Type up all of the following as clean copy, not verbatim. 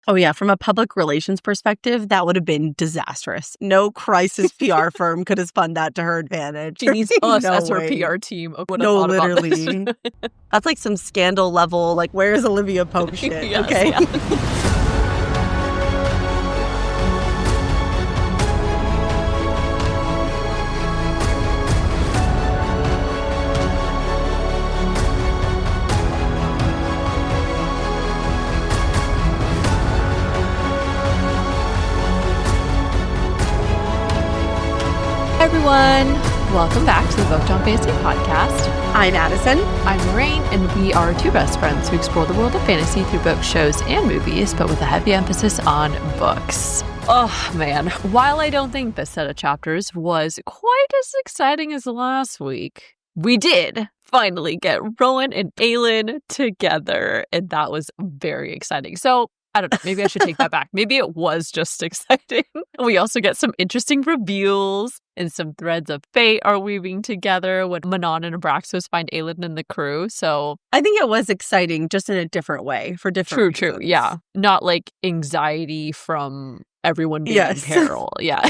Oh, yeah. From a public relations perspective, that would have been disastrous. No crisis PR firm could have spun that to her advantage. She needs us No as her way. PR team. No, literally. That's like some scandal level, like, where's Olivia Pope shit? Yes, okay. Yeah. Hi everyone, welcome back to the Booked on Fantasy podcast. I'm Addison. I'm Lorraine, and we are two best friends who explore the world of fantasy through books, shows, and movies, but with a heavy emphasis on books. Oh man, while I don't think this set of chapters was quite as exciting as last week, we did finally get Rowan and Aelin together, and that was very exciting. So I don't know, maybe I should take that back. Maybe it was just exciting. We also get some interesting reveals, and some threads of fate are weaving together when Manon and Abraxos find Aelin and the crew. So I think it was exciting, just in a different way for different True. reasons. Yeah. Not like anxiety from everyone being in peril. Yeah.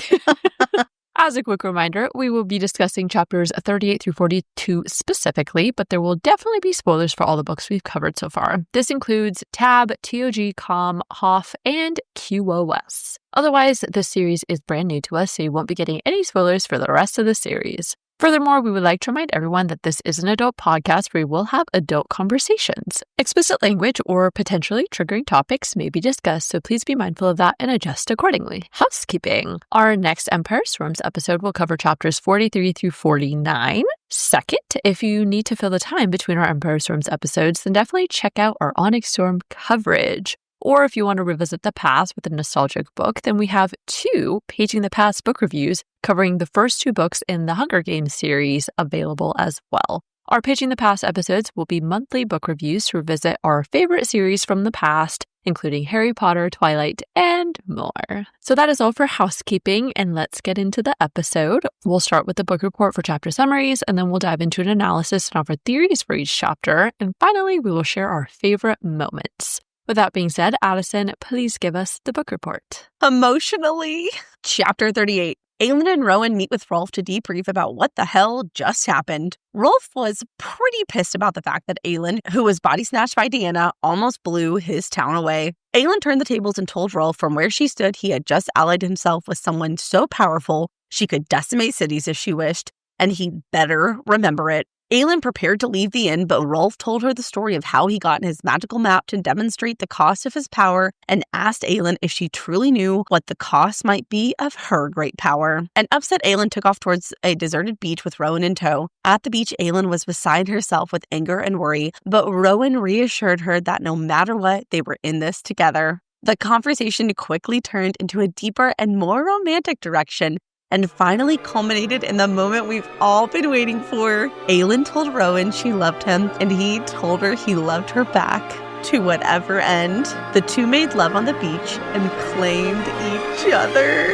As a quick reminder, we will be discussing chapters 38 through 42 specifically, but there will definitely be spoilers for all the books we've covered so far. This includes Tab, TOG, Com, Hoff, and QOS. Otherwise, this series is brand new to us, so you won't be getting any spoilers for the rest of the series. Furthermore, we would like to remind everyone that this is an adult podcast where we will have adult conversations. Explicit language or potentially triggering topics may be discussed, so please be mindful of that and adjust accordingly. Housekeeping. Our next Empire Storms episode will cover chapters 43 through 49. Second, if you need to fill the time between our Empire Storms episodes, then definitely check out our Onyx Storm coverage. Or if you want to revisit the past with a nostalgic book, then we have 2 Paging the Past book reviews covering the first 2 books in the Hunger Games series available as well. Our Paging the Past episodes will be monthly book reviews to revisit our favorite series from the past, including Harry Potter, Twilight, and more. So that is all for housekeeping, and let's get into the episode. We'll start with the book report for chapter summaries, and then we'll dive into an analysis and offer theories for each chapter, and finally, we will share our favorite moments. With that being said, Addison, please give us the book report. Emotionally. Chapter 38. Aelin and Rowan meet with Rolf to debrief about what the hell just happened. Rolf was pretty pissed about the fact that Aelin, who was body snatched by Deanna, almost blew his town away. Aelin turned the tables and told Rolf from where she stood he had just allied himself with someone so powerful she could decimate cities if she wished, and he'd better remember it. Aelin prepared to leave the inn, but Rolf told her the story of how he got his magical map to demonstrate the cost of his power and asked Aelin if she truly knew what the cost might be of her great power. An upset Aelin took off towards a deserted beach with Rowan in tow. At the beach, Aelin was beside herself with anger and worry, but Rowan reassured her that no matter what, they were in this together. The conversation quickly turned into a deeper and more romantic direction, and finally culminated in the moment we've all been waiting for. Aelin told Rowan she loved him, and he told her he loved her back. To whatever end, the 2 made love on the beach and claimed each other.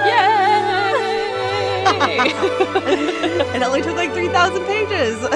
Yay! It only took like 3,000 pages.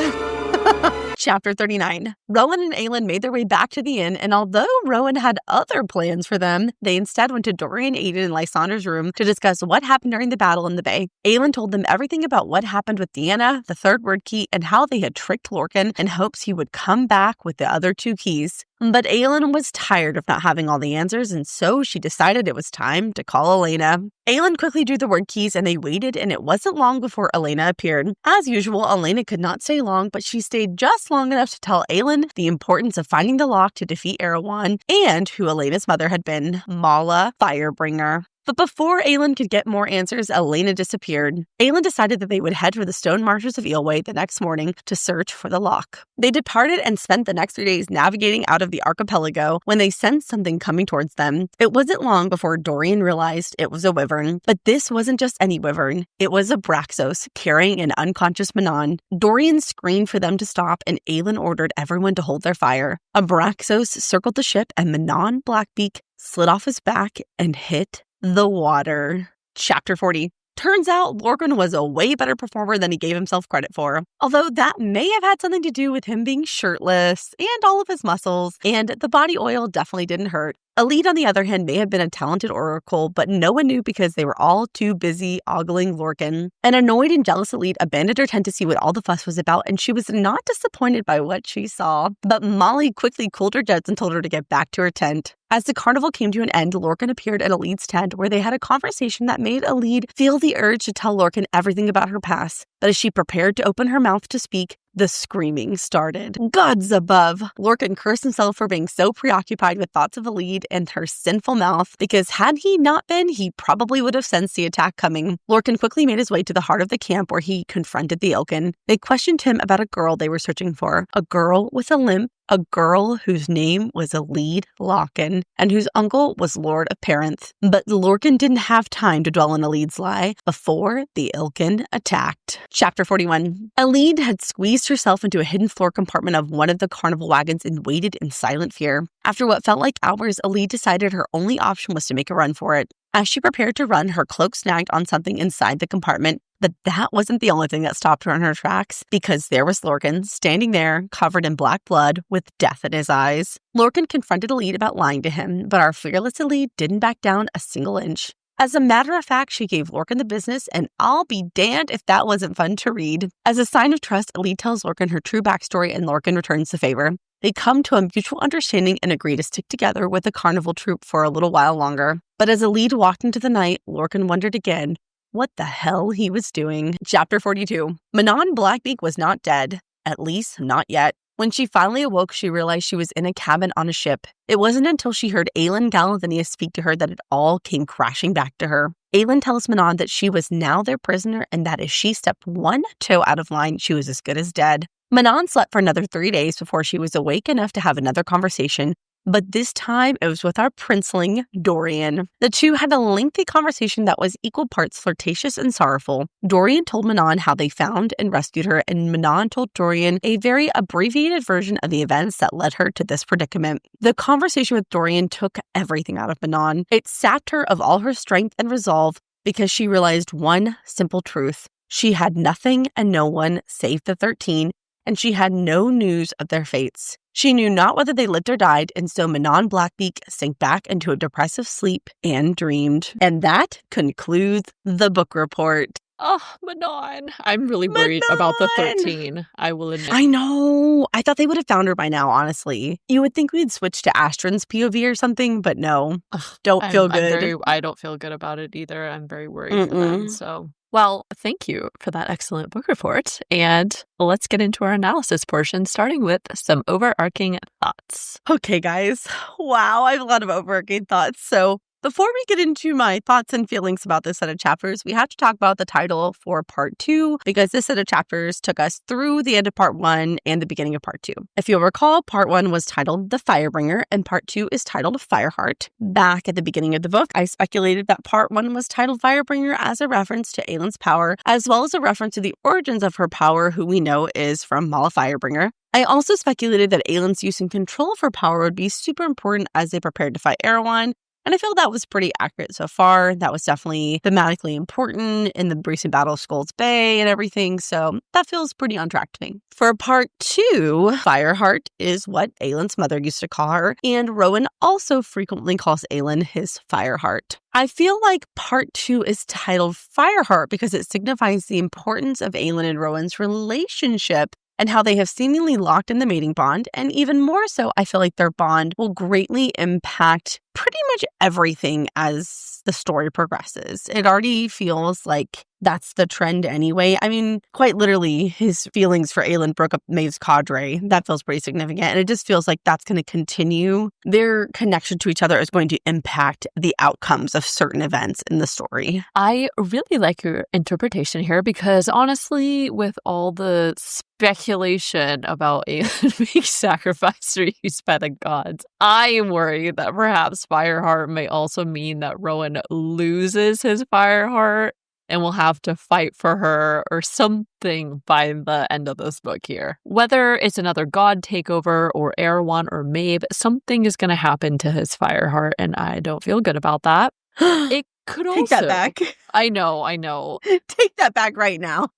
Chapter 39. Rowan and Aelin made their way back to the inn, and although Rowan had other plans for them, they instead went to Dorian, Aiden, and Lysander's room to discuss what happened during the battle in the bay. Aelin told them everything about what happened with Deanna, the 3rd wyrd-key, and how they had tricked Lorcan in hopes he would come back with the other 2 keys. But Aelin was tired of not having all the answers, and so she decided it was time to call Elena. Aelin quickly drew the wyrd-keys, and they waited, and it wasn't long before Elena appeared. As usual, Elena could not stay long, but she stayed just long enough to tell Aelin the importance of finding the lock to defeat Erewhon, and who Elena's mother had been, Mala Firebringer. But before Aelin could get more answers, Elena disappeared. Aelin decided that they would head for the stone marshes of Eyllwe the next morning to search for the lock. They departed and spent the next 3 days navigating out of the archipelago when they sensed something coming towards them. It wasn't long before Dorian realized it was a wyvern. But this wasn't just any wyvern. It was Abraxos carrying an unconscious Manon. Dorian screamed for them to stop, and Aelin ordered everyone to hold their fire. Abraxos circled the ship, and Manon Blackbeak slid off his back and hit the water. Chapter 40. Turns out Lorcan was a way better performer than he gave himself credit for. Although that may have had something to do with him being shirtless and all of his muscles, and the body oil definitely didn't hurt. Elide, on the other hand, may have been a talented oracle, but no one knew because they were all too busy ogling Lorcan. An annoyed and jealous Elide abandoned her tent to see what all the fuss was about, and she was not disappointed by what she saw. But Molly quickly cooled her jets and told her to get back to her tent. As the carnival came to an end, Lorcan appeared at Elide's tent, where they had a conversation that made Elide feel the urge to tell Lorcan everything about her past. But as she prepared to open her mouth to speak, the screaming started. Gods above! Lorcan cursed himself for being so preoccupied with thoughts of Elide and her sinful mouth, because had he not been, he probably would have sensed the attack coming. Lorcan quickly made his way to the heart of the camp, where he confronted the ilken. They questioned him about a girl they were searching for, a girl with a limp, a girl whose name was Elide Lorcan, and whose uncle was Lord of Parenth. But Lorcan didn't have time to dwell on Elide's lie before the ilken attacked. Chapter 41. Elide had squeezed herself into a hidden floor compartment of one of the carnival wagons and waited in silent fear. After what felt like hours, Elide decided her only option was to make a run for it. As she prepared to run, her cloak snagged on something inside the compartment. But that wasn't the only thing that stopped her in her tracks, because there was Lorcan standing there, covered in black blood, with death in his eyes. Lorcan confronted Elide about lying to him, but our fearless Elide didn't back down a single inch. As a matter of fact, she gave Lorcan the business, and I'll be damned if that wasn't fun to read. As a sign of trust, Elide tells Lorcan her true backstory, and Lorcan returns the favor. They come to a mutual understanding and agree to stick together with the carnival troupe for a little while longer. But as Elide walked into the night, Lorcan wondered again what the hell he was doing. Chapter 42. Manon Blackbeak was not dead, at least not yet. When she finally awoke, she realized she was in a cabin on a ship. It wasn't until she heard Aelin Gallivanis speak to her that it all came crashing back to her. Aelin tells Manon that she was now their prisoner and that if she stepped one toe out of line, she was as good as dead. Manon slept for another 3 days before she was awake enough to have another conversation. But this time, it was with our princeling, Dorian. The two had a lengthy conversation that was equal parts flirtatious and sorrowful. Dorian told Manon how they found and rescued her, and Manon told Dorian a very abbreviated version of the events that led her to this predicament. The conversation with Dorian took everything out of Manon. It sapped her of all her strength and resolve because she realized one simple truth. She had nothing and no one save the 13, and she had no news of their fates. She knew not whether they lived or died, and so Manon Blackbeak sank back into a depressive sleep and dreamed. And that concludes the book report. Oh, Manon. I'm really worried about the 13, I will admit. I know. I thought they would have found her by now, honestly. You would think we'd switch to Astron's POV or something, but no. Don't feel good. I don't feel good about it either. I'm very worried for them, so... Well, thank you for that excellent book report. And let's get into our analysis portion, starting with some overarching thoughts. Okay, guys. Wow, I have a lot of overarching thoughts. So before we get into my thoughts and feelings about this set of chapters, we have to talk about the title for part 2, because this set of chapters took us through the end of part 1 and the beginning of part 2. If you'll recall, part 1 was titled The Firebringer, and part 2 is titled Fireheart. Back at the beginning of the book, I speculated that part 1 was titled Firebringer as a reference to Aelin's power, as well as a reference to the origins of her power, who we know is from Mala Firebringer. I also speculated that Aelin's use and control of her power would be super important as they prepared to fight Erewhon. And I feel that was pretty accurate so far. That was definitely thematically important in the recent Battle of Skull's Bay and everything, so that feels pretty on track to me. For part 2, Fireheart is what Aelin's mother used to call her, and Rowan also frequently calls Aelin his Fireheart. I feel like part 2 is titled Fireheart because it signifies the importance of Aelin and Rowan's relationship and how they have seemingly locked in the mating bond, and even more so, I feel like their bond will greatly impact pretty much everything as the story progresses. It already feels like that's the trend anyway. I mean, quite literally, his feelings for Aelin broke up Maeve's cadre. That feels pretty significant, and it just feels like that's going to continue. Their connection to each other is going to impact the outcomes of certain events in the story. I really like your interpretation here because honestly, with all the speculation about Aelin being sacrificed or used by the gods, I am worried that perhaps Fireheart may also mean that Rowan loses his Fireheart and will have to fight for her or something by the end of this book here. Whether it's another god takeover or Erewhon or Maeve, something is going to happen to his Fireheart, and I don't feel good about that. It could also... Take that back. I know. Take that back right now.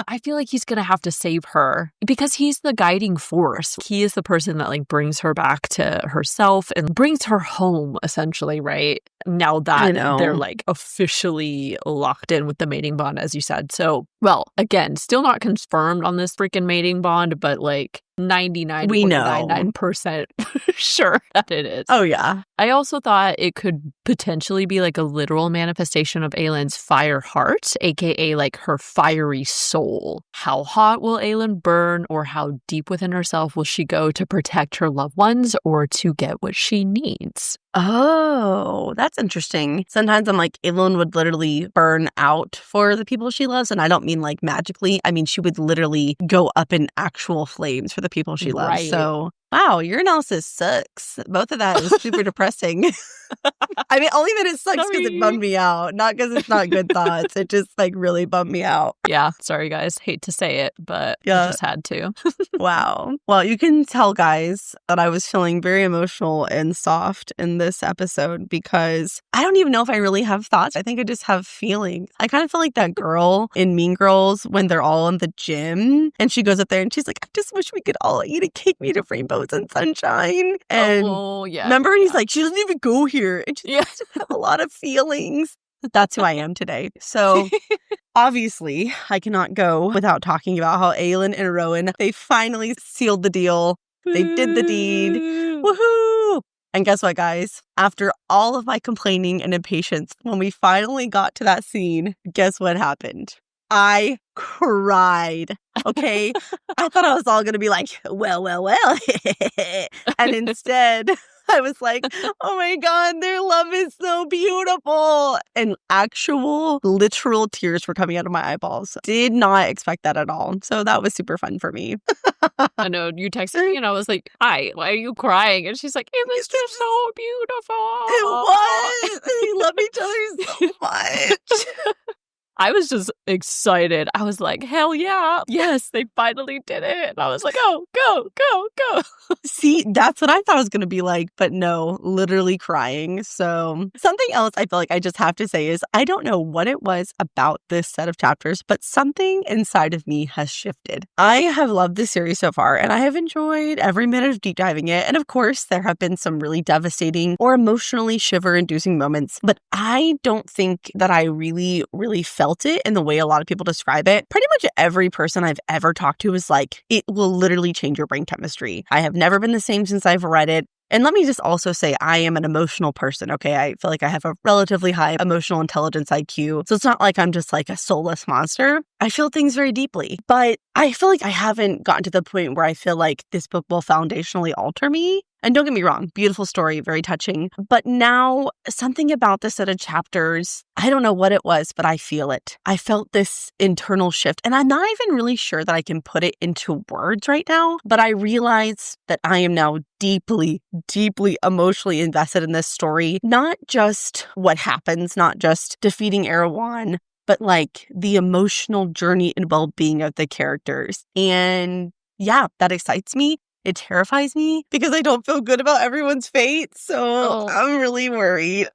I feel like he's going to have to save her because he's the guiding force. He is the person that like brings her back to herself and brings her home, essentially, right? Now that they're like officially locked in with the mating bond, as you said. So, well, again, still not confirmed on this freaking mating bond, but like 99.99% sure that it is. Oh, yeah. I also thought it could potentially be like a literal manifestation of Aelin's fire heart, aka like her fiery soul. How hot will Aelin burn, or how deep within herself will she go to protect her loved ones or to get what she needs? Oh, that's interesting. Sometimes I'm like, Aelin would literally burn out for the people she loves. And I don't mean like magically. I mean, she would literally go up in actual flames for the people she loves. Right. So, wow, your analysis sucks. Both of that is super depressing. I mean, only that it sucks because it bummed me out, not because it's not good thoughts. It just like really bummed me out. Yeah, sorry guys. Hate to say it, but I just had to. Wow. Well, you can tell, guys, that I was feeling very emotional and soft in this episode because I don't even know if I really have thoughts. I think I just have feelings. I kind of feel like that girl in Mean Girls when they're all in the gym and she goes up there and she's like, I just wish we could all eat a cake made of rainbows and sunshine. And remember, and he's like, she doesn't even go here. And she just have a lot of feelings. That's who I am today. So obviously, I cannot go without talking about how Aelin and Rowan, they finally sealed the deal. They did the deed. Woohoo! And guess what, guys? After all of my complaining and impatience, when we finally got to that scene, guess what happened? I cried. Okay? I thought I was all going to be like, well. And instead, I was like, oh my God, their love is so beautiful. And actual literal tears were coming out of my eyeballs. Did not expect that at all. So that was super fun for me. I know, you texted me and I was like, hi, why are you crying? And she's like, it was just so beautiful. It was. They love each other so much. I was just excited. I was like, hell yeah. Yes, they finally did it. And I was like, oh, go. See, that's what I thought it was going to be like. But no, literally crying. So something else I feel like I just have to say is I don't know what it was about this set of chapters, but something inside of me has shifted. I have loved this series so far, and I have enjoyed every minute of deep diving it. And of course, there have been some really devastating or emotionally shiver-inducing moments. But I don't think that I really felt it in the way a lot of people describe it. Pretty much every person I've ever talked to is like, it will literally change your brain chemistry. I have never been the same since I've read it. And let me just also say, I am an emotional person, okay? I feel like I have a relatively high emotional intelligence IQ. So it's not like I'm just like a soulless monster. I feel things very deeply. But I feel like I haven't gotten to the point where I feel like this book will foundationally alter me. And don't get me wrong, beautiful story, very touching. But now something about this set of chapters, I don't know what it was, but I feel it. I felt this internal shift. And I'm not even really sure that I can put it into words right now. But I realize that I am now deeply emotionally invested in this story. Not just what happens, not just defeating Erewhon, but like the emotional journey and well-being of the characters. And yeah, that excites me. It terrifies me because I don't feel good about everyone's fate. So I'm really worried.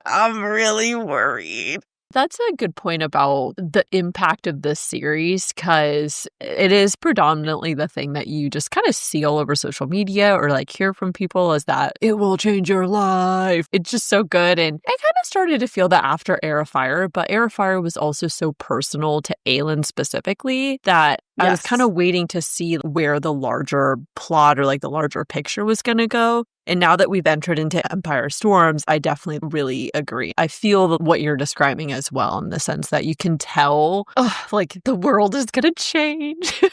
That's a good point about the impact of this series, because it is predominantly the thing that you just kind of see all over social media or like hear from people is that it will change your life. It's just so good. And I kind of started to feel that after Heir of Fire, but Heir of Fire was also so personal to Aelin specifically that I was kind of waiting to see where the larger plot or like the larger picture was going to go. And now that we've entered into Empire Storms, I definitely really agree. I feel what you're describing as well, in the sense that you can tell, like, the world is going to change.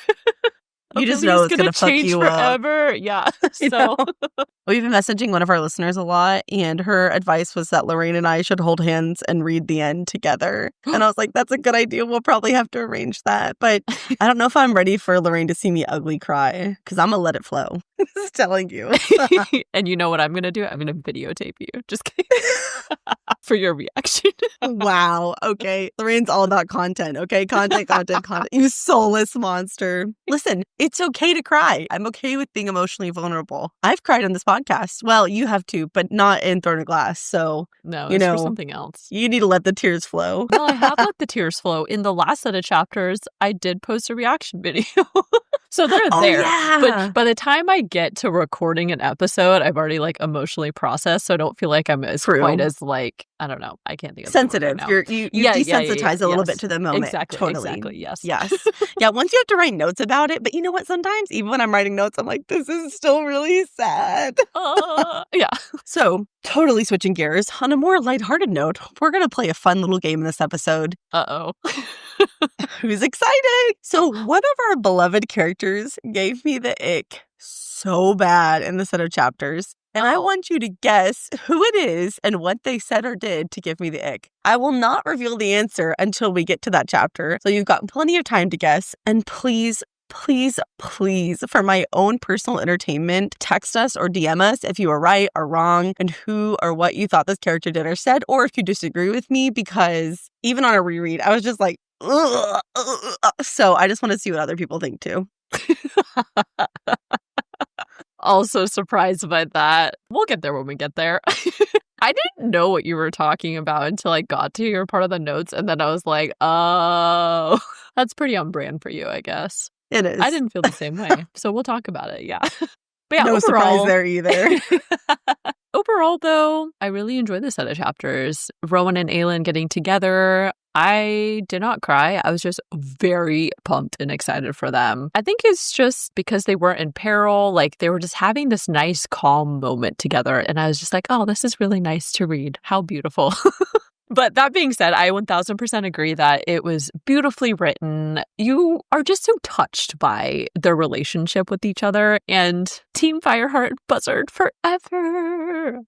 You just know it's going to fuck you forever. up. Yeah. So we've been messaging one of our listeners a lot, and her advice was that Lorraine and I should hold hands and read the end together. And I was like, that's a good idea. We'll probably have to arrange that. But I don't know if I'm ready for Lorraine to see me ugly cry, because I'm going to let it flow. Just telling you. And you know what I'm going to do? I'm going to videotape you. Just kidding. for your reaction. Wow. Okay. Lorraine's all about content. Okay. Content. You soulless monster. Listen, it's okay to cry. I'm okay with being emotionally vulnerable. I've cried on this podcast. Well, you have too, but not in Throne of Glass. So, no, it's for something else. You need to let the tears flow. No, I have let the tears flow. In the last set of chapters, I did post a reaction video. So they're there. Yeah. But by the time I get to recording an episode, I've already like emotionally processed. So I don't feel like I'm quite as like, I don't know. I can't think of sensitive. Right You desensitize a little bit to the moment. Exactly. Totally. Exactly. Yes. Yes. Yeah. Once you have to write notes about it. But you know what? Sometimes even when I'm writing notes, I'm like, this is still really sad. Yeah. So totally switching gears. On a more lighthearted note, we're going to play a fun little game in this episode. Uh-oh. Who's excited? So one of our beloved characters gave me the ick so bad in the set of chapters. And I want you to guess who it is and what they said or did to give me the ick. I will not reveal the answer until we get to that chapter. So you've got plenty of time to guess. And please, for my own personal entertainment, text us or DM us if you are right or wrong and who or what you thought this character did or said, or if you disagree with me, because even on a reread, I was just like, ugh. So I just want to see what other people think too. Also surprised by that. We'll get there when we get there. I didn't know what you were talking about until I got to your part of the notes, and then I was like, oh, that's pretty on brand for you, I guess. It is. I didn't feel the same way, so we'll talk about it, yeah. But yeah, no surprise there either. Overall, though, I really enjoyed this set of chapters. Rowan and Aelin getting together. I did not cry. I was just very pumped and excited for them. I think it's just because they weren't in peril. Like, they were just having this nice, calm moment together. And I was just like, oh, this is really nice to read. How beautiful. But that being said, I 1000% agree that it was beautifully written. You are just so touched by their relationship with each other. And Team Fireheart buzzard forever.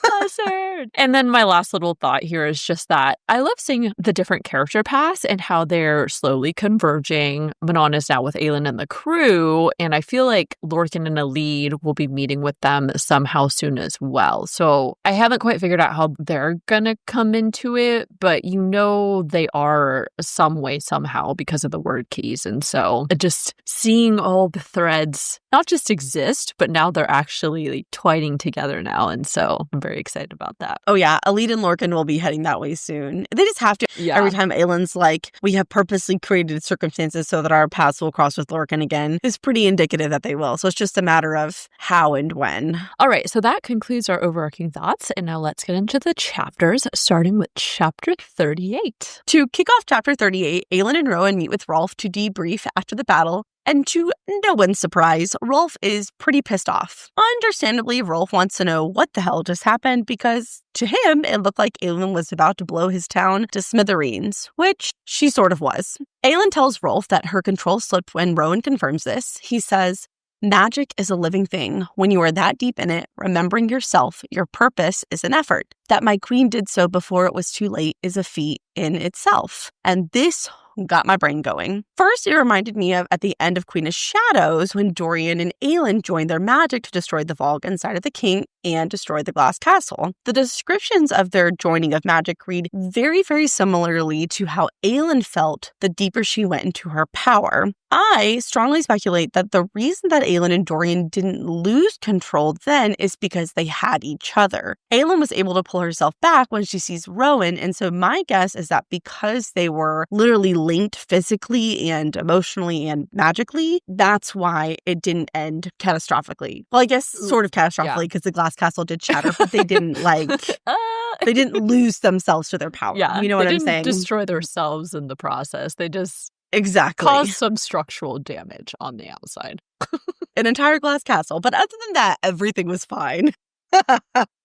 Buzzard. And then my last little thought here is just that I love seeing the different character paths and how they're slowly converging. Manon is now with Aelin and the crew, and I feel like Lorcan and Elide will be meeting with them somehow soon as well. So I haven't quite figured out how they're gonna come into it, but you know they are some way somehow because of the wyrkeys. And so just seeing all the threads not just exist, but now they're actually like twining together now. And so I'm very excited about that. Oh yeah, Elide and Lorcan will be heading that way soon. They just have to. Yeah. Every time Aelin's like, we have purposely created circumstances so that our paths will cross with Lorcan again, is pretty indicative that they will. So it's just a matter of how and when. All right, so that concludes our overarching thoughts. And now let's get into the chapters, starting with chapter 38. To kick off chapter 38, Aelin and Rowan meet with Rolf to debrief after the battle. And to no one's surprise, Rolf is pretty pissed off. Understandably, Rolf wants to know what the hell just happened because to him, it looked like Aelin was about to blow his town to smithereens, which she sort of was. Aelin tells Rolf that her control slipped when Rowan confirms this. He says, magic is a living thing. When you are that deep in it, remembering yourself, your purpose is an effort. That my queen did so before it was too late is a feat in itself. And this got my brain going. First, it reminded me of at the end of Queen of Shadows when Dorian and Aelin joined their magic to destroy the Valg inside of the king and destroy the glass castle. The descriptions of their joining of magic read very, very similarly to how Aelin felt the deeper she went into her power. I strongly speculate that the reason that Aelin and Dorian didn't lose control then is because they had each other. Aelin was able to pull herself back when she sees Rowan, and so my guess is that because they were literally linked physically and emotionally and magically, that's why it didn't end catastrophically. Well, I guess sort of catastrophically because the glass castle did shatter, but they didn't they didn't lose themselves to their power. Yeah, you know what I'm saying? They didn't destroy themselves in the process. They just exactly caused some structural damage on the outside. An entire glass castle. But other than that, everything was fine.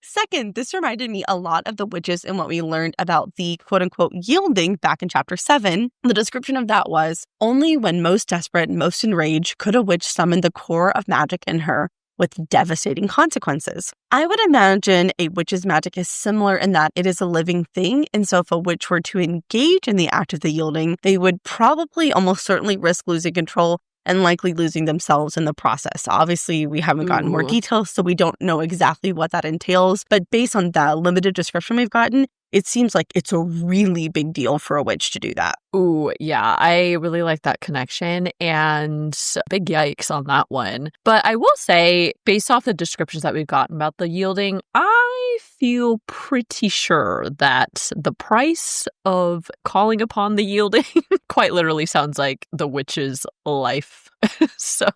Second, this reminded me a lot of the witches and what we learned about the quote-unquote yielding back in chapter 7. The description of that was, only when most desperate, most enraged, could a witch summon the core of magic in her with devastating consequences. I would imagine a witch's magic is similar in that it is a living thing, and so if a witch were to engage in the act of the yielding, they would probably almost certainly risk losing control and likely losing themselves in the process. Obviously, we haven't gotten more details, so we don't know exactly what that entails. But based on the limited description we've gotten, it seems like it's a really big deal for a witch to do that. Ooh, yeah, I really like that connection, and big yikes on that one. But I will say, based off the descriptions that we've gotten about the yielding, I feel pretty sure that the price of calling upon the yielding quite literally sounds like the witch's life. So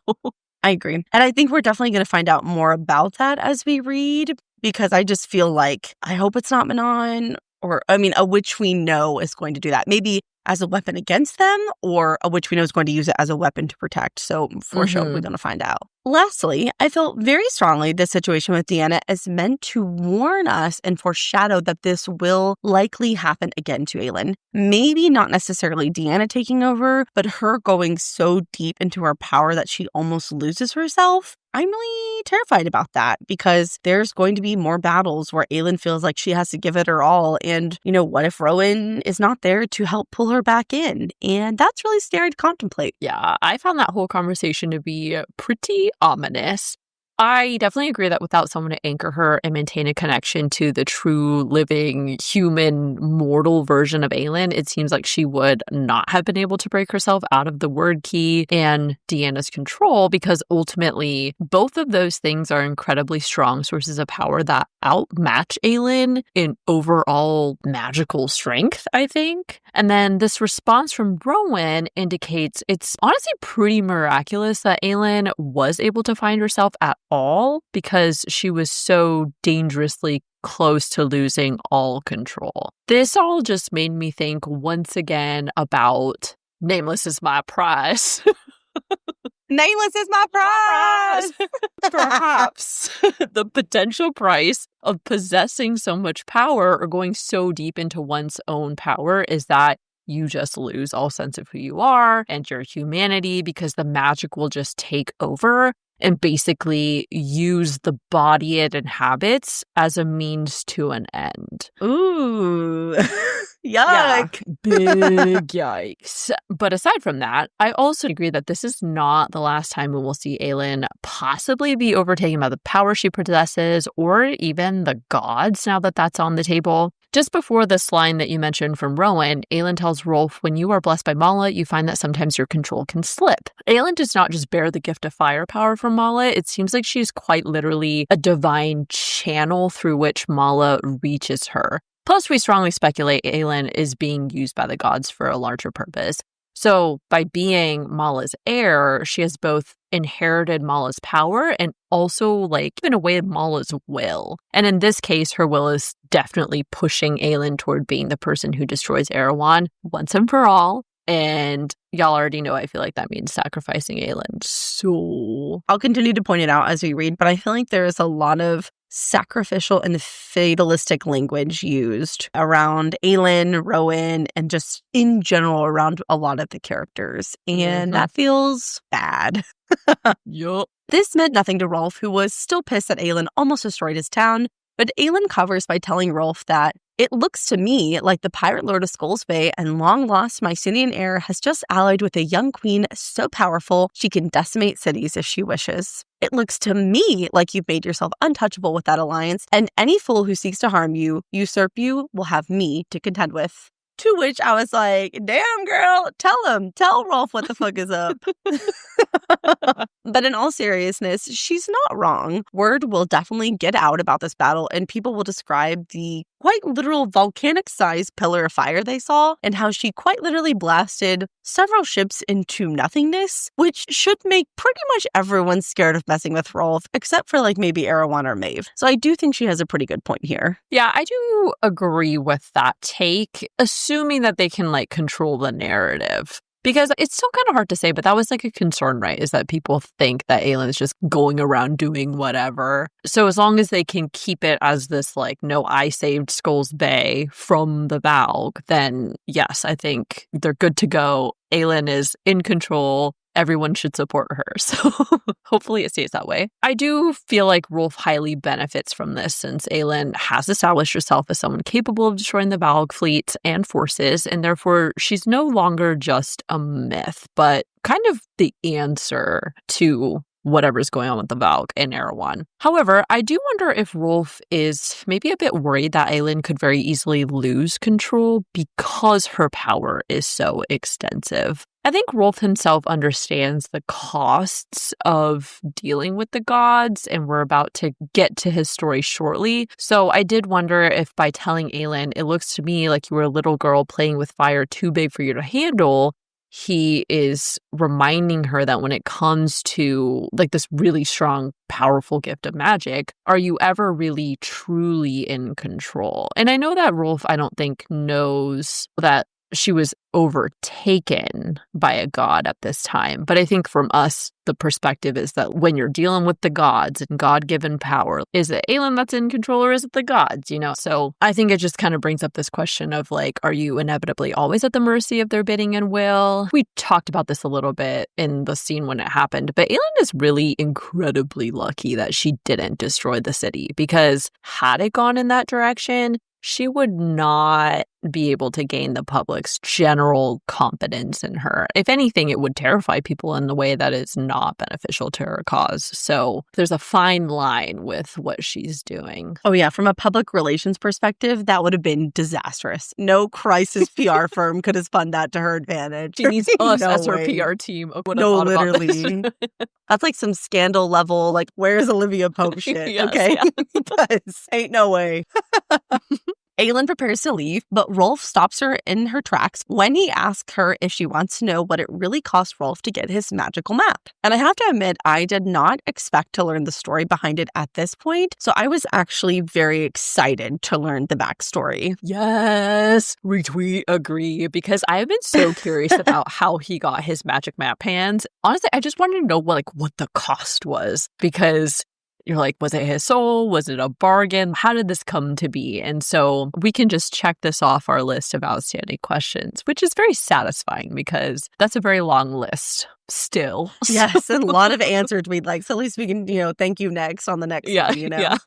I agree. And I think we're definitely going to find out more about that as we read, because I just feel like I hope it's not Manon, or, I mean, a witch we know is going to do that. Maybe as a weapon against them, or a witch we know is going to use it as a weapon to protect. So for sure, we're going to find out. Lastly, I feel very strongly this situation with Deanna is meant to warn us and foreshadow that this will likely happen again to Aelin. Maybe not necessarily Deanna taking over, but her going so deep into her power that she almost loses herself. I'm really terrified about that, because there's going to be more battles where Aelin feels like she has to give it her all. And, what if Rowan is not there to help pull her back in? And that's really scary to contemplate. Yeah, I found that whole conversation to be pretty ominous. I definitely agree that without someone to anchor her and maintain a connection to the true living human mortal version of Aelin, it seems like she would not have been able to break herself out of the wyrd-key and Deanna's control, because ultimately both of those things are incredibly strong sources of power that outmatch Aelin in overall magical strength, I think. And then this response from Rowan indicates it's honestly pretty miraculous that Aelin was able to find herself at all, because she was so dangerously close to losing all control. This all just made me think once again about nameless is my prize. Nameless is my prize! Perhaps the potential price of possessing so much power or going so deep into one's own power is that you just lose all sense of who you are and your humanity, because the magic will just take over and basically use the body it inhabits as a means to an end. Ooh, yuck. Yeah, big yikes. But aside from that, I also agree that this is not the last time we will see Aelin possibly be overtaken by the power she possesses, or even the gods, now that that's on the table. Just before this line that you mentioned from Rowan, Aelin tells Rolf, when you are blessed by Mala, you find that sometimes your control can slip. Aelin does not just bear the gift of firepower from Mala. It seems like she's quite literally a divine channel through which Mala reaches her. Plus, we strongly speculate Aelin is being used by the gods for a larger purpose. So by being Mala's heir, she has both inherited Mala's power and also, in a way, Mala's will. And in this case, her will is definitely pushing Aelin toward being the person who destroys Erewhon once and for all. And y'all already know I feel like that means sacrificing Aelin. So I'll continue to point it out as we read, but I feel like there is a lot of sacrificial and fatalistic language used around Aelin, Rowan, and just in general around a lot of the characters. And that feels bad. Yup. This meant nothing to Rolf, who was still pissed that Aelin almost destroyed his town. But Aelin covers by telling Rolf that it looks to me like the pirate lord of Skulls Bay and long-lost Mycenaean heir has just allied with a young queen so powerful she can decimate cities if she wishes. It looks to me like you've made yourself untouchable with that alliance, and any fool who seeks to harm you, usurp you, will have me to contend with. To which I was like, damn, girl, tell Rolf what the fuck is up. But in all seriousness, she's not wrong. Word will definitely get out about this battle, and people will describe the quite literal volcanic-sized pillar of fire they saw, and how she quite literally blasted several ships into nothingness, which should make pretty much everyone scared of messing with Rolf, except for maybe Erewhon or Maeve. So I do think she has a pretty good point here. Yeah, I do agree with that take, assuming that they can control the narrative. Because it's still kind of hard to say, but that was a concern, right? Is that people think that Aelin is just going around doing whatever. So as long as they can keep it as this no, I saved Skulls Bay from the Valg, then yes, I think they're good to go. Aelin is in control. Everyone should support her. So hopefully it stays that way. I do feel like Rolf highly benefits from this, since Aelin has established herself as someone capable of destroying the Valg fleet and forces, and therefore she's no longer just a myth, but kind of the answer to whatever's going on with the Valg and Erewhon. However, I do wonder if Rolf is maybe a bit worried that Aelin could very easily lose control because her power is so extensive. I think Rolf himself understands the costs of dealing with the gods, and we're about to get to his story shortly. So I did wonder if by telling Aelin, it looks to me like you were a little girl playing with fire too big for you to handle, he is reminding her that when it comes to like this really strong, powerful gift of magic, are you ever really truly in control? And I know that Rolf, I don't think, knows that she was overtaken by a god at this time. But I think from us, the perspective is that when you're dealing with the gods and God-given power, is it Aelin that's in control or is it the gods, you know? So I think it just kind of brings up this question of like, are you inevitably always at the mercy of their bidding and will? We talked about this a little bit in the scene when it happened, but Aelin is really incredibly lucky that she didn't destroy the city, because had it gone in that direction, she would not be able to gain the public's general confidence in her. If anything, it would terrify people in a way that is not beneficial to her cause. So there's a fine line with what she's doing. Oh, yeah. From a public relations perspective, that would have been disastrous. No crisis PR firm could have spun that to her advantage. She needs us as her PR team. No, literally. That's like some scandal level, like, where's Olivia Pope shit? Yes, okay? yeah. Because ain't no way. Aelin prepares to leave, but Rolf stops her in her tracks when he asks her if she wants to know what it really cost Rolf to get his magical map. And I have to admit, I did not expect to learn the story behind it at this point, so I was actually very excited to learn the backstory. Yes, retweet, agree, because I've been so curious about how he got his magic map hands. Honestly, I just wanted to know what the cost was, because you're like, was it his soul? Was it a bargain? How did this come to be? And so we can just check this off our list of outstanding questions, which is very satisfying because that's a very long list still. Yes, and a lot of answers we'd like. So at least we can, thank you next on the next one, Yeah.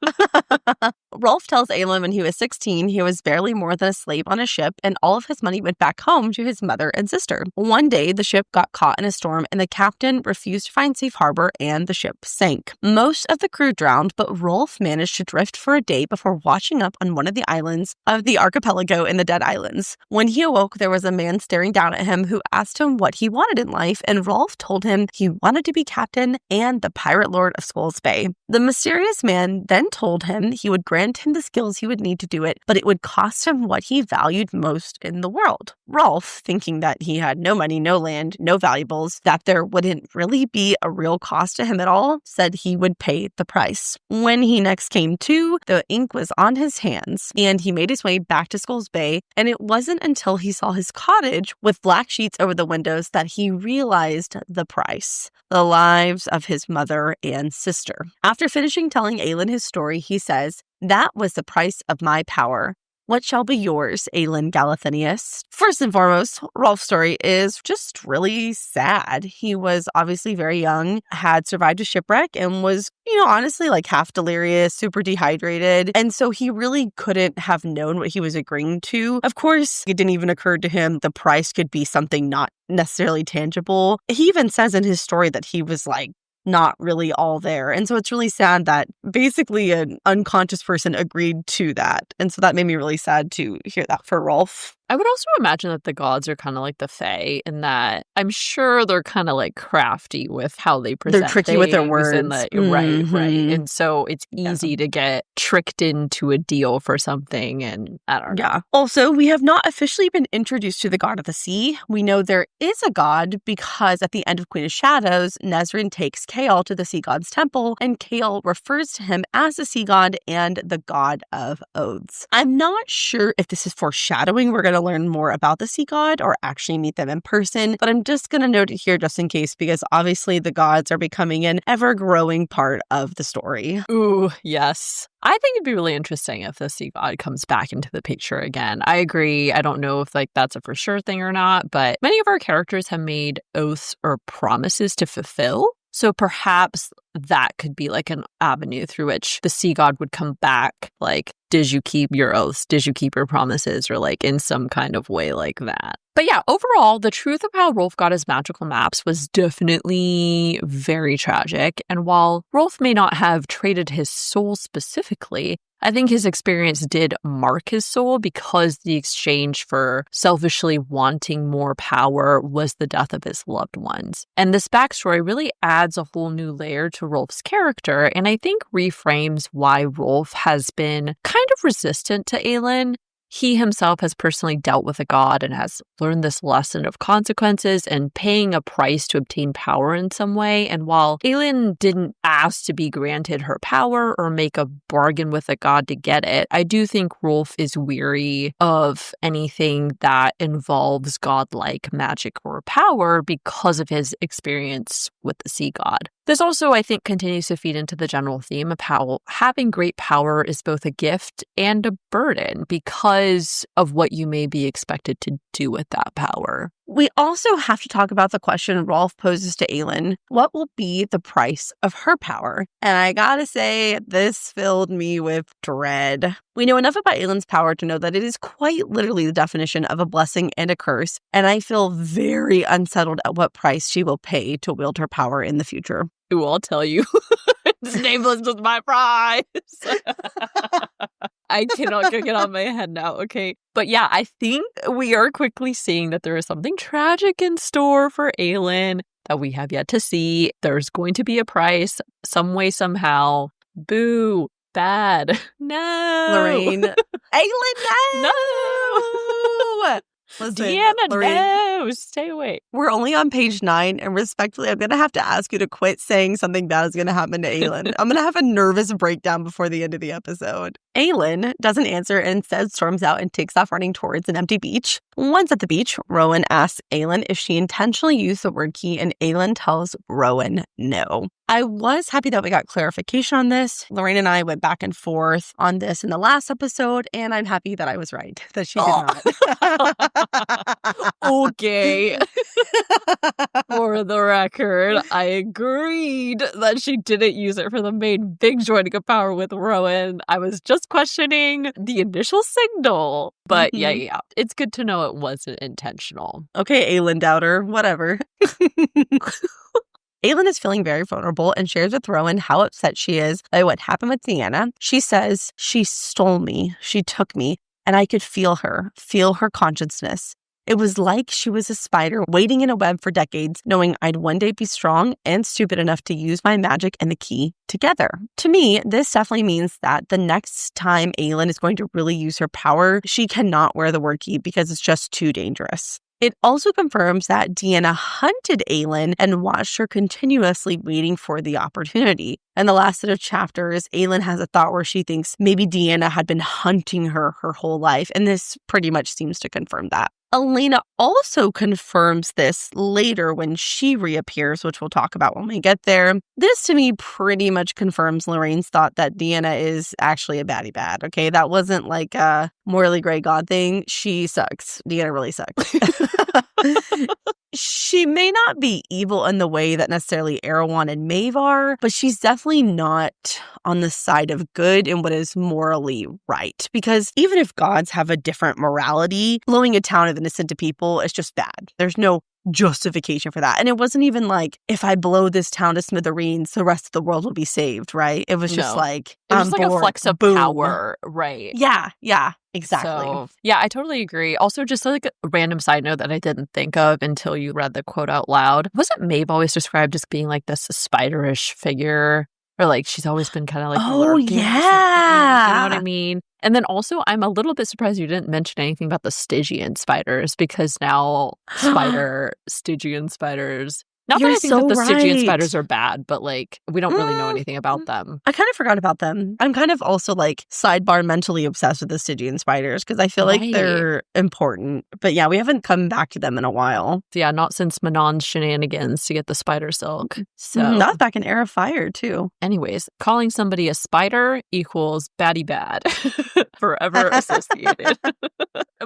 Rolf tells Aelin when he was 16, he was barely more than a slave on a ship, and all of his money went back home to his mother and sister. One day, the ship got caught in a storm, and the captain refused to find safe harbor, and the ship sank. Most of the crew drowned, but Rolf managed to drift for a day before washing up on one of the islands of the archipelago in the Dead Islands. When he awoke, there was a man staring down at him who asked him what he wanted in life, and Rolf told him he wanted to be captain and the pirate lord of Skulls Bay. The mysterious man then told him he would grant him the skills he would need to do it, but it would cost him what he valued most in the world. Rolf, thinking that he had no money, no land, no valuables, that there wouldn't really be a real cost to him at all, said he would pay the price. When he next came to, the ink was on his hands, and he made his way back to Skulls Bay, and it wasn't until he saw his cottage with black sheets over the windows that he realized the price: the lives of his mother and sister. After finishing telling Aelin his story, he says, "That was the price of my power. What shall be yours, Aelin Galathinius?" First and foremost, Rolf's story is just really sad. He was obviously very young, had survived a shipwreck, and was, honestly like half delirious, super dehydrated. And so he really couldn't have known what he was agreeing to. Of course, it didn't even occur to him the price could be something not necessarily tangible. He even says in his story that he was like, not really all there. And so it's really sad that basically an unconscious person agreed to that. And so that made me really sad to hear that for Rolf. I would also imagine that the gods are kind of like the Fae in that I'm sure they're kind of like crafty with how they present. They're tricky with their words. Right. And so it's easy to get tricked into a deal for something, and I don't know. Yeah. Also, we have not officially been introduced to the god of the sea. We know there is a god because at the end of Queen of Shadows, Nesrin takes Chaol to the sea god's temple, and Chaol refers to him as the sea god and the god of oaths. I'm not sure if this is foreshadowing. We're going to learn more about the sea god or actually meet them in person, but I'm just going to note it here just in case, because obviously the gods are becoming an ever-growing part of the story. Ooh, yes. I think it'd be really interesting if the sea god comes back into the picture again. I agree. I don't know if that's a for sure thing or not, but many of our characters have made oaths or promises to fulfill. So perhaps that could be like an avenue through which the sea god would come back. Like, did you keep your oaths? Did you keep your promises? Or like in some kind of way like that. But yeah, overall, the truth of how Rolf got his magical maps was definitely very tragic. And while Rolf may not have traded his soul specifically, I think his experience did mark his soul because the exchange for selfishly wanting more power was the death of his loved ones. And this backstory really adds a whole new layer to Rolf's character, and I think reframes why Rolf has been kind of resistant to Aelin. He himself has personally dealt with a god and has learned this lesson of consequences and paying a price to obtain power in some way. And while Aelin didn't ask to be granted her power or make a bargain with a god to get it, I do think Rolf is weary of anything that involves godlike magic or power because of his experience with the sea god. This also, I think, continues to feed into the general theme of how having great power is both a gift and a burden because of what you may be expected to do with that power. We also have to talk about the question Rolf poses to Aelin. What will be the price of her power? And I gotta say, this filled me with dread. We know enough about Aelin's power to know that it is quite literally the definition of a blessing and a curse, and I feel very unsettled at what price she will pay to wield her power in the future. Ooh, I'll tell you. It's nameless with my prize. I cannot get on my head now, okay? But yeah, I think we are quickly seeing that there is something tragic in store for Aelin that we have yet to see. There's going to be a price, some way, somehow. Boo. Bad. No. Lorraine. Aelin, no! No! Listen, Deanna, Lorraine, no! Stay away. we're only on page 9, and respectfully, I'm going to have to ask you to quit saying something bad is going to happen to Aelin. I'm going to have a nervous breakdown before the end of the episode. Aelin doesn't answer and instead storms out and takes off running towards an empty beach. Once at the beach, Rowan asks Aelin if she intentionally used the word key, and Aelin tells Rowan no. I was happy that we got clarification on this. Lorraine and I went back and forth on this in the last episode, and I'm happy that I was right, that she did not. Okay. For the record, I agreed that she didn't use it for the main big joining of power with Rowan. I was just questioning the initial signal. But yeah, it's good to know it wasn't intentional. Okay, Aelin doubter, whatever. Aelin is feeling very vulnerable and shares with Rowan how upset she is by what happened with Deanna. She says, she stole me, she took me, and I could feel her consciousness. It was like she was a spider waiting in a web for decades, knowing I'd one day be strong and stupid enough to use my magic and the key together. To me, this definitely means that the next time Aelin is going to really use her power, she cannot wear the wyrd-key because it's just too dangerous. It also confirms that Deanna hunted Aelin and watched her continuously waiting for the opportunity. In the last set of chapters, Aelin has a thought where she thinks maybe Deanna had been hunting her whole life, and this pretty much seems to confirm that. Elena also confirms this later when she reappears, which we'll talk about when we get there. This, to me, pretty much confirms Lorraine's thought that Deanna is actually a baddie bad, okay? That wasn't like a morally gray god thing. She sucks. Deanna really sucks. She may not be evil in the way that necessarily Erewhon and Maeve are, but she's definitely not on the side of good and what is morally right. Because even if gods have a different morality, blowing a town of innocent people is just bad. There's no justification for that. And it wasn't even like, if I blow this town to smithereens, the rest of the world will be saved, right? It was just like, it was like a flex of power, right? Yeah, exactly. So, yeah, I totally agree. Also, just like a random side note that I didn't think of until you read the quote out loud. Wasn't Maeve always described as being like this spiderish figure? Or like she's always been kind of like, lurking, you know what I mean? And then also, I'm a little bit surprised you didn't mention anything about the Stygian spiders, because now Stygian spiders. Not that I think that the Stygian spiders are bad, but like we don't really know anything about them. I kind of forgot about them. I'm kind of also like sidebar mentally obsessed with the Stygian spiders because I feel like they're important. But yeah, we haven't come back to them in a while. Yeah, not since Manon's shenanigans to get the spider silk. So that was back in Era of Fire too. Anyways, calling somebody a spider equals baddie bad. Forever associated.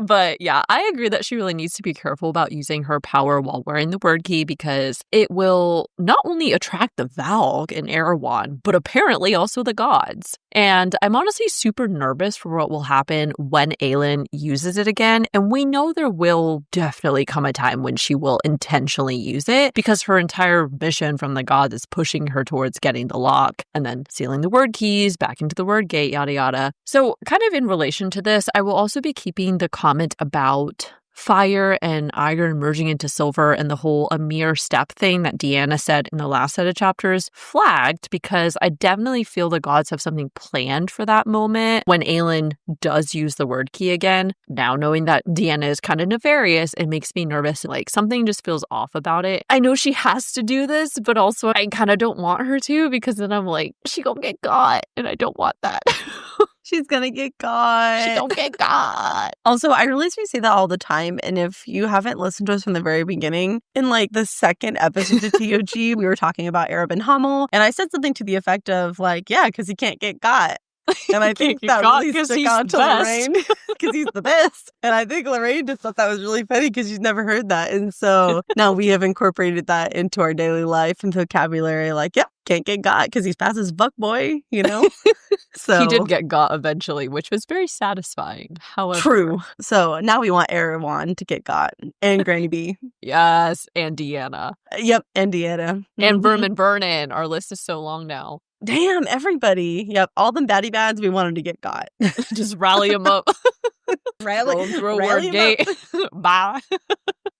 But yeah, I agree that she really needs to be careful about using her power while wearing the wyrd-key because it will not only attract the Valg and Erewhon, but apparently also the gods. And I'm honestly super nervous for what will happen when Aelin uses it again. And we know there will definitely come a time when she will intentionally use it because her entire mission from the gods is pushing her towards getting the lock and then sealing the wyrkeys back into the word gate, yada yada. So kind of in relation to this, I will also be keeping the comment about fire and iron merging into silver and the whole a mere step thing that Deanna said in the last set of chapters flagged because I definitely feel the gods have something planned for that moment when Aelin does use the wyrd-key again. Now knowing that Deanna is kind of nefarious, it makes me nervous. Like something just feels off about it. I know she has to do this, but also I kind of don't want her to because then I'm like, she gonna get got and I don't want that. She's gonna get got. She don't get got. Also, I realize we say that all the time. And if you haven't listened to us from the very beginning, in like the second episode of TOG, we were talking about Arab and Hummel. And I said something to the effect of like, yeah, because he can't get got. And I think that really stuck out to Lorraine because he's the best. And I think Lorraine just thought that was really funny because she's never heard that. And so now we have incorporated that into our daily life and vocabulary. Like, yep, can't get got because he's past his buck boy, you know? So he did get got eventually, which was very satisfying. However, true. So now we want Erewhon to get got and Granny B. Yes, and Deanna. Yep, and Deanna. And Vermin Vernon. Our list is so long now. Damn, everybody. Yep, all them baddie bads, we want them to get got. Just rally them up. Rally through a word gate. Bye.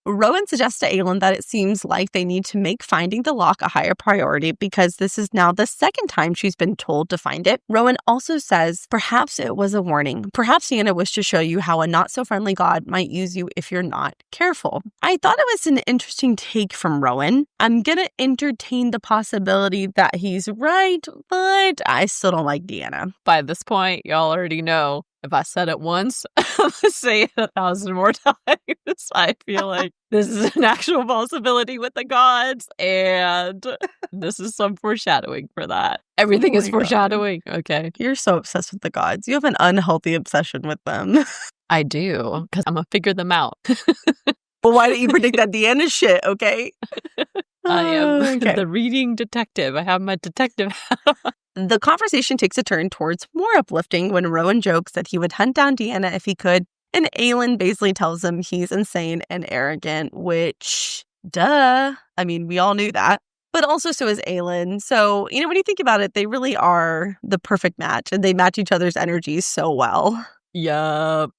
Rowan suggests to Aelin that it seems like they need to make finding the lock a higher priority because this is now the second time she's been told to find it. Rowan also says, perhaps it was a warning. Perhaps Deanna wished to show you how a not-so-friendly god might use you if you're not careful. I thought it was an interesting take from Rowan. I'm going to entertain the possibility that he's right, but I still don't like Deanna. By this point, y'all already know. If I said it once, I'm going to say it 1,000 more times. I feel like this is an actual possibility with the gods, and this is some foreshadowing for that. Everything is foreshadowing. God. Okay. You're so obsessed with the gods. You have an unhealthy obsession with them. I do, because I'm going to figure them out. Well, why don't you predict that Deanna shit, okay? I am the reading detective. I have my detective hat. The conversation takes a turn towards more uplifting when Rowan jokes that he would hunt down Deanna if he could, and Aelin basically tells him he's insane and arrogant, which, duh. I mean, we all knew that. But also so is Aelin. So, you know, when you think about it, they really are the perfect match, and they match each other's energies so well. Yup.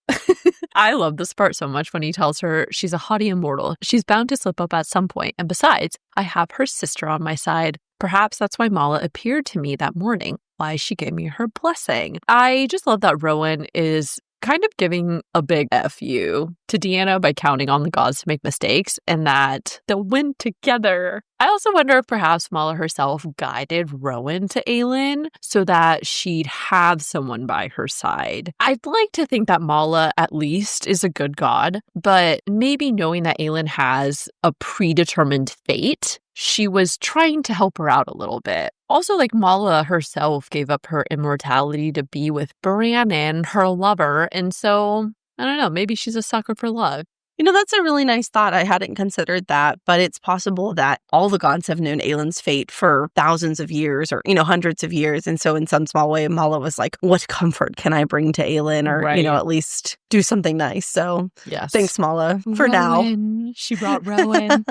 I love this part so much when he tells her she's a haughty immortal. She's bound to slip up at some point. And besides, I have her sister on my side. Perhaps that's why Mala appeared to me that morning, why she gave me her blessing. I just love that Rowan is kind of giving a big F you to Deanna by counting on the gods to make mistakes and that they'll win together. I also wonder if perhaps Mala herself guided Rowan to Aelin so that she'd have someone by her side. I'd like to think that Mala at least is a good god, but maybe knowing that Aelin has a predetermined fate, she was trying to help her out a little bit. Also, like Mala herself gave up her immortality to be with Brannon, her lover, and so, I don't know, maybe she's a sucker for love. You know, that's a really nice thought. I hadn't considered that, but it's possible that all the gods have known Aelin's fate for thousands of years or, you know, hundreds of years. And so in some small way, Mala was like, what comfort can I bring to Aelin or, right. You know, at least do something nice. So yes. Thanks, Mala, for Rowan. now. She brought Rowan.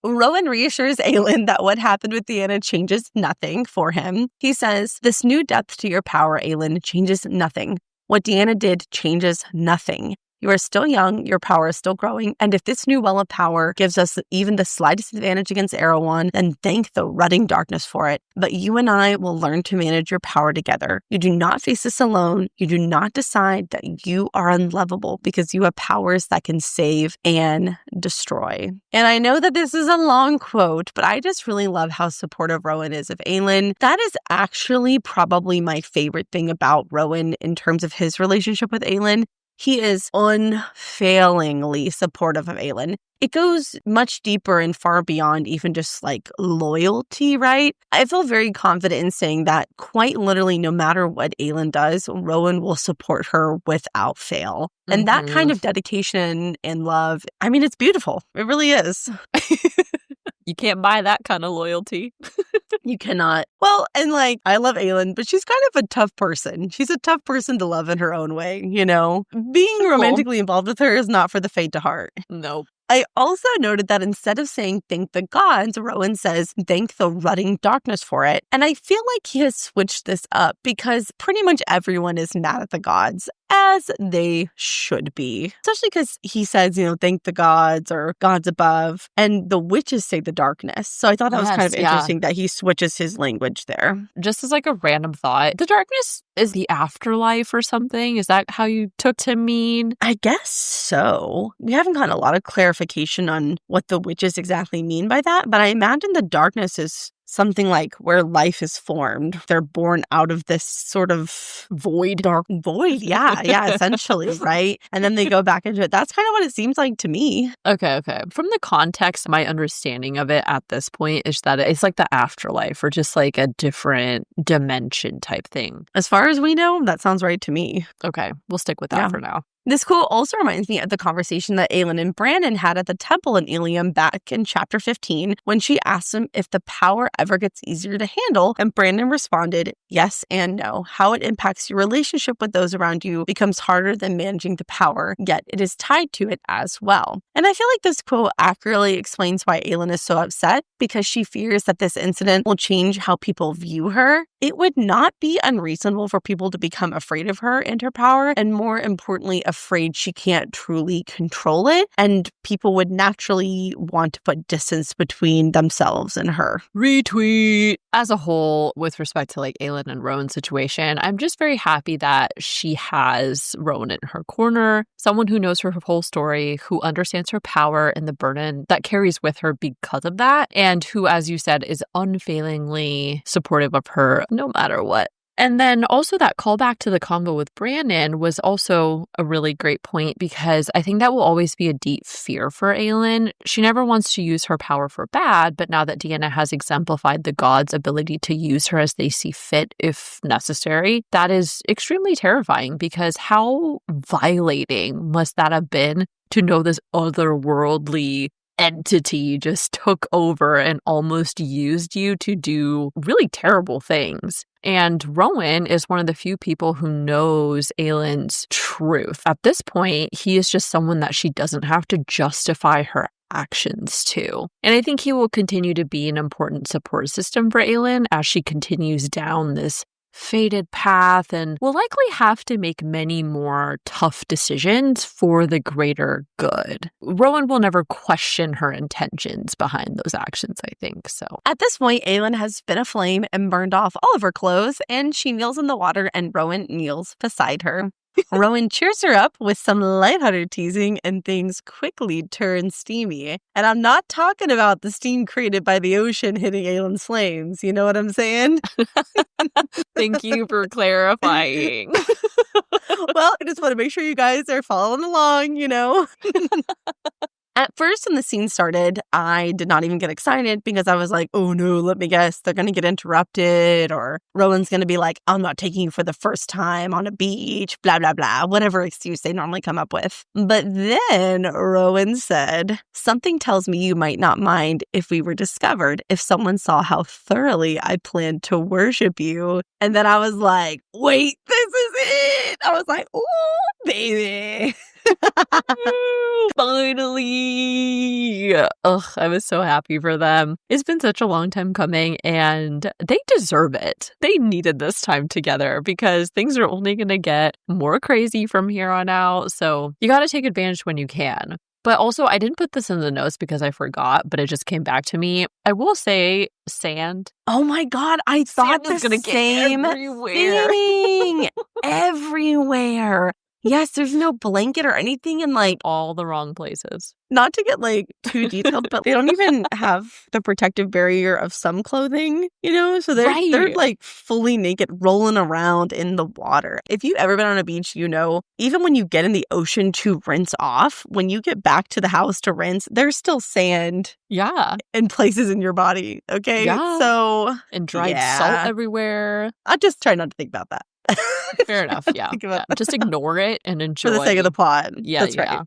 Rowan reassures Aelin that what happened with Deanna changes nothing for him. He says, this new depth to your power, Aelin, changes nothing. What Deanna did changes nothing. You are still young, your power is still growing, and if this new well of power gives us even the slightest advantage against Erewhon, then thank the rutting darkness for it. But you and I will learn to manage your power together. You do not face this alone. You do not decide that you are unlovable because you have powers that can save and destroy. And I know that this is a long quote, but I just really love how supportive Rowan is of Aelin. That is actually probably my favorite thing about Rowan in terms of his relationship with Aelin. he is unfailingly supportive of Aelin. It goes much deeper and far beyond even just like loyalty, right? I feel very confident in saying that quite literally, no matter what Aelin does, Rowan will support her without fail. And that kind of dedication and love, I mean, it's beautiful. It really is. You can't buy that kind of loyalty. You cannot. Well, and like, I love Aelin, but she's kind of a tough person. She's a tough person to love in her own way, you know? Being romantically involved with her is not for the faint of heart. Nope. I also noted that instead of saying thank the gods, Rowan says thank the rutting darkness for it. And I feel like he has switched this up because pretty much everyone is mad at the gods, as they should be. Especially because he says, you know, thank the gods or gods above, and the witches say the darkness. So I thought that was kind of interesting that he switches his language there. Just as like a random thought, the darkness is the afterlife or something? Is that how you took to mean? I guess so. We haven't gotten a lot of clarification on what the witches exactly mean by that, but I imagine the darkness is something like where life is formed. They're born out of this sort of void. Dark void. Yeah, essentially, right? And then they go back into it. That's kind of what it seems like to me. Okay. From the context, my understanding of it at this point is that it's like the afterlife or just like a different dimension type thing. As far as we know, that sounds right to me. Okay, we'll stick with that for now. This quote also reminds me of the conversation that Aelin and Brandon had at the temple in Ilium back in chapter 15 when she asked him if the power ever gets easier to handle, and Brandon responded, yes and no. How it impacts your relationship with those around you becomes harder than managing the power, yet it is tied to it as well. And I feel like this quote accurately explains why Aelin is so upset, because she fears that this incident will change how people view her. It would not be unreasonable for people to become afraid of her and her power, and more importantly, afraid she can't truly control it, and people would naturally want to put distance between themselves and her. Retweet. As a whole, with respect to like Aelin and Rowan's situation, I'm just very happy that she has Rowan in her corner, someone who knows her whole story, who understands her power and the burden that carries with her because of that, and who, as you said, is unfailingly supportive of her no matter what. And then also that callback to the combo with Brandon was also a really great point, because I think that will always be a deep fear for Aelin. She never wants to use her power for bad, but now that Deanna has exemplified the gods' ability to use her as they see fit if necessary, that is extremely terrifying, because how violating must that have been to know this otherworldly entity just took over and almost used you to do really terrible things. And Rowan is one of the few people who knows Aelin's truth. At this point, he is just someone that she doesn't have to justify her actions to. And I think he will continue to be an important support system for Aelin as she continues down this fated path, and will likely have to make many more tough decisions for the greater good. Rowan will never question her intentions behind those actions, I think. So at this point, Aelin has been aflame and burned off all of her clothes, and she kneels in the water, and Rowan kneels beside her. Rowan cheers her up with some lighthearted teasing, and things quickly turn steamy. And I'm not talking about the steam created by the ocean hitting Aelin's flames. You know what I'm saying? Thank you for clarifying. Well, I just want to make sure you guys are following along, you know? At first, when the scene started, I did not even get excited, because I was like, oh no, let me guess, they're going to get interrupted, or Rowan's going to be like, I'm not taking you for the first time on a beach, blah, blah, blah, whatever excuse they normally come up with. But then Rowan said, something tells me you might not mind if we were discovered, if someone saw how thoroughly I planned to worship you. And then I was like, wait, this is it. I was like, ooh, baby. Finally! Ugh, I was so happy for them. It's been such a long time coming, and they deserve it. They needed this time together, because things are only going to get more crazy from here on out. So you got to take advantage when you can. But also, I didn't put this in the notes because I forgot, but it just came back to me. I will say sand. Oh my God, I thought the same thing. Everywhere. Yes, there's no blanket or anything, and like all the wrong places. Not to get like too detailed, but they don't even have the protective barrier of some clothing, so they're like fully naked rolling around in the water. If you've ever been on a beach, even when you get in the ocean to rinse off, when you get back to the house to rinse, there's still sand in places in your body. Okay. Yeah. So and dried salt everywhere. I just try not to think about that. Fair enough. Yeah. Just ignore it and enjoy. For the sake of the plot. Yeah. That's right.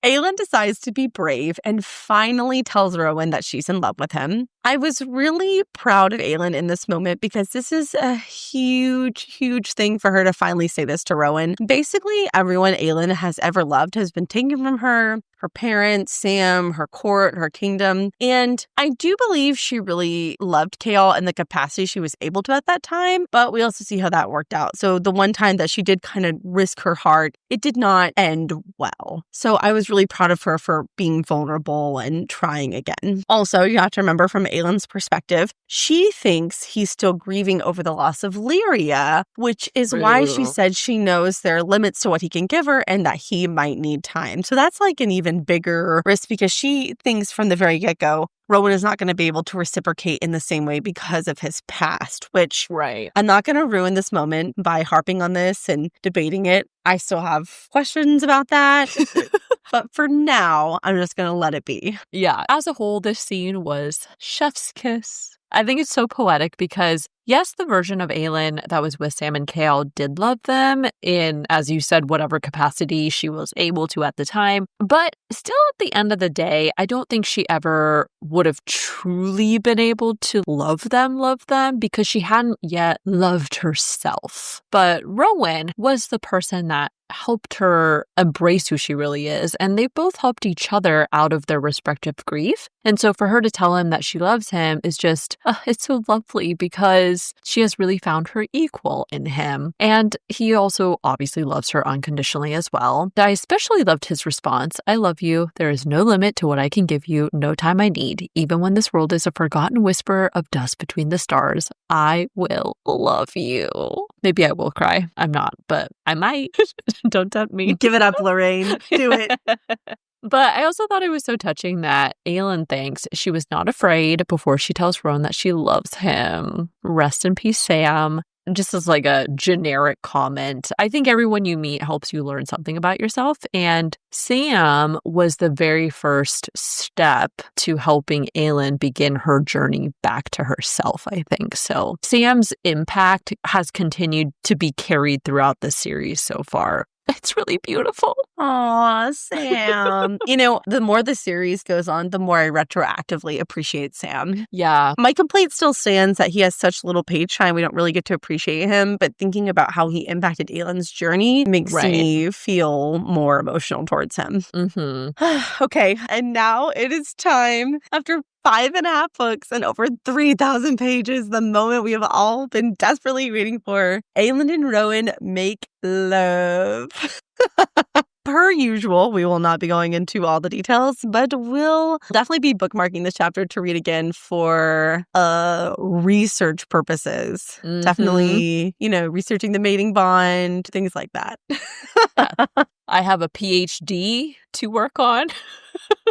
Aelin decides to be brave and finally tells Rowan that she's in love with him. I was really proud of Aelin in this moment because this is a huge, huge thing for her to finally say this to Rowan. Basically, everyone Aelin has ever loved has been taken from her parents, Sam, her court, her kingdom. And I do believe she really loved Chaol in the capacity she was able to at that time, but we also see how that worked out. So the one time that she did kind of risk her heart, it did not end well. So I was really proud of her for being vulnerable and trying again. Also, you have to remember from Aelin's perspective, she thinks he's still grieving over the loss of Lyria, which is why she said she knows there are limits to what he can give her and that he might need time. So that's like an even bigger risk because she thinks from the very get-go, Rowan is not going to be able to reciprocate in the same way because of his past, which I'm not going to ruin this moment by harping on this and debating it. I still have questions about that. But for now, I'm just going to let it be. Yeah. As a whole, this scene was chef's kiss. I think it's so poetic because, yes, the version of Aelin that was with Sam and Chaol did love them in, as you said, whatever capacity she was able to at the time. But still, at the end of the day, I don't think she ever would have truly been able to love them because she hadn't yet loved herself. But Rowan was the person that helped her embrace who she really is. And they both helped each other out of their respective grief. And so for her to tell him that she loves him is just, it's so lovely because she has really found her equal in him. And he also obviously loves her unconditionally as well. I especially loved his response. I love you. There is no limit to what I can give you, no time I need. Even when this world is a forgotten whisper of dust between the stars, I will love you. Maybe I will cry. I'm not, but I might. Don't tempt me. Give it up, Lorraine. Do it. But I also thought it was so touching that Aelin thinks she was not afraid before she tells Rowan that she loves him. Rest in peace, Sam. Just as like a generic comment. I think everyone you meet helps you learn something about yourself. And Sam was the very first step to helping Aelin begin her journey back to herself, I think. So Sam's impact has continued to be carried throughout the series so far. It's really beautiful. Aw, Sam. The more the series goes on, the more I retroactively appreciate Sam. Yeah. My complaint still stands that he has such little page time. We don't really get to appreciate him. But thinking about how he impacted Aelin's journey makes me feel more emotional towards him. Mm-hmm. Okay. And now it is time, after 5.5 books and over 3,000 pages, the moment we have all been desperately waiting for. Aelin and Rowan make love. Per usual, we will not be going into all the details, but we'll definitely be bookmarking this chapter to read again for research purposes. Mm-hmm. Definitely, researching the mating bond, things like that. I have a PhD to work on.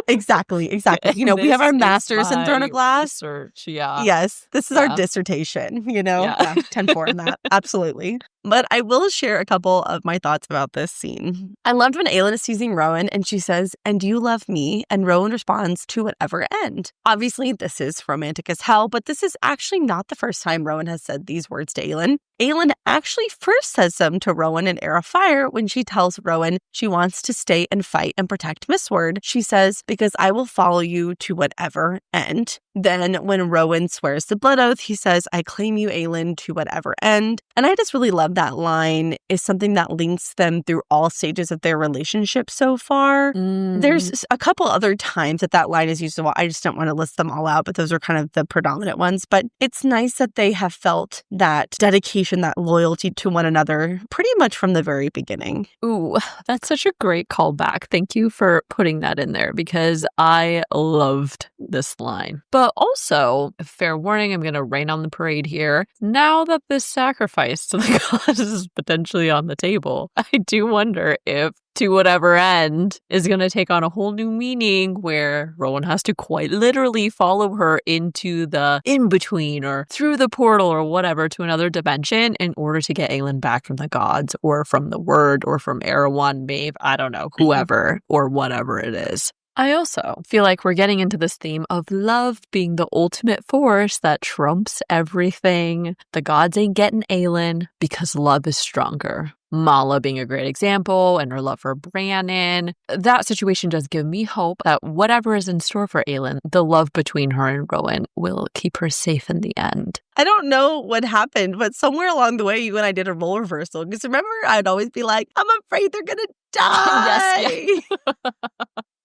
Exactly. We have our master's in Throne of Glass. Research, yeah. Yes, this is our dissertation, 10-4 in that. Absolutely. But I will share a couple of my thoughts about this scene. I loved when Aelin is teasing Rowan and she says, "And you love me?" And Rowan responds, "To whatever end." Obviously, this is romantic as hell, but this is actually not the first time Rowan has said these words to Aelin. Aelin actually first says them to Rowan in Heir of Fire when she tells Rowan she wants to stay and fight and protect Mistward. She says, "Because I will follow you to whatever end." Then when Rowan swears the blood oath, he says, "I claim you, Aelin, to whatever end." And I just really love that line. Is something that links them through all stages of their relationship so far. There's a couple other times that line is used. I just don't want to list them all out, but those are kind of the predominant ones. But it's nice that they have felt that dedication, that loyalty to one another pretty much from the very beginning. Ooh, that's such a great callback. Thank you for putting that in there because because I loved this line. But also, fair warning, I'm going to rain on the parade here. Now that this sacrifice to the gods is potentially on the table, I do wonder if to whatever end is going to take on a whole new meaning where Rowan has to quite literally follow her into the in-between or through the portal or whatever to another dimension in order to get Aelin back from the gods or from the wyrd or from Erewhon, Maeve, I don't know, whoever or whatever it is. I also feel like we're getting into this theme of love being the ultimate force that trumps everything. The gods ain't getting Aelin because love is stronger. Mala being a great example and her love for Brannon. That situation does give me hope that whatever is in store for Aelin, the love between her and Rowan will keep her safe in the end. I don't know what happened, but somewhere along the way, you and I did a role reversal. Because remember, I'd always be like, I'm afraid they're going to die. Yes.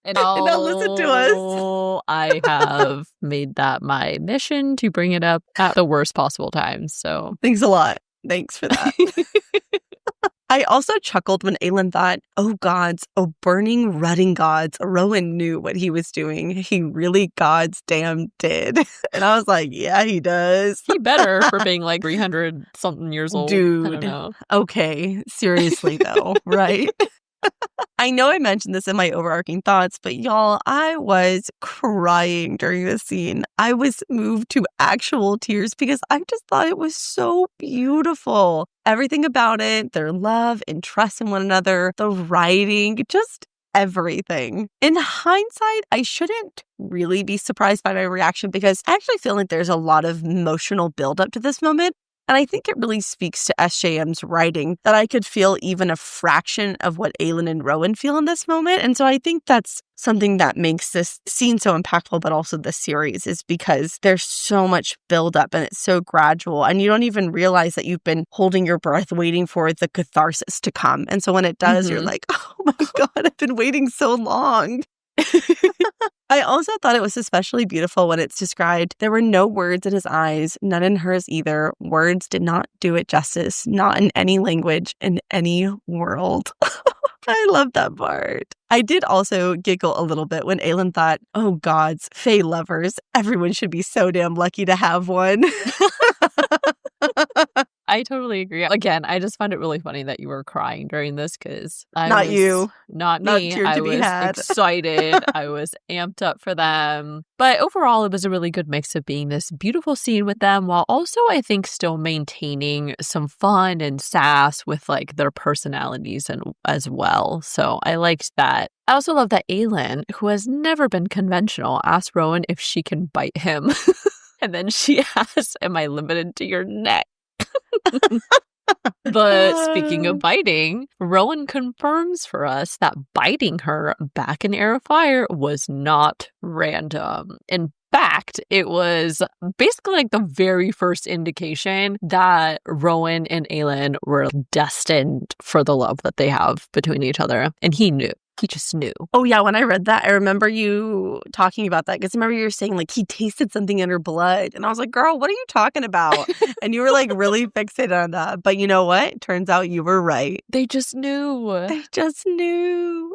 And now listen to us. I have made that my mission to bring it up at the worst possible times. So thanks a lot. Thanks for that. I also chuckled when Aelin thought, oh gods, oh burning, rutting gods, Rowan knew what he was doing. He really gods damn did. And I was like, yeah, he does. He better for being like 300 something years old. Dude. I don't know. Okay. Seriously though, right? I know I mentioned this in my overarching thoughts, but y'all, I was crying during this scene. I was moved to actual tears because I just thought it was so beautiful. Everything about it, their love and trust in one another, the writing, just everything. In hindsight, I shouldn't really be surprised by my reaction because I actually feel like there's a lot of emotional buildup to this moment. And I think it really speaks to SJM's writing that I could feel even a fraction of what Aelin and Rowan feel in this moment. And so I think that's something that makes this scene so impactful, but also the series, is because there's so much buildup and it's so gradual. And you don't even realize that you've been holding your breath waiting for the catharsis to come. And so when it does, you're like, oh my God, I've been waiting so long. I also thought it was especially beautiful when it's described there were no words in his eyes, none in hers either. Words did not do it justice, not in any language, in any world. I love that part. I did also giggle a little bit when Aelin thought, oh gods, fae lovers, everyone should be so damn lucky to have one. I totally agree. Again, I just found it really funny that you were crying during this because not you. Not me. I was excited. I was amped up for them. But overall, it was a really good mix of being this beautiful scene with them while also, I think, still maintaining some fun and sass with like their personalities and as well. So I liked that. I also love that Aelin, who has never been conventional, asked Rowan if she can bite him. And then she asks, am I limited to your neck? But speaking of biting, Rowan confirms for us that biting her back in Heir of Fire was not random. In fact, it was basically like the very first indication that Rowan and Aelin were destined for the love that they have between each other. And he knew. He just knew. Oh, yeah. When I read that, I remember you talking about that. Because I remember you were saying, like, he tasted something in her blood. And I was like, girl, what are you talking about? And you were, like, really fixated on that. But you know what? Turns out you were right. They just knew. They just knew.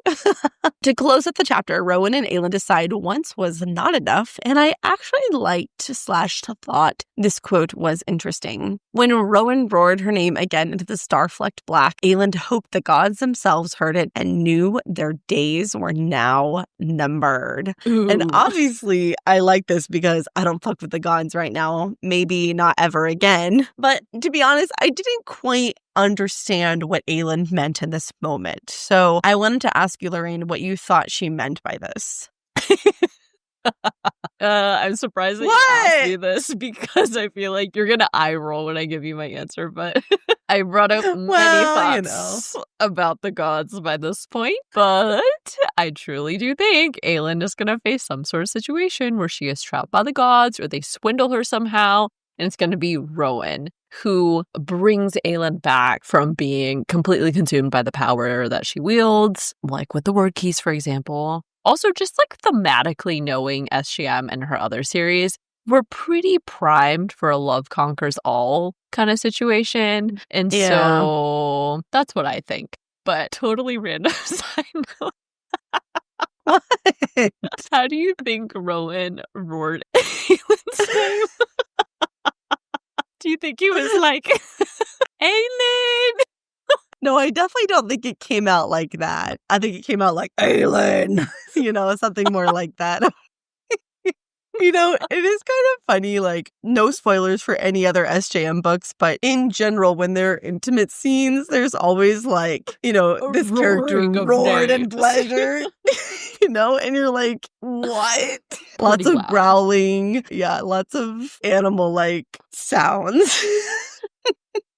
To close up the chapter, Rowan and Aelin decide once was not enough. And I actually liked/thought this quote was interesting. When Rowan roared her name again into the star-flecked black, Aelin hoped the gods themselves heard it and knew their days were now numbered. Ooh. And obviously, I like this because I don't fuck with the gods right now. Maybe not ever again. But to be honest, I didn't quite understand what Aelin meant in this moment. So I wanted to ask you, Lorraine, what you thought she meant by this. I'm surprised that you asked me this because I feel like you're going to eye roll when I give you my answer, but I brought up many thoughts about the gods by this point, but I truly do think Aelin is going to face some sort of situation where she is trapped by the gods or they swindle her somehow, and it's going to be Rowan who brings Aelin back from being completely consumed by the power that she wields, like with the wyrkeys, for example. Also, just like thematically knowing SGM and her other series, we're pretty primed for a love conquers all kind of situation. And so that's what I think. But totally random side note. What? How do you think Rowan roared Aelin's name? Do you think he was like, Aelin? No, I definitely don't think it came out like that. I think it came out like, Aelin, something more like that. It is kind of funny, like, no spoilers for any other SJM books, but in general, when there are intimate scenes, there's always, like, this character roared in pleasure, and you're like, what? Lots of loud. Growling. Yeah, lots of animal-like sounds.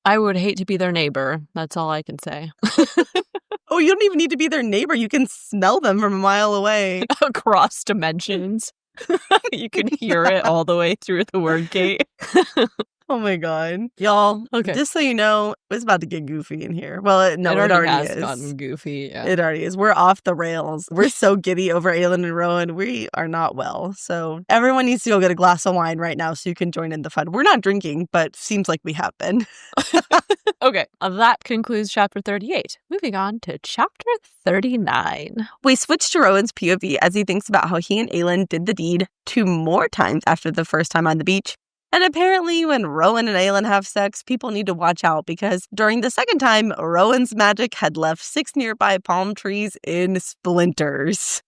I would hate to be their neighbor. That's all I can say. Oh, you don't even need to be their neighbor. You can smell them from a mile away. Across dimensions. You can hear it all the way through the wyrd-key. Oh my god. Y'all, okay. Just so you know, it's about to get goofy in here. Well, it already has is. gotten goofy. Yeah. It already is. We're off the rails. We're so giddy over Aelin and Rowan. We are not well. So everyone needs to go get a glass of wine right now so you can join in the fun. We're not drinking, but seems like we have been. Okay. That concludes chapter 38. Moving on to chapter 39. We switch to Rowan's POV as he thinks about how he and Aelin did the deed 2 more times after the first time on the beach. And apparently when Rowan and Aelin have sex, people need to watch out because during the second time, Rowan's magic had left 6 nearby palm trees in splinters.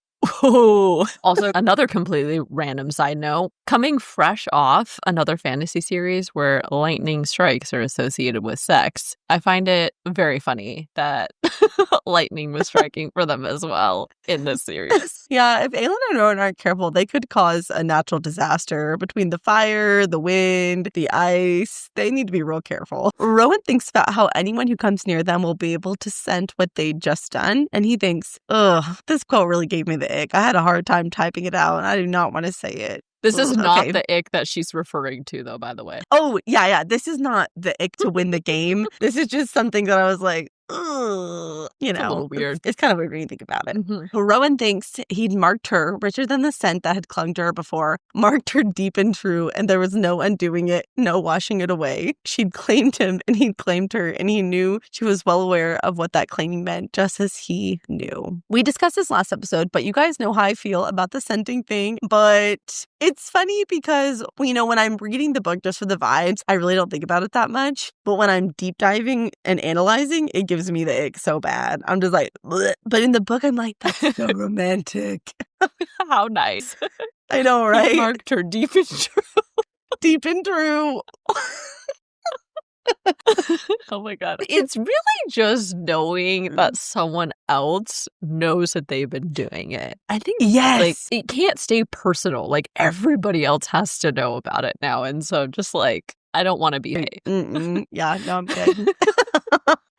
Oh, also another completely random side note, coming fresh off another fantasy series where lightning strikes are associated with sex, I find it very funny that lightning was striking for them as well in this series. Yeah, if Aelin and Rowan aren't careful, they could cause a natural disaster between the fire, the wind, the ice. They need to be real careful. Rowan thinks about how anyone who comes near them will be able to scent what they'd just done, and he thinks, ugh, this quote really gave me the ick. I had a hard time typing it out, and I do not want to say it. This is not the ick that she's referring to, though, by the way. Oh, yeah. This is not the ick to win the game. This is just something that I was like, ugh. It's a little weird. It's kind of weird when you think about it. Mm-hmm. Rowan thinks he'd marked her, richer than the scent that had clung to her before, marked her deep and true, and there was no undoing it, no washing it away. She'd claimed him, and he'd claimed her, and he knew she was well aware of what that claiming meant, just as he knew. We discussed this last episode, but you guys know how I feel about the scenting thing, but it's funny because, when I'm reading the book just for the vibes, I really don't think about it that much, but when I'm deep diving and analyzing, it gives me the ick so bad. I'm just like, bleh. But in the book, I'm like, that's so romantic. How nice. I know, right? You marked her deep and true. Deep and true. Oh my god. It's really just knowing that someone else knows that they've been doing it. I think yes. It can't stay personal. Like everybody else has to know about it now. And so just I don't want to be Yeah, no, I'm good.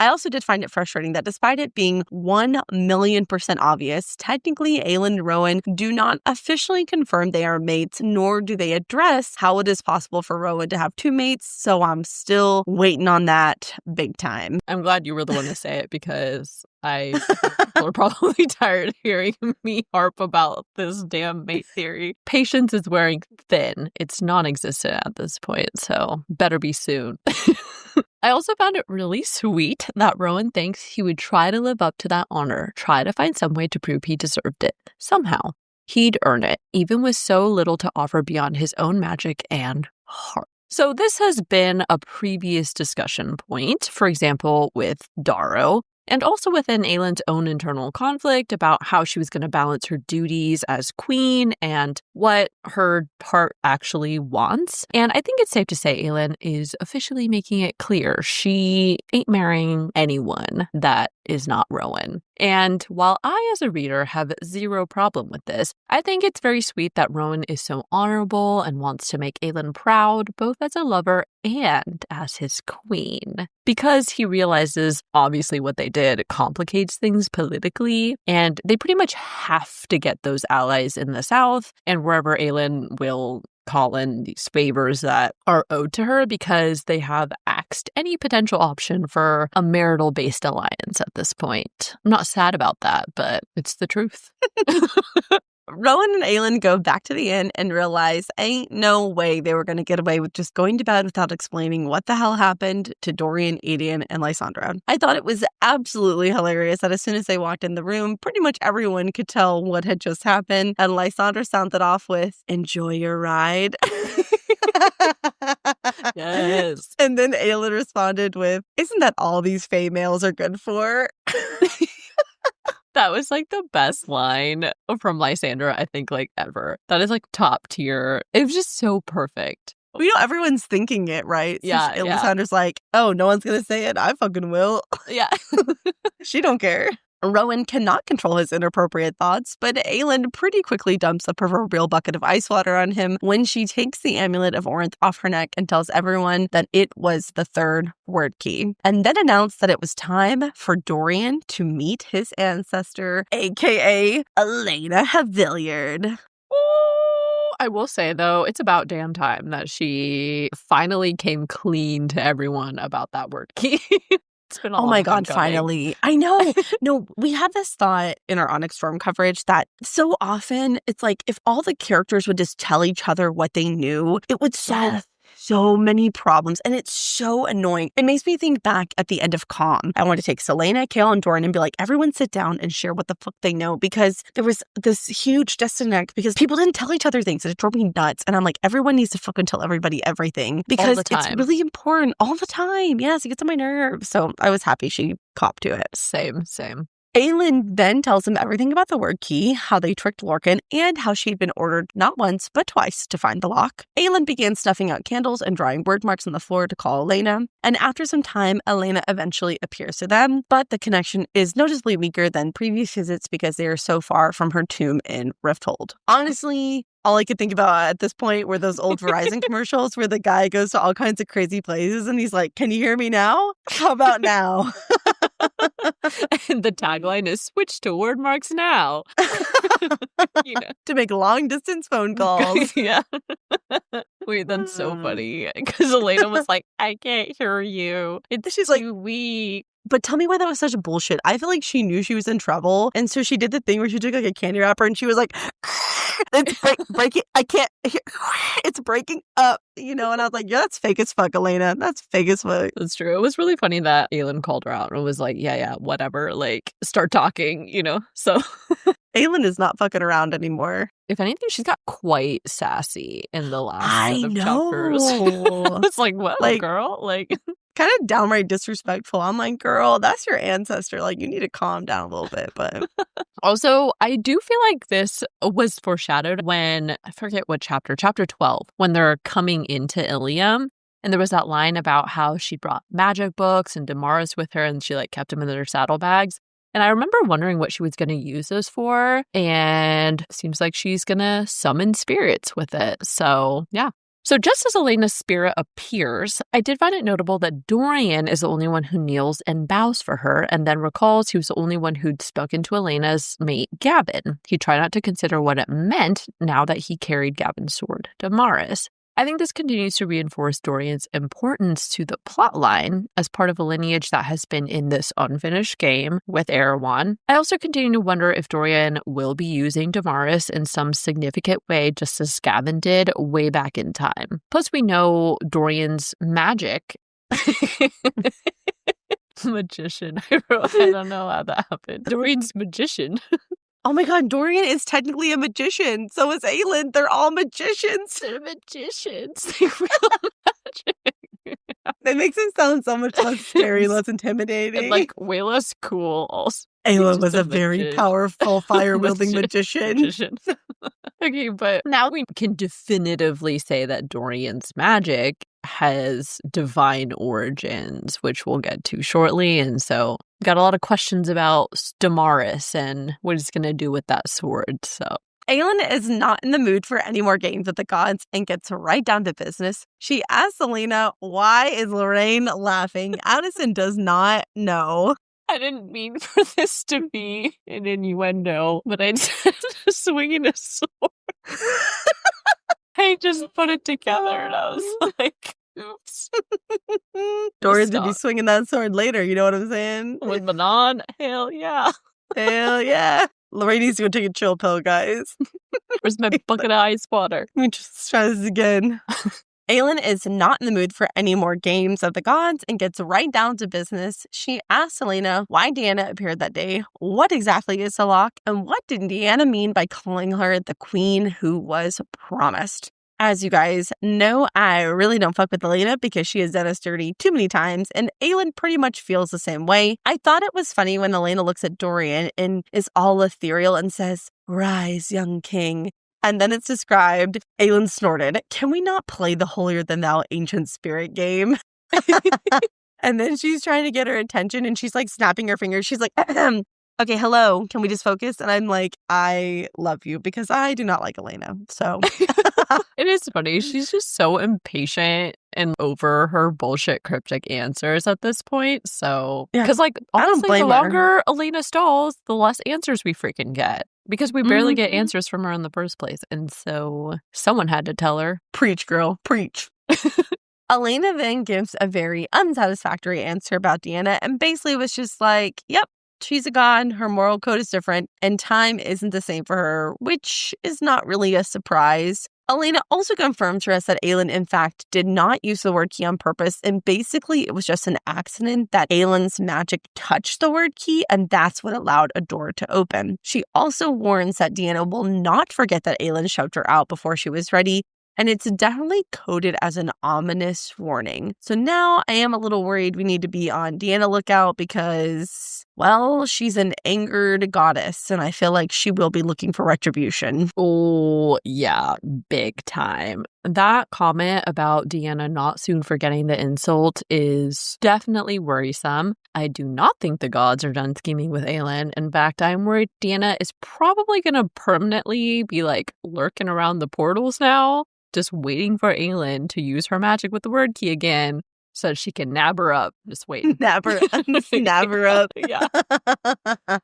I also did find it frustrating that despite it being 1,000,000% obvious, technically Aelin and Rowan do not officially confirm they are mates, nor do they address how it is possible for Rowan to have 2 mates, so I'm still waiting on that big time. I'm glad you were the one to say it because people are probably tired of hearing me harp about this damn mate theory. Patience is wearing thin. It's non-existent at this point, so better be soon. I also found it really sweet that Rowan thinks he would try to live up to that honor, try to find some way to prove he deserved it. Somehow, he'd earn it, even with so little to offer beyond his own magic and heart. So this has been a previous discussion point, for example, with Darrow, and also within Aelin's own internal conflict about how she was going to balance her duties as queen and what her heart actually wants. And I think it's safe to say Aelin is officially making it clear she ain't marrying anyone that is not Rowan. And while I, as a reader, have zero problem with this, I think it's very sweet that Rowan is so honorable and wants to make Aelin proud, both as a lover and as his queen. Because he realizes, obviously, what they did complicates things politically, and they pretty much have to get those allies in the South and wherever Aelin will call in these favors that are owed to her because they have axed any potential option for a marital-based alliance at this point. I'm not sad about that, but it's the truth. Rowan and Aelin go back to the inn and realize ain't no way they were going to get away with just going to bed without explaining what the hell happened to Dorian, Edian, and Lysandra. I thought it was absolutely hilarious that as soon as they walked in the room, pretty much everyone could tell what had just happened, and Lysandra sounded off with, "Enjoy your ride." Yes. And then Aelin responded with, "Isn't that all these fae males are good for?" That was like the best line from Lysandra, I think, like ever. That is like top tier. It was just so perfect. You know, everyone's thinking it, right? Yeah, So Lysandra's like, "Oh, no one's going to say it. I fucking will." Yeah. She don't care. Rowan cannot control his inappropriate thoughts, but Aelin pretty quickly dumps a proverbial bucket of ice water on him when she takes the amulet of Orinth off her neck and tells everyone that it was the third wyrd-key, and then announced that it was time for Dorian to meet his ancestor, aka Elena Haviliard. I will say, though, it's about damn time that she finally came clean to everyone about that wyrd-key. It's been a long my time God, coming. finally. I know. No, we have this thought in our Onyx Storm coverage that so often it's like if all the characters would just tell each other what they knew, it would solve so many problems, and it's so annoying. It makes me think back at the end of Calm. I want to take Selena, Kale, and Doran and be like, everyone sit down and share what the fuck they know, because there was this huge disconnect because people didn't tell each other things, and it drove me nuts. And I'm like, everyone needs to fucking tell everybody everything because it's really important all the time. Yes, it gets on my nerves. So I was happy she copped to it. Same. Aelin then tells him everything about the wyrd-key, how they tricked Lorcan, and how she'd been ordered not once, but twice to find the lock. Aelin began snuffing out candles and drawing word marks on the floor to call Elena, and after some time, Elena eventually appears to them, but the connection is noticeably weaker than previous visits because they are so far from her tomb in Rifthold. Honestly, all I could think about at this point were those old Verizon commercials where the guy goes to all kinds of crazy places and he's like, "Can you hear me now? How about now?" And the tagline is "Switch to word marks now." To make long distance phone calls. Yeah. Wait, that's so funny. Because Elena was like, "I can't hear you. She's like, too weak." But tell me why that was such a bullshit. I feel like she knew she was in trouble. And so she did the thing where she took like a candy wrapper and she was like, "It's breaking. I can't hear. It's breaking up." And I was like, "Yeah, that's fake as fuck, Elena. That's fake as fuck." That's true. It was really funny that Aelin called her out and was like, yeah, whatever. Like, start talking, So Aelin is not fucking around anymore. If anything, she's got quite sassy in the last set of chapters. It's like, what, girl? Like, kind of downright disrespectful. I'm like, girl, that's your ancestor. Like, you need to calm down a little bit. But also, I do feel like this was foreshadowed when, I forget what chapter 12, when they're coming into Ilium. And there was that line about how she brought magic books and Damaris with her and she kept them in their saddlebags. And I remember wondering what she was going to use those for. And it seems like she's going to summon spirits with it. So, yeah. So just as Elena's spirit appears, I did find it notable that Dorian is the only one who kneels and bows for her and then recalls he was the only one who'd spoken to Elena's mate, Gavin. He tried not to consider what it meant now that he carried Gavin's sword, Damaris. I think this continues to reinforce Dorian's importance to the plotline as part of a lineage that has been in this unfinished game with Erewhon. I also continue to wonder if Dorian will be using Damaris in some significant way, just as Gavin did way back in time. Plus, we know Dorian's magic. Magician. I don't know how that happened. Dorian's magician. Oh my God, Dorian is technically a magician. So is Aelin. They're all magicians. They're magicians. They real magic. That makes him sound so much less scary, less intimidating. And way less cool also. Aelin was a very powerful fire-wielding magician. Okay, but now we can definitively say that Dorian's magic has divine origins, which we'll get to shortly. And so got a lot of questions about Damaris and what he's going to do with that sword. So Aelin is not in the mood for any more games with the gods and gets right down to business. She asks Elena, "Why is Lorraine laughing?" Addison does not know. I didn't mean for this to be an innuendo, but I did swinging a sword. I just put it together and I was like, oops. Dorian's gonna be swinging that sword later, you know what I'm saying? With Manon? Hell yeah. Hell yeah. Lorraine needs to go take a chill pill, guys. Where's my bucket of ice water? Let me just try this again. Aelin is not in the mood for any more games of the gods and gets right down to business. She asks Elena why Deanna appeared that day, what exactly is the lock, and what did Deanna mean by calling her the queen who was promised. As you guys know, I really don't fuck with Elena because she has done us dirty too many times, and Aelin pretty much feels the same way. I thought it was funny when Elena looks at Dorian and is all ethereal and says, "Rise, young king." And then it's described, Aelin snorted, "Can we not play the holier-than-thou ancient spirit game?" And then she's trying to get her attention and she's like snapping her fingers. She's like, "Ahem. Okay, hello, can we just focus?" And I'm like, I love you because I do not like Elena. So it is funny. She's just so impatient and over her bullshit cryptic answers at this point. So, because honestly, the longer Elena stalls, the less answers we freaking get. Because we barely get answers from her in the first place. And so someone had to tell her. Preach, girl, preach. Elena then gives a very unsatisfactory answer about Deanna and basically was just like, yep, she's a god, her moral code is different, and time isn't the same for her, which is not really a surprise. Elena also confirms for us that Aelin, in fact, did not use the wyrd key on purpose, and basically it was just an accident that Aelin's magic touched the wyrd key, and that's what allowed a door to open. She also warns that Deanna will not forget that Aelin shoved her out before she was ready, and it's definitely coded as an ominous warning. So now I am a little worried we need to be on Deanna lookout because, well, she's an angered goddess, and I feel like she will be looking for retribution. Oh, yeah, big time. That comment about Deanna not soon forgetting the insult is definitely worrisome. I do not think the gods are done scheming with Aelin. In fact, I'm worried Deanna is probably going to permanently be lurking around the portals now, just waiting for Aelin to use her magic with the wyrd key again so that she can nab her up. Just wait. Nab her up. Yeah.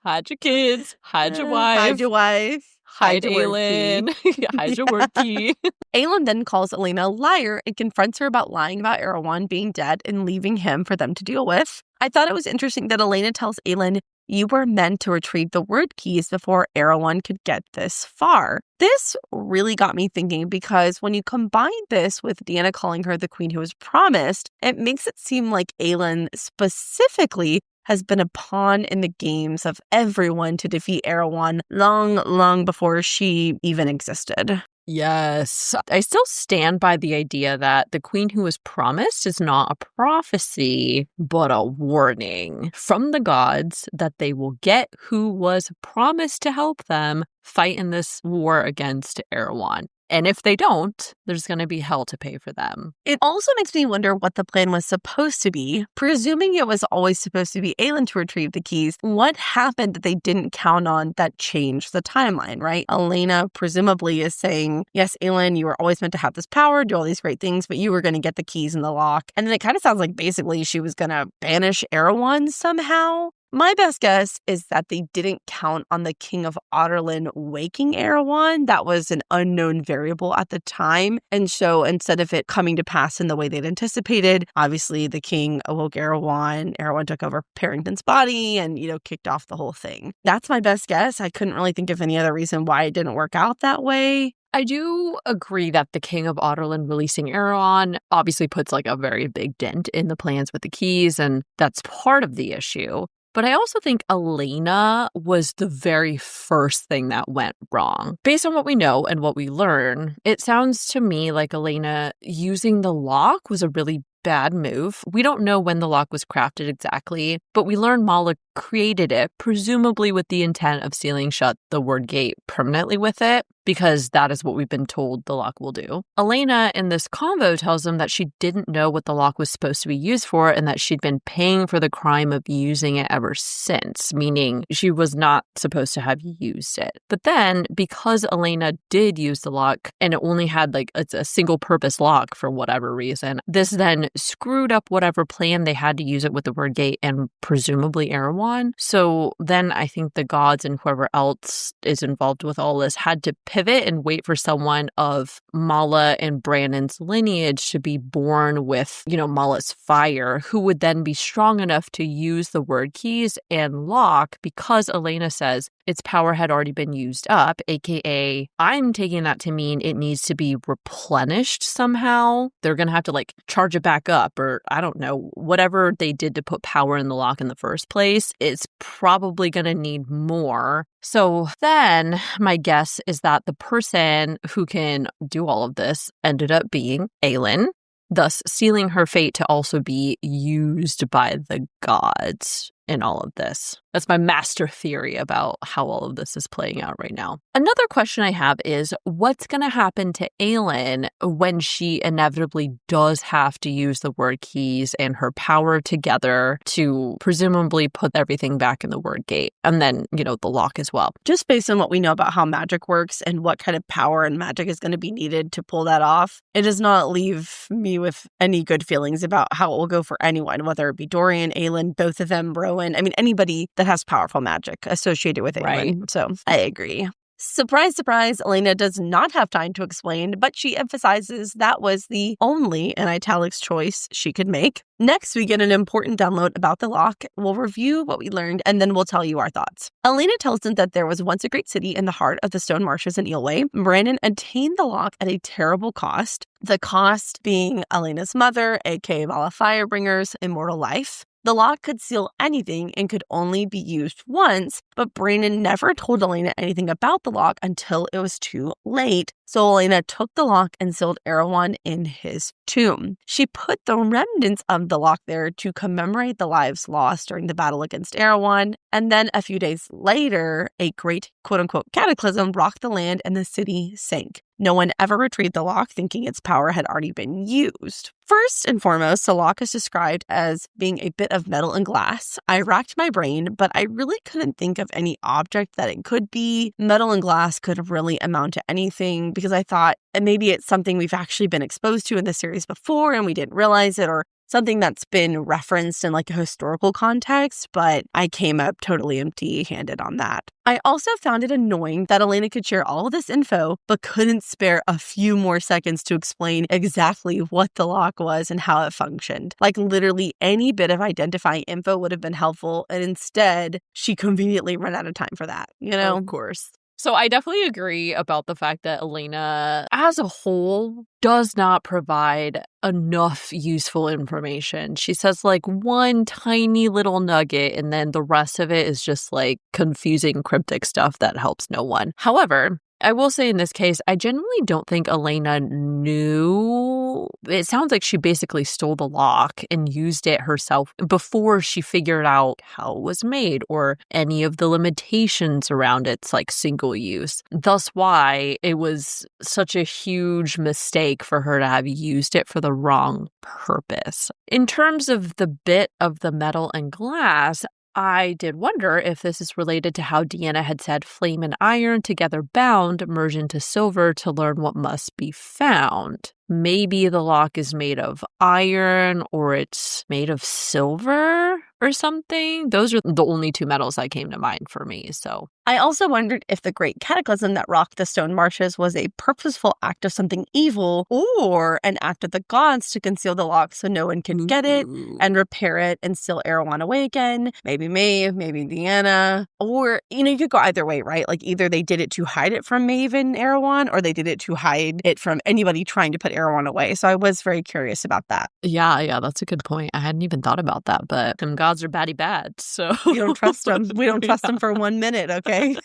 Hide your kids. Hide your wife. Hide your wife. Hide Aelin. Hide your wyrd key. Aelin then calls Elena a liar and confronts her about lying about Erewhon being dead and leaving him for them to deal with. I thought it was interesting that Elena tells Aelin, "You were meant to retrieve the wyrd keys before Erewhon could get this far." This really got me thinking because when you combine this with Deanna calling her the queen who was promised, it makes it seem like Aelin specifically has been a pawn in the games of everyone to defeat Erewhon long before she even existed. Yes. I still stand by the idea that the queen who was promised is not a prophecy, but a warning from the gods that they will get who was promised to help them fight in this war against Erewhon. And if they don't, there's going to be hell to pay for them. It also makes me wonder what the plan was supposed to be. Presuming it was always supposed to be Aelin to retrieve the keys, what happened that they didn't count on that changed the timeline, right? Elena presumably is saying, yes, Aelin, you were always meant to have this power, do all these great things, but you were going to get the keys in the lock. And then it kind of sounds like basically she was going to banish Erewhon somehow. My best guess is that they didn't count on the King of Otterland waking Erewhon. That was an unknown variable at the time. And so instead of it coming to pass in the way they'd anticipated, obviously the king awoke Erewhon. Erewhon took over Parrington's body and, kicked off the whole thing. That's my best guess. I couldn't really think of any other reason why it didn't work out that way. I do agree that the King of Otterland releasing Erewhon obviously puts a very big dent in the plans with the keys, and that's part of the issue. But I also think Elena was the very first thing that went wrong. Based on what we know and what we learn, it sounds to me like Elena using the lock was a really bad move. We don't know when the lock was crafted exactly, but we learn Mala created it, presumably with the intent of sealing shut the wyrd gate permanently with it, because that is what we've been told the lock will do. Elena, in this convo, tells them that she didn't know what the lock was supposed to be used for and that she'd been paying for the crime of using it ever since, meaning she was not supposed to have used it. But then, because Elena did use the lock and it only had it's a single purpose lock for whatever reason, this then screwed up whatever plan they had to use it with the wyrd gate and presumably Erewhon. on. So then I think the gods and whoever else is involved with all this had to pivot and wait for someone of Mala and Brandon's lineage to be born with, Mala's fire, who would then be strong enough to use the wyrkeys and lock, because Elena says its power had already been used up, aka I'm taking that to mean it needs to be replenished somehow. They're going to have to charge it back up, or I don't know, whatever they did to put power in the lock in the first place. It's probably going to need more. So then my guess is that the person who can do all of this ended up being Aelin, thus sealing her fate to also be used by the gods in all of this. That's my master theory about how all of this is playing out right now. Another question I have is, what's going to happen to Aelin when she inevitably does have to use the wyrkeys and her power together to presumably put everything back in the word gate, and then, the lock as well? Just based on what we know about how magic works and what kind of power and magic is going to be needed to pull that off, it does not leave me with any good feelings about how it will go for anyone, whether it be Dorian, Aelin, both of them, Rowan. I mean, anybody that has powerful magic associated with Aelin. Right. So I agree. Surprise, surprise, Elena does not have time to explain, but she emphasizes that was the only, in italics, choice she could make. Next, we get an important download about the lock. We'll review what we learned, and then we'll tell you our thoughts. Elena tells them that there was once a great city in the heart of the stone marshes in Eyllwe. Brandon obtained the lock at a terrible cost, the cost being Elena's mother, aka Mala Firebringer's immortal life. The lock could seal anything and could only be used once, but Brandon never told Elena anything about the lock until it was too late. So Elena took the lock and sealed Erewhon in his tomb. She put the remnants of the lock there to commemorate the lives lost during the battle against Erewhon. And then a few days later, a great quote-unquote cataclysm rocked the land and the city sank. No one ever retrieved the lock, thinking its power had already been used. First and foremost, the lock is described as being a bit of metal and glass. I racked my brain, but I really couldn't think of any object that it could be. Metal and glass could really amount to anything, because I thought maybe it's something we've actually been exposed to in the series before and we didn't realize it, or something that's been referenced in a historical context, but I came up totally empty-handed on that. I also found it annoying that Elena could share all of this info, but couldn't spare a few more seconds to explain exactly what the lock was and how it functioned. Literally any bit of identifying info would have been helpful, and instead, she conveniently ran out of time for that, Of course. So I definitely agree about the fact that Elena, as a whole, does not provide enough useful information. She says one tiny little nugget, and then the rest of it is just confusing, cryptic stuff that helps no one. However, I will say in this case, I genuinely don't think Elena knew. It sounds like she basically stole the lock and used it herself before she figured out how it was made or any of the limitations around its single use. Thus why it was such a huge mistake for her to have used it for the wrong purpose. In terms of the bit of the metal and glass, I did wonder if this is related to how Deanna had said flame and iron together bound merge into silver to learn what must be found. Maybe the lock is made of iron or it's made of silver or something. Those are the only two metals that came to mind for me. So I also wondered if the great cataclysm that rocked the stone marshes was a purposeful act of something evil or an act of the gods to conceal the lock so no one can get it and repair it and seal Erewhon away again. Maybe Maeve, maybe Deanna. Or, you could go either way, right? Either they did it to hide it from Maeve and Erewhon, or they did it to hide it from anybody trying to put Erewhon away. So I was very curious about that. Yeah, that's a good point. I hadn't even thought about that, but them gods are batty bad, so we don't trust them. We don't trust them for 1 minute, okay?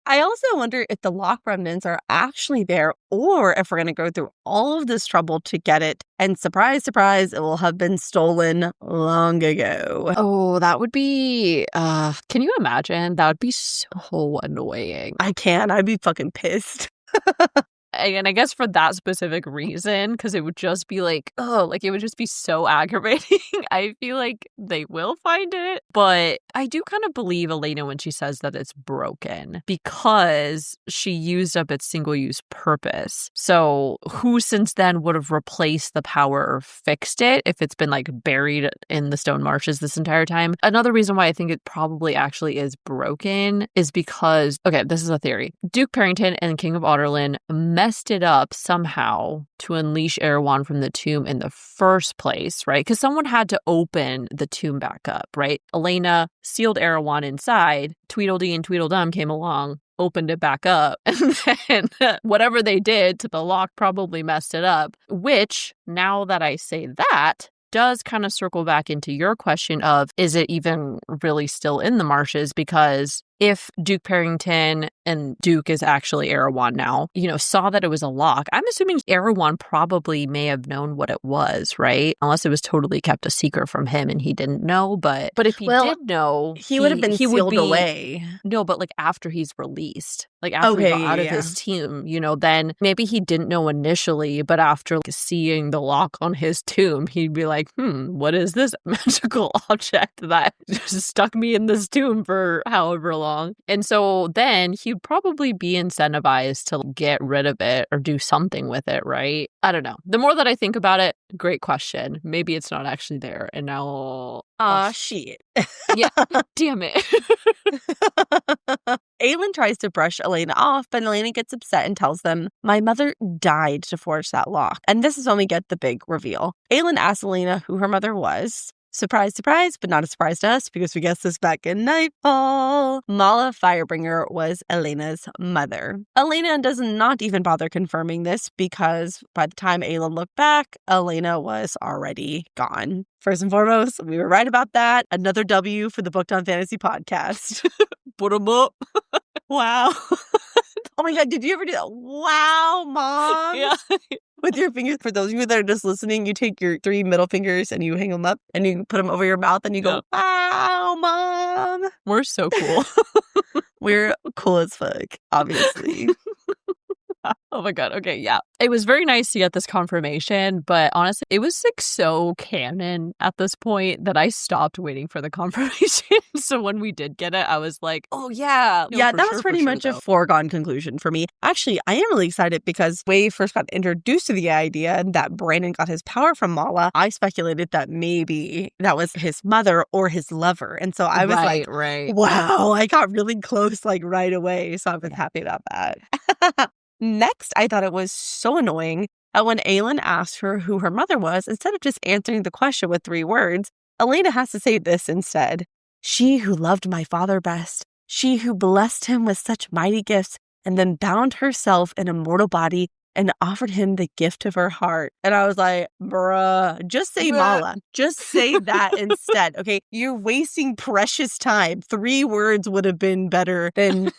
I also wonder if the lock remnants are actually there, or if we're going to go through all of this trouble to get it, and surprise, surprise, it will have been stolen long ago. Oh, that would be, can you imagine? That would be so annoying. I can. I'd be fucking pissed. And I guess for that specific reason, because it would just be like, oh, like it would just be so aggravating. I feel like they will find it. But I do kind of believe Elena when she says that it's broken because she used up its single-use purpose. So who since then would have replaced the power or fixed it if it's been like buried in the stone marshes this entire time? Another reason why I think it probably actually is broken is because, okay, this is a theory. Duke Parrington and King of Otterlin messed it up somehow to unleash Erewhon from the tomb in the first place, right? Because someone had to open the tomb back up, right? Elena sealed Erewhon inside. Tweedledee and Tweedledum came along, opened it back up, and then whatever they did to the lock probably messed it up, which, now that I say that, does kind of circle back into your question of, is it even really still in the marshes? Because if Duke Parrington, and Duke is actually Erewhon now, saw that it was a lock, I'm assuming Erewhon probably may have known what it was, right? Unless it was totally kept a secret from him and he didn't know. But if he did know, he would have been sealed away. No, but like after he's released, like after he got out of his tomb, then maybe he didn't know initially, but after seeing the lock on his tomb, he'd be like, what is this magical object that just stuck me in this tomb for however long? And so then he'd probably be incentivized to get rid of it or do something with it, right? I don't know. The more that I think about it, great question. Maybe it's not actually there. And now... shit. Yeah, damn it. Aelin tries to brush Elena off, but Elena gets upset and tells them, my mother died to forge that lock. And this is when we get the big reveal. Aelin asks Elena who her mother was. Surprise, surprise, but not a surprise to us because we guessed this back in Nightfall. Mala Firebringer was Elena's mother. Elena does not even bother confirming this because by the time Aelin looked back, Elena was already gone. First and foremost, we were right about that. Another W for the Booked on Fantasy podcast. Put them up. Wow. Oh my God, did you ever do that? Wow, Mom. Yeah. With your fingers, for those of you that are just listening, you take your 3 middle fingers and you hang them up and you put them over your mouth and you go, wow, Mom. We're so cool. We're cool as fuck, obviously. Oh my God. Okay. Yeah. It was very nice to get this confirmation, but honestly, it was like so canon at this point that I stopped waiting for the confirmation. So when we did get it, I was like, oh yeah. No, yeah, that was pretty much a foregone conclusion for me. Actually, I am really excited because when we first got introduced to the idea that Brandon got his power from Mala, I speculated that maybe that was his mother or his lover. And so I was right. Wow, I got really close like right away. So I was happy about that. Next, I thought it was so annoying that when Aelin asked her who her mother was, instead of just answering the question with 3 words, Elena has to say this instead. She who loved my father best, she who blessed him with such mighty gifts, and then bound herself in a mortal body and offered him the gift of her heart. And I was like, bruh, just say Mala. Just say that instead. Okay, you're wasting precious time. 3 words would have been better than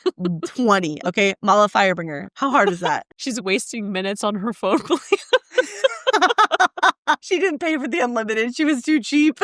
20. Okay, Mala Firebringer. How hard is that? She's wasting minutes on her phone plan. She didn't pay for the unlimited. She was too cheap.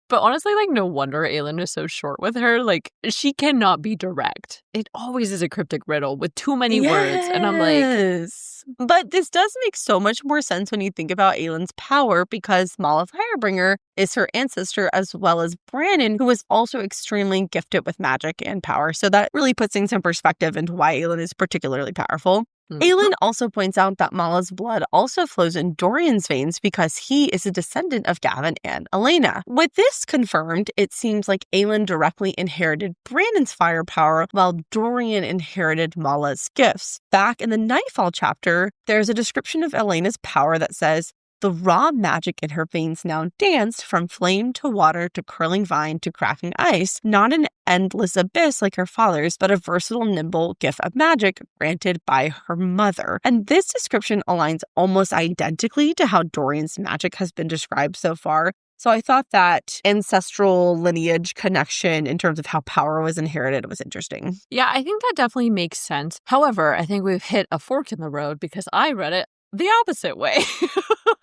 But honestly, like, no wonder Aelin is so short with her. Like, she cannot be direct. It always is a cryptic riddle with too many words. And I'm like... But this does make so much more sense when you think about Aelin's power because Mala Firebringer is her ancestor as well as Brandon, who was also extremely gifted with magic and power. So that really puts things in perspective into why Aelin is particularly powerful. Aelin also points out that Mala's blood also flows in Dorian's veins because he is a descendant of Gavin and Elena. With this confirmed, it seems like Aelin directly inherited Brandon's firepower while Dorian inherited Mala's gifts. Back in the Nightfall chapter, there's a description of Elena's power that says, the raw magic in her veins now danced from flame to water to curling vine to cracking ice, not an endless abyss like her father's, but a versatile, nimble gift of magic granted by her mother. And this description aligns almost identically to how Dorian's magic has been described so far. So I thought that ancestral lineage connection in terms of how power was inherited was interesting. Yeah, I think that definitely makes sense. However, I think we've hit a fork in the road because I read it the opposite way.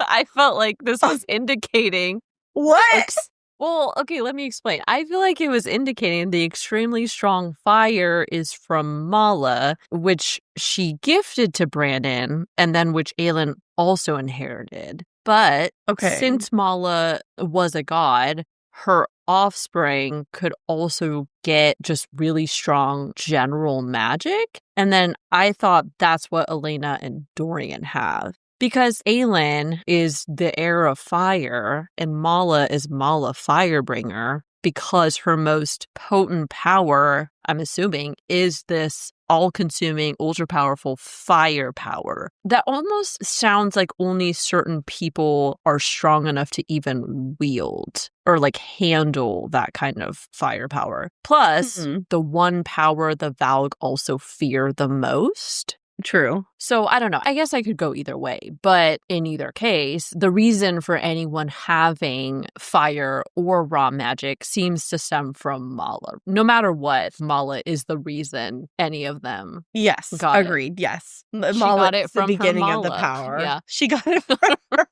I felt like this was indicating what? Well, okay, let me explain. I feel like it was indicating the extremely strong fire is from Mala, which she gifted to Brandon, and then which Aelin also inherited. But since Mala was a god, her offspring could also get just really strong general magic. And then I thought that's what Elena and Dorian have. Because Aelin is the heir of fire and Mala is Mala Firebringer, because her most potent power, I'm assuming, is this all-consuming, ultra-powerful fire power. That almost sounds like only certain people are strong enough to even wield or like handle that kind of firepower. Plus, the one power the Valg also fear the most. True. So I don't know. I guess I could go either way. But in either case, the reason for anyone having fire or raw magic seems to stem from Mala. No matter what, Mala is the reason any of them got agreed. It. Yes. She got it from the beginning her of the Mala. power. Yeah. She got it from her.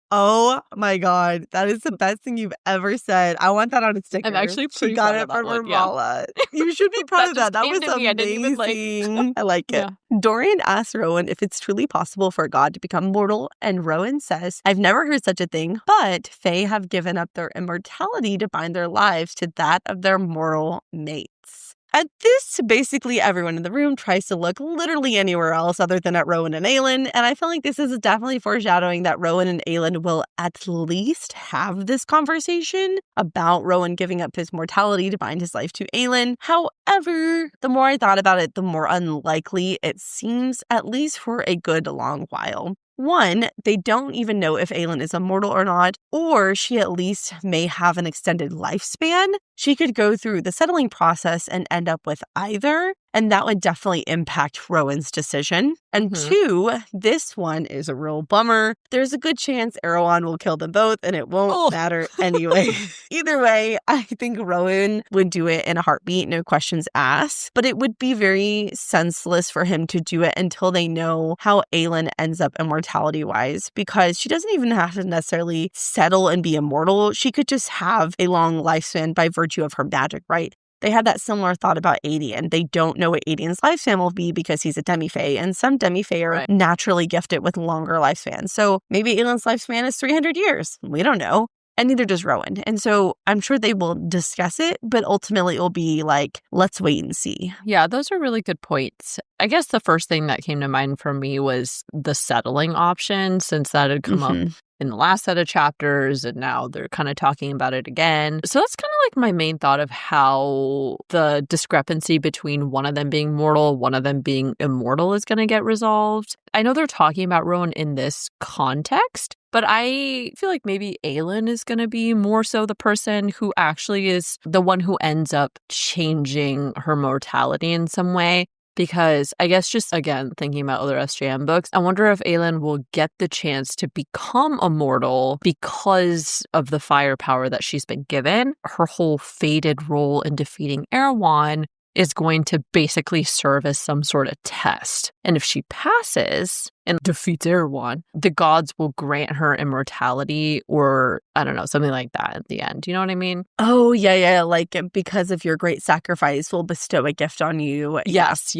Oh my God. That is the best thing you've ever said. I want that on a sticker. I'm actually pretty She got proud it of from that her one, yeah. Mala. You should be proud of that. That was came to me. I didn't amazing. even, I like it. Yeah. Dorian asks Rowan if it's truly possible for a god to become mortal, and Rowan says, I've never heard such a thing, but Fae have given up their immortality to bind their lives to that of their mortal mates. At this, basically everyone in the room tries to look literally anywhere else other than at Rowan and Aelin, and I feel like this is definitely foreshadowing that Rowan and Aelin will at least have this conversation about Rowan giving up his mortality to bind his life to Aelin. However, the more I thought about it, the more unlikely it seems, at least for a good long while. One, they don't even know if Aelin is immortal or not, or she at least may have an extended lifespan. She could go through the settling process and end up with either, and that would definitely impact Rowan's decision. And two, this one is a real bummer. There's a good chance Erewhon will kill them both, and it won't matter anyway. Either way, I think Rowan would do it in a heartbeat, no questions asked, but it would be very senseless for him to do it until they know how Aelin ends up immortality-wise, because she doesn't even have to necessarily settle and be immortal. She could just have a long lifespan by virtue of her magic, right? They had that similar thought about Aedion. They don't know what Aedion's lifespan will be because he's a demi-fae, and some demi-fae are naturally gifted with longer lifespans. So maybe Aelin's lifespan is 300 years. We don't know. And neither does Rowan. And so I'm sure they will discuss it, but ultimately it will be like, let's wait and see. Yeah, those are really good points. I guess the first thing that came to mind for me was the settling option, since that had come up in the last set of chapters, and now they're kind of talking about it again. So that's kind of like my main thought of how the discrepancy between one of them being mortal, one of them being immortal is going to get resolved. I know they're talking about Rowan in this context, but I feel like maybe Aelin is going to be more so the person who actually is the one who ends up changing her mortality in some way. Because I guess just, again, thinking about other SJM books, I wonder if Aelin will get the chance to become immortal because of the firepower that she's been given. Her whole fated role in defeating Erewhon is going to basically serve as some sort of test. And if she passes and defeats Erewhon, the gods will grant her immortality, or I don't know, something like that at the end. You know what I mean? Oh, yeah. Like, because of your great sacrifice, we'll bestow a gift on you. Yes.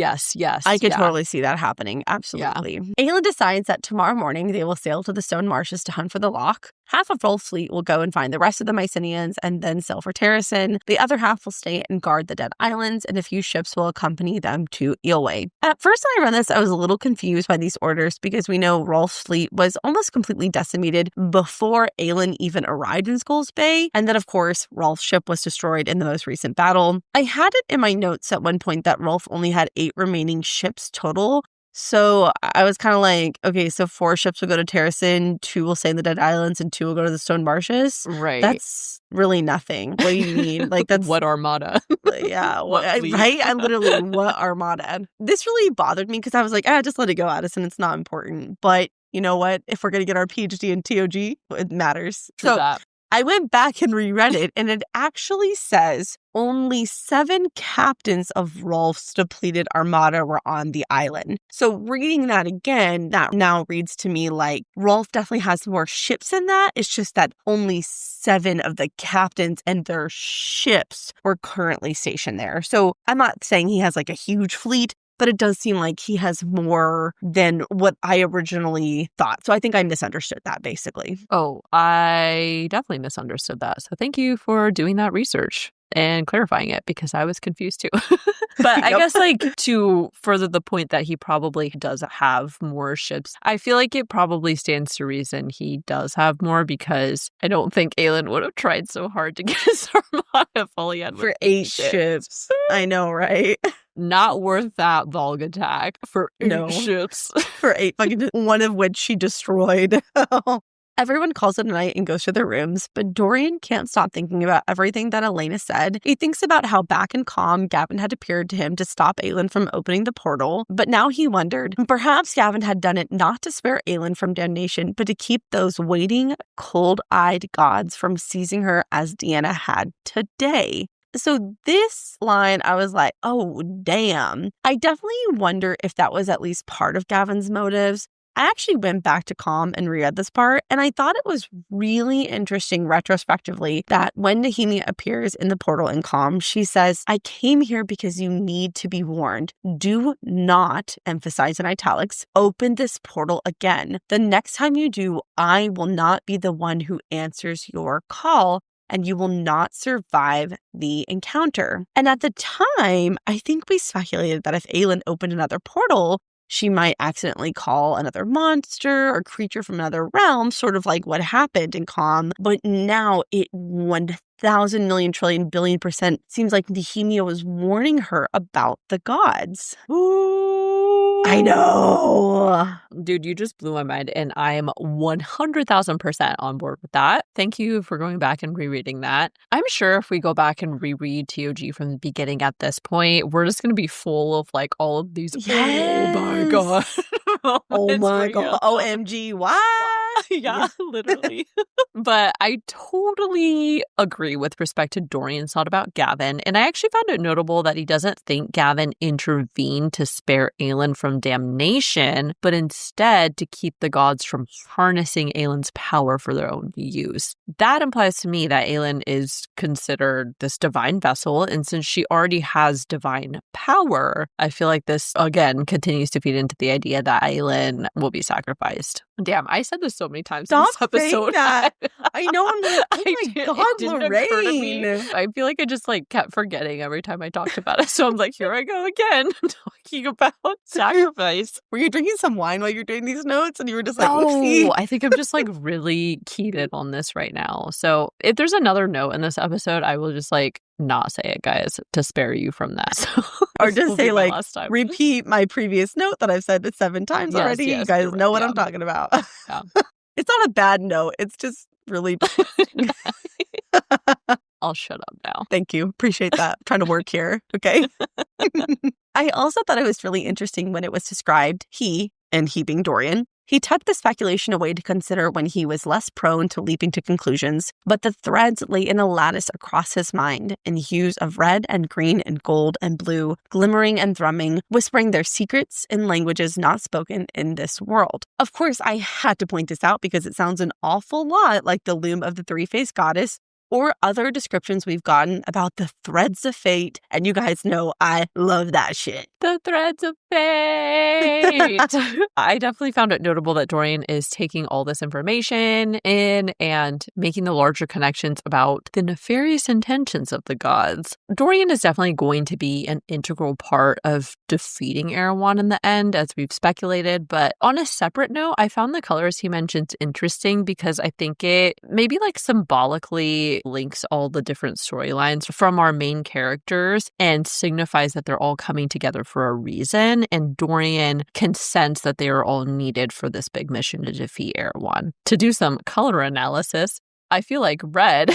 I could totally see that happening. Absolutely. Yeah. Aelin decides that tomorrow morning they will sail to the Stone Marshes to hunt for the lock. Half of Rolf's fleet will go and find the rest of the Mycenaeans and then sail for Terracin. The other half will stay and guard the Dead Islands, and a few ships will accompany them to Eyllwe. At first, when I read this, I was a little confused by these orders because we know Rolf's fleet was almost completely decimated before Aelin even arrived in Skulls Bay, and that, of course, Rolf's ship was destroyed in the most recent battle. I had it in my notes at one point that Rolf only had 8 remaining ships total. So I was kind of like, okay, so 4 ships will go to Terracin, 2 will stay in the Dead Islands, and 2 will go to the Stone Marshes. Right. That's really nothing. What do you mean? Like, that's what armada? Yeah. Right? I literally, what armada? This really bothered me because I was like, just let it go, Addison. It's not important. But you know what? If we're going to get our PhD in TOG, it matters. True that. I went back and reread it, and it actually says only 7 captains of Rolf's depleted armada were on the island. So reading that again, that now reads to me like Rolf definitely has more ships than that. It's just that only 7 of the captains and their ships were currently stationed there. So I'm not saying he has like a huge fleet, but it does seem like he has more than what I originally thought. So I think I misunderstood that, basically. Oh, I definitely misunderstood that. So thank you for doing that research and clarifying it, because I was confused too. But I guess like to further the point that he probably does have more ships, I feel like it probably stands to reason he does have more, because I don't think Aelin would have tried so hard to get his armada if all he had for 8 ships. I know, right? Not worth that Valg attack for 8 ships. For 8, fucking one of which she destroyed. Everyone calls it a night and goes to their rooms, but Dorian can't stop thinking about everything that Elena said. He thinks about how back in Calm, Gavin had appeared to him to stop Aelin from opening the portal, but now he wondered, perhaps Gavin had done it not to spare Aelin from damnation, but to keep those waiting, cold-eyed gods from seizing her as Deanna had today. So this line, I was like, oh, damn. I definitely wonder if that was at least part of Gavin's motives. I actually went back to Calm and reread this part, and I thought it was really interesting retrospectively that when Nehemia appears in the portal in Calm, she says, I came here because you need to be warned. Do not, emphasize in italics, open this portal again. The next time you do, I will not be the one who answers your call, and you will not survive the encounter. And at the time, I think we speculated that if Aelin opened another portal, she might accidentally call another monster or creature from another realm, sort of like what happened in Calm. But now it 1,000 million trillion billion % seems like Nehemia was warning her about the gods. Ooh. I know. Dude, you just blew my mind, and I am 100,000% on board with that. Thank you for going back and rereading that. I'm sure if we go back and reread TOG from the beginning at this point, we're just going to be full of like all of these, yes. Oh my God. Oh my God. OMG, why? Yeah, literally. But I totally agree with respect to Dorian's thought about Gavin. And I actually found it notable that he doesn't think Gavin intervened to spare Aelin from damnation, but instead to keep the gods from harnessing Aelin's power for their own use. That implies to me that Aelin is considered this divine vessel. And since she already has divine power, I feel like this, again, continues to feed into the idea that Aelin will be sacrificed. Damn, I said this so many times in this episode. That. I know, I'm like, oh my God, Lorraine. I feel like I just like kept forgetting every time I talked about it. So I'm like, here I go again, talking about sacrifice. Were you drinking some wine while you're doing these notes? And you were just like, no, I think I'm just like really keyed in on this right now. So if there's another note in this episode, I will just like not say it, guys, to spare you from that. So or just say like, repeat my previous note that I've said it 7 times already. Yes, you guys know what I'm talking about. Yeah. It's not a bad note. It's just really I'll shut up now. Thank you. Appreciate that. I'm trying to work here. Okay. I also thought it was really interesting when it was described, he, and he being Dorian, he tucked the speculation away to consider when he was less prone to leaping to conclusions, but the threads lay in a lattice across his mind, in hues of red and green and gold and blue, glimmering and thrumming, whispering their secrets in languages not spoken in this world. Of course, I had to point this out because it sounds an awful lot like the loom of the three-faced goddess, or other descriptions we've gotten about the threads of fate. And you guys know I love that shit. The threads of fate. I definitely found it notable that Dorian is taking all this information in and making the larger connections about the nefarious intentions of the gods. Dorian is definitely going to be an integral part of defeating Erewhon in the end, as we've speculated. But on a separate note, I found the colors he mentions interesting because I think it maybe like symbolically links all the different storylines from our main characters and signifies that they're all coming together for a reason, and Dorian can sense that they are all needed for this big mission to defeat Erewhon. To do some color analysis, I feel like red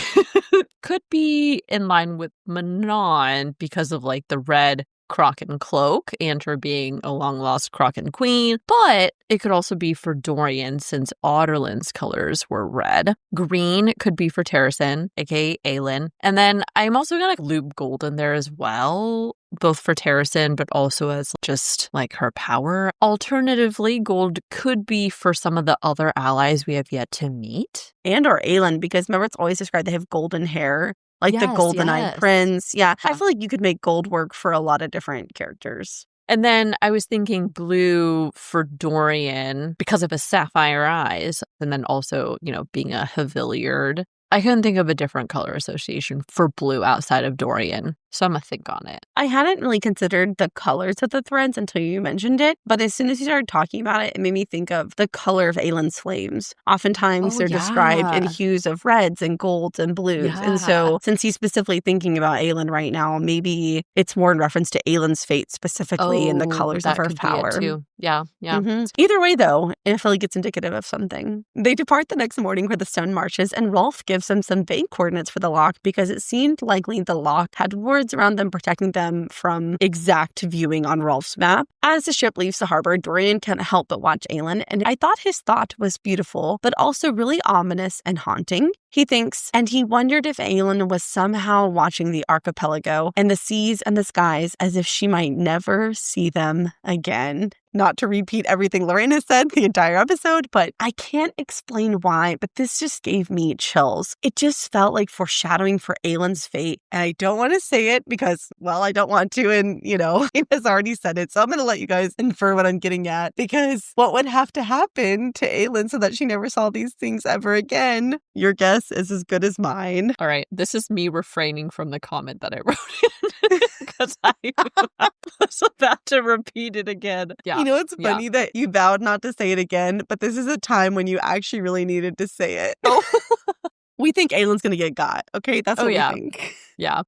could be in line with Manon because of like the red Kraken cloak and her being a long-lost Kraken queen, but it could also be for Dorian since Aderlin's colors were red. Green could be for Terrasen, aka Aelin. And then I'm also going to loop gold in there as well, both for Terrasen, but also as just like her power. Alternatively, gold could be for some of the other allies we have yet to meet. And or Aelin, because remember it's always described they have golden hair, like the golden-eyed prince. Yeah, I feel like you could make gold work for a lot of different characters. And then I was thinking blue for Dorian because of his sapphire eyes, and then also, being a Haviliard. I couldn't think of a different color association for blue outside of Dorian, so I'm going to think on it. I hadn't really considered the colors of the threads until you mentioned it, but as soon as you started talking about it, it made me think of the color of Aelin's flames. Oftentimes they're described in hues of reds and golds and blues. Yeah. And so since he's specifically thinking about Aelin right now, maybe it's more in reference to Aelin's fate specifically in the colors of her power. Too. Yeah. Mm-hmm. Either way, though, I feel like it's indicative of something. They depart the next morning for the stone marshes, and Rolf gives them some vague coordinates for the lock because it seemed likely the lock had wards around them protecting them from exact viewing on Rolf's map. As the ship leaves the harbor, Dorian can't help but watch Aelin, and I thought his thought was beautiful, but also really ominous and haunting. He thinks, and he wondered if Aelin was somehow watching the archipelago and the seas and the skies as if she might never see them again. Not to repeat everything Lorena said the entire episode, but I can't explain why, but this just gave me chills. It just felt like foreshadowing for Aelin's fate. And I don't want to say it because, well, I don't want to, and, he has already said it. So I'm going to let you guys infer what I'm getting at, because what would have to happen to Aelin so that she never saw these things ever again? Your guess is as good as mine. All right, this is me refraining from the comment that I wrote in because I was about to repeat it again. Yeah. It's funny that you vowed not to say it again, but this is a time when you actually really needed to say it. We think Aelin's going to get got, okay? That's what we think. Yeah.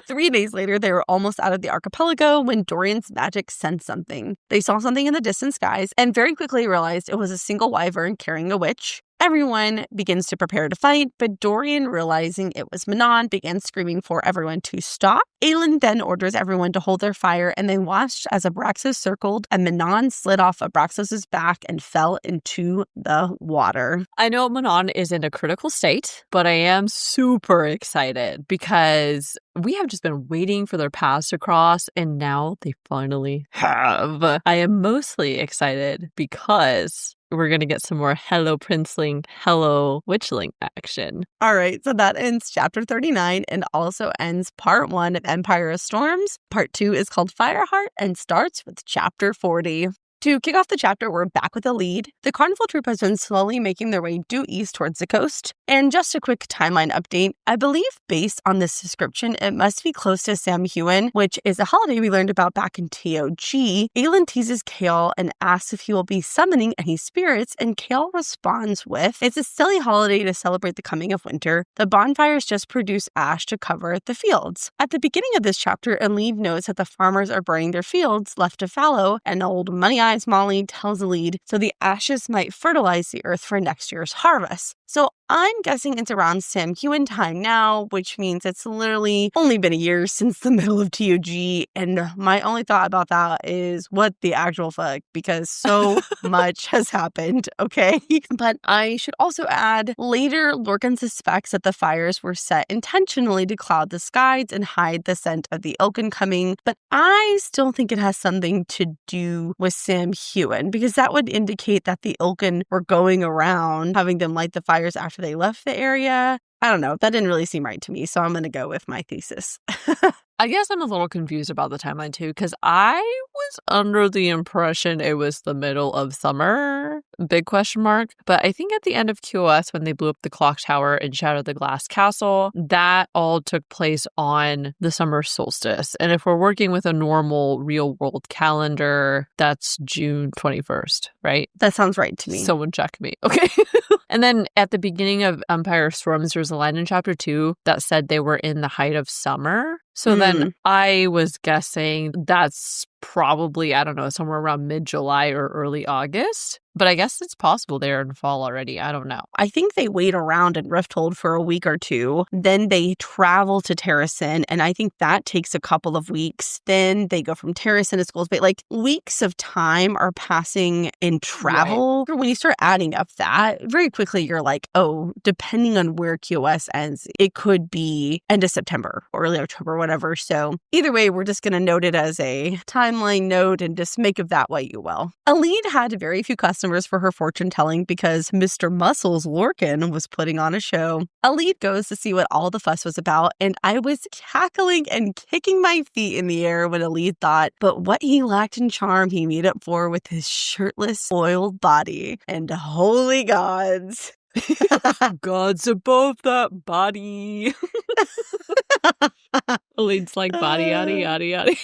3 days later, they were almost out of the archipelago when Dorian's magic sensed something. They saw something in the distant skies and very quickly realized it was a single wyvern carrying a witch. Everyone begins to prepare to fight, but Dorian, realizing it was Manon, began screaming for everyone to stop. Aelin then orders everyone to hold their fire, and they watched as Abraxos circled and Manon slid off Abraxos' back and fell into the water. I know Manon is in a critical state, but I am super excited because we have just been waiting for their paths to cross, and now they finally have. I am mostly excited because we're going to get some more Hello Princeling, Hello Witchling action. All right, so that ends chapter 39 and also ends part 1 of Empire of Storms. Part 2 is called Fireheart and starts with chapter 40. To kick off the chapter, we're back with Elide. The Carnival Troupe has been slowly making their way due east towards the coast. And just a quick timeline update, I believe based on this description, it must be close to Samhain, which is a holiday we learned about back in TOG. Aelin teases Chaol and asks if he will be summoning any spirits, and Chaol responds with, "It's a silly holiday to celebrate the coming of winter. The bonfires just produce ash to cover the fields." At the beginning of this chapter, Elide knows that the farmers are burning their fields left to fallow, and old Money Eyes Molly tells Elide so the ashes might fertilize the earth for next year's harvest. So I'm guessing it's around Samhain time now, which means it's literally only been a year since the middle of TOG. And my only thought about that is what the actual fuck, because so much has happened, okay? But I should also add, later Lorcan suspects that the fires were set intentionally to cloud the skies and hide the scent of the ilken coming, but I still think it has something to do with Samhain, because that would indicate that the ilken were going around having them light the fires after they left the area. I don't know. That didn't really seem right to me, so I'm going to go with my thesis. I guess I'm a little confused about the timeline too, because I was under the impression it was the middle of summer, big question mark. But I think at the end of QOS, when they blew up the clock tower and shattered the glass castle, that all took place on the summer solstice. And if we're working with a normal real world calendar, that's June 21st, right? That sounds right to me. Someone check me. Okay. And then at the beginning of Empire of Storms, there's a line in chapter 2 that said they were in the height of summer. So then I was guessing that's probably, I don't know, somewhere around mid-July or early August. But I guess it's possible they're in fall already. I don't know. I think they wait around in Rifthold for a week or two. Then they travel to Terrasen, and I think that takes a couple of weeks. Then they go from Terrasen to Skull's Bay. Like, weeks of time are passing in travel. Right. When you start adding up that, very quickly you're like, oh, depending on where QoS ends, it could be end of September or early October, whatever. So either way, we're just going to note it as a timeline note and just make of that what you will. Elide had very few customers for her fortune telling because Mr. Muscles Lorcan was putting on a show. Elide goes to see what all the fuss was about, and I was cackling and kicking my feet in the air when Elide thought, but what he lacked in charm, he made up for with his shirtless, oiled body. And holy gods. God's above that body. Elide's like, body, yaddy, yaddy, yaddy.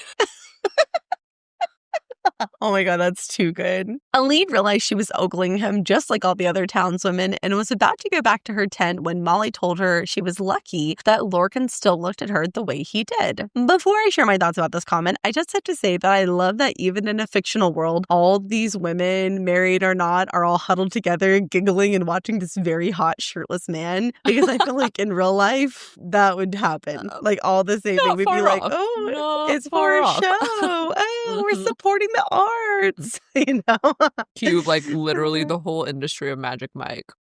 Oh my God, that's too good. Elide realized she was ogling him just like all the other townswomen and was about to go back to her tent when Molly told her she was lucky that Lorcan still looked at her the way he did. Before I share my thoughts about this comment, I just have to say that I love that even in a fictional world, all these women, married or not, are all huddled together, giggling and watching this very hot shirtless man. Because I feel like in real life, that would happen. Like all the same thing. We'd be like, oh, it's for a show. Oh, we're supporting the arts, you know? Cue, like, literally the whole industry of Magic Mike.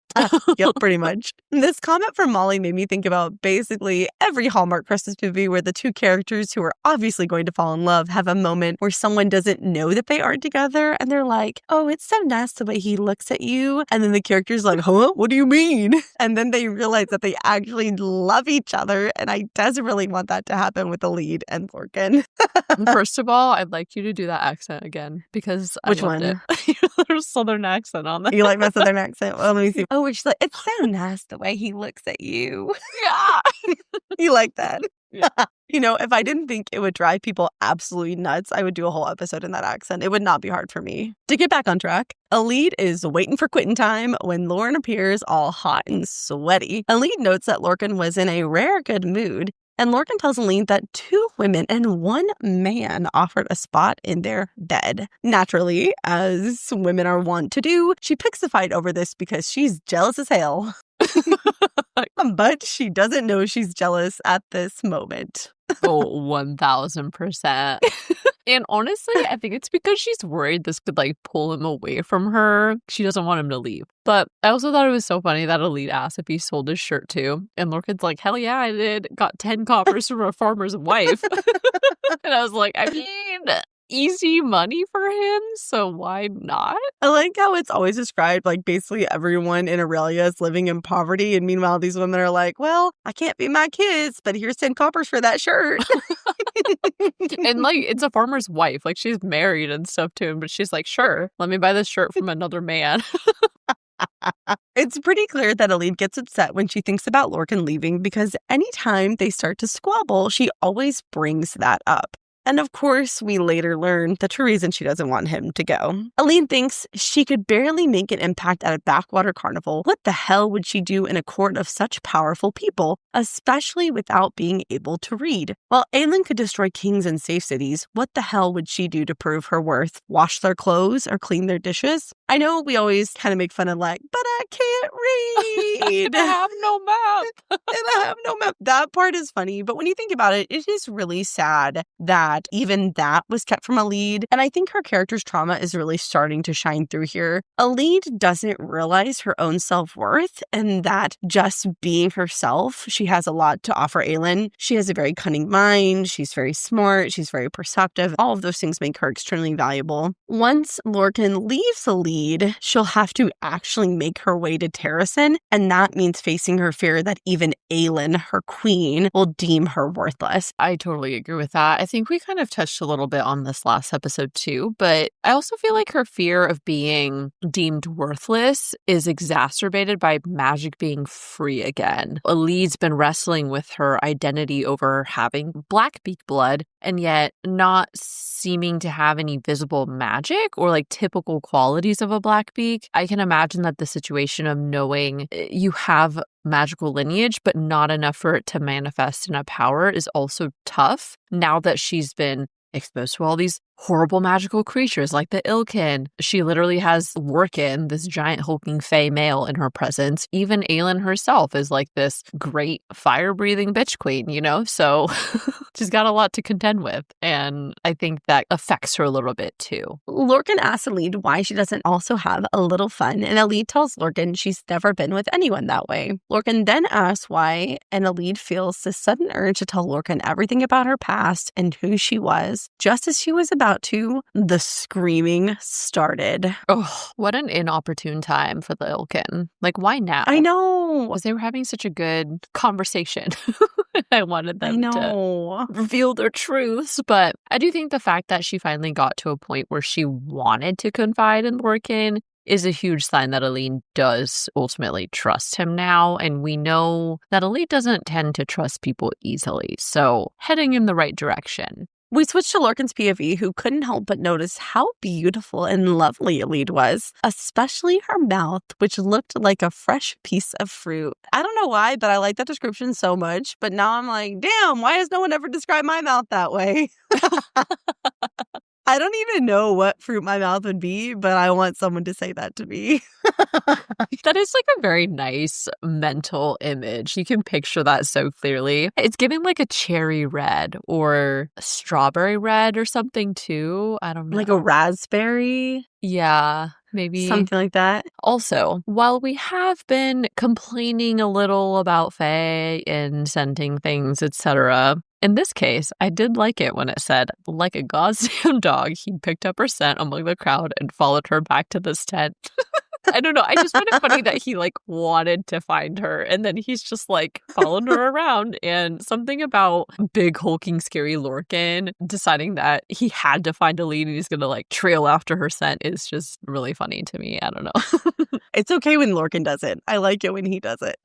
Yep, pretty much. This comment from Molly made me think about basically every Hallmark Christmas movie where the two characters who are obviously going to fall in love have a moment where someone doesn't know that they aren't together and they're like, oh, it's so nice the way he looks at you. And then the character's like, huh? What do you mean? And then they realize that they actually love each other. And I desperately want that to happen with Elide and Lorcan. First of all, I'd like you to do that accent again because Which one? There's a southern accent on there. You like my southern accent? Well, let me see. Oh, she's like, it's so nice the way he looks at you. Yeah. You like that? Yeah. You know, if I didn't think it would drive people absolutely nuts, I would do a whole episode in that accent. It would not be hard for me. To get back on track, Elide is waiting for quitting time when Lauren appears all hot and sweaty. Elide notes that Lorcan was in a rare good mood. And Lorcan tells Elide that 2 women and 1 man offered a spot in their bed. Naturally, as women are wont to do, she picks a fight over this because she's jealous as hell. But she doesn't know she's jealous at this moment. Oh, 1000%. And honestly, I think it's because she's worried this could like pull him away from her. She doesn't want him to leave. But I also thought it was so funny that Elide asked if he sold his shirt too. And Lorcan's like, hell yeah, I did. Got 10 coppers from a farmer's wife. And I was like, I mean, easy money for him, so why not? I like how it's always described like basically everyone in Aurelia is living in poverty, and meanwhile these women are like, well, I can't feed my kids, but here's 10 coppers for that shirt. And like, it's a farmer's wife, like she's married and stuff to him, but she's like, sure, let me buy this shirt from another man. It's pretty clear that Elide gets upset when she thinks about Lorcan leaving because anytime they start to squabble, she always brings that up. And of course, we later learn the true reason she doesn't want him to go. Elide thinks she could barely make an impact at a backwater carnival. What the hell would she do in a court of such powerful people, especially without being able to read? While Aelin could destroy kings and save cities, what the hell would she do to prove her worth? Wash their clothes or clean their dishes? I know we always kind of make fun of like, but I can't read. I have no map. And I have no map. That part is funny, but when you think about it, it is really sad that even that was kept from Elide. And I think her character's trauma is really starting to shine through here. Elide doesn't realize her own self-worth and that just being herself, she has a lot to offer Aelin. She has a very cunning mind. She's very smart. She's very perceptive. All of those things make her extremely valuable. Once Lorcan leaves Elide, she'll have to actually make her way to Terrasen. And that means facing her fear that even Aelin, her queen, will deem her worthless. I totally agree with that. I think we kind of touched a little bit on this last episode too, but I also feel like her fear of being deemed worthless is exacerbated by magic being free again. Elide's been wrestling with her identity over having Blackbeak blood and yet not seeming to have any visible magic or like typical qualities of a Blackbeak. I can imagine that the situation of knowing you have magical lineage, but not enough for it to manifest in a power is also tough now that she's been exposed to all these horrible magical creatures like the ilken. She literally has Lorcan, this giant hulking fey male, in her presence. Even Aelin herself is like this great fire-breathing bitch queen, you know? So she's got a lot to contend with, and I think that affects her a little bit too. Lorcan asks Elide why she doesn't also have a little fun, and Elide tells Lorcan she's never been with anyone that way. Lorcan then asks why, and Elide feels this sudden urge to tell Lorcan everything about her past and who she was. Just as she was about to, the screaming started. Oh, what an inopportune time for the ilken. Like, why now? I know. Because they were having such a good conversation. I wanted them to reveal their truths. But I do think the fact that she finally got to a point where she wanted to confide in Lorcan is a huge sign that Aline does ultimately trust him now. And we know that Elide doesn't tend to trust people easily. So heading in the right direction. We switched to Lorcan's POV, who couldn't help but notice how beautiful and lovely Elide was, especially her mouth, which looked like a fresh piece of fruit. I don't know why, but I like that description so much. But now I'm like, damn, why has no one ever described my mouth that way? I don't even know what fruit my mouth would be, but I want someone to say that to me. That is like a very nice mental image. You can picture that so clearly. It's giving like a cherry red or a strawberry red or something too. I don't know. Like a raspberry? Yeah, maybe. Something like that. Also, while we have been complaining a little about Fae and scenting things, etc., in this case, I did like it when it said, like a goddamn dog, he picked up her scent among the crowd and followed her back to this tent. I don't know. I just find it funny that he like wanted to find her and then he's just like following her around, and something about big hulking scary Lorcan deciding that he had to find Elide and he's going to like trail after her scent is just really funny to me. I don't know. It's okay when Lorcan does it. I like it when he does it.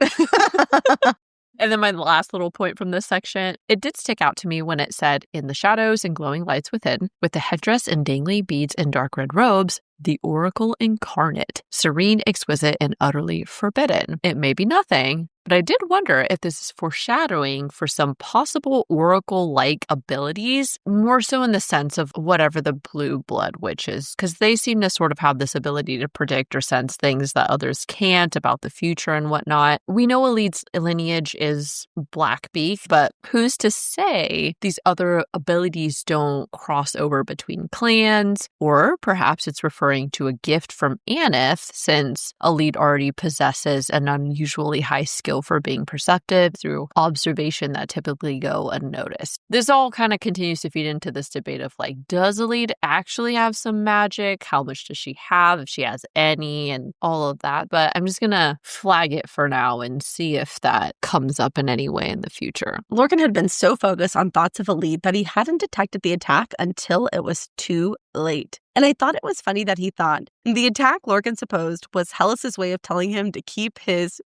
And then my last little point from this section, it did stick out to me when it said, in the shadows and glowing lights within, with the headdress and dangly beads and dark red robes, the oracle incarnate, serene, exquisite, and utterly forbidden. It may be nothing, but I did wonder if this is foreshadowing for some possible oracle-like abilities, more so in the sense of whatever the blue blood witch is, because they seem to sort of have this ability to predict or sense things that others can't about the future and whatnot. We know Elide's lineage is Blackbeak, but who's to say these other abilities don't cross over between clans? Or perhaps it's referring to a gift from Aneth, since Elide already possesses an unusually high skill for being perceptive through observation that typically go unnoticed. This all kind of continues to feed into this debate of like, does Elide actually have some magic? How much does she have, if she has any, and all of that. But I'm just gonna flag it for now and see if that comes up in any way in the future. Lorcan had been so focused on thoughts of Elide that he hadn't detected the attack until it was too late. And I thought it was funny that he thought the attack Lorcan supposed was Hellas's way of telling him to keep his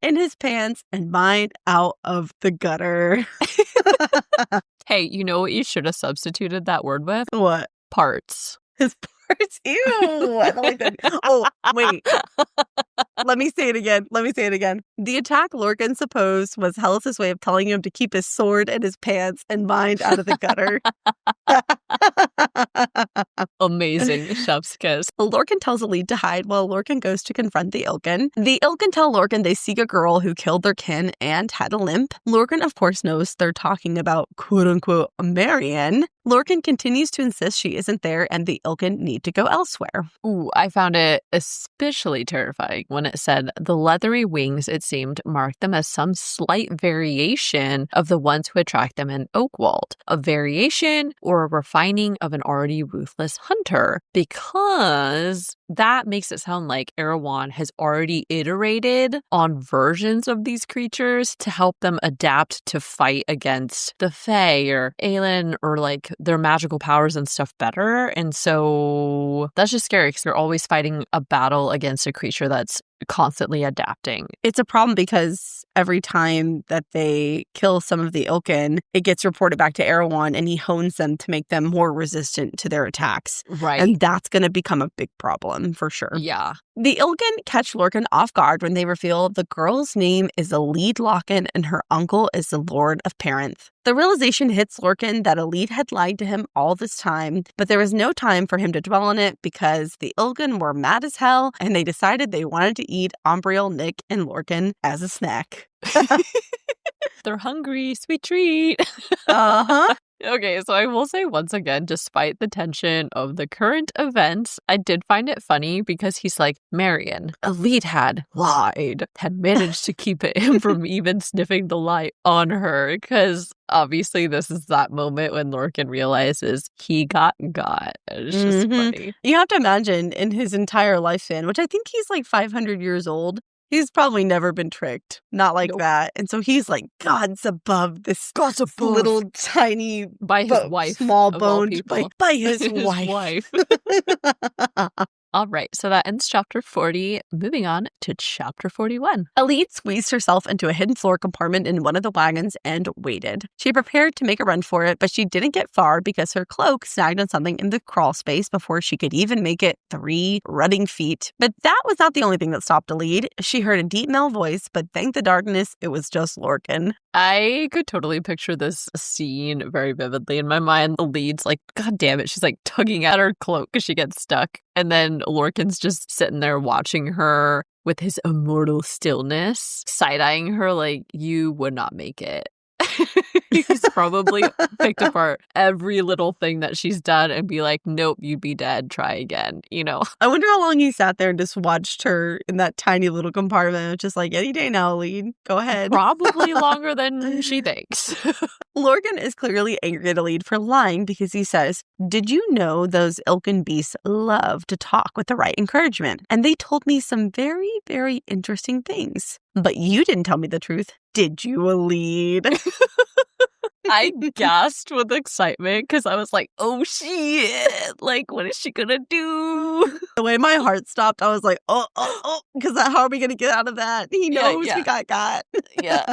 in his pants and mind out of the gutter. Hey, you know what you should have substituted that word with? What? Parts. His parts? Ew. I don't like that. Oh, wait. Let me say it again. The attack Lorcan supposed was Hellas's way of telling him to keep his sword in his pants and mind out of the gutter. Amazing. Chef's kiss. Lorcan tells Elide to hide while Lorcan goes to confront the ilken. The ilken tell Lorcan they seek a girl who killed their kin and had a limp. Lorcan, of course, knows they're talking about quote-unquote Marian. Lorcan continues to insist she isn't there and the ilken need to go elsewhere. Ooh, I found it especially terrifying when it said the leathery wings, it seemed, marked them as some slight variation of the ones who attract them in Oakwald. A variation or a refining of an already ruthless hunter, because that makes it sound like Erewhon has already iterated on versions of these creatures to help them adapt to fight against the Fae or Aelin or like their magical powers and stuff better. And so that's just scary because they're always fighting a battle against a creature that's constantly adapting. It's a problem because every time that they kill some of the ilken, it gets reported back to Erewhon and he hones them to make them more resistant to their attacks. Right. And that's going to become a big problem for sure. Yeah. The ilken catch Lorcan off guard when they reveal the girl's name is Elide Lorcan and her uncle is the Lord of Parenth. The realization hits Lorcan that Elide had lied to him all this time, but there was no time for him to dwell on it because the ilken were mad as hell and they decided they wanted to eat Umbriel, Nick, and Lorcan as a snack. They're hungry. Sweet treat. Uh-huh. Okay, so I will say once again, despite the tension of the current events, I did find it funny because he's like, Marion, Elide had lied, had managed to keep him from even sniffing the lie on her, because obviously this is that moment when Lorcan realizes he got. It's just funny. You have to imagine in his entire lifespan, which I think he's like 500 years old, he's probably never been tricked. Not like that. And so he's like, God's above this little tiny... By his wife. Small boned. By his wife. All right, so that ends chapter 40. Moving on to chapter 41. Elide squeezed herself into a hidden floor compartment in one of the wagons and waited. She prepared to make a run for it, but she didn't get far because her cloak snagged on something in the crawl space before she could even make it 3 running feet. But that was not the only thing that stopped Elide. She heard a deep male voice, but thank the darkness, it was just Lorcan. I could totally picture this scene very vividly in my mind. Elide's like, God damn it. She's like tugging at her cloak because she gets stuck. And then Lorcan's just sitting there watching her with his immortal stillness, side-eyeing her like, you would not make it. He's probably picked apart every little thing that she's done and be like, nope, you'd be dead. Try again, you know? I wonder how long he sat there and just watched her in that tiny little compartment. Just like, any day now, Elide. Go ahead. Probably longer than she thinks. Lorcan is clearly angry at Elide for lying because he says, did you know those ilken beasts love to talk with the right encouragement? And they told me some very, very interesting things. But you didn't tell me the truth, did you, Elide? I gasped with excitement because I was like, oh shit, like, what is she gonna do? The way my heart stopped, I was like, oh, because how are we gonna get out of that? He knows we got. Yeah.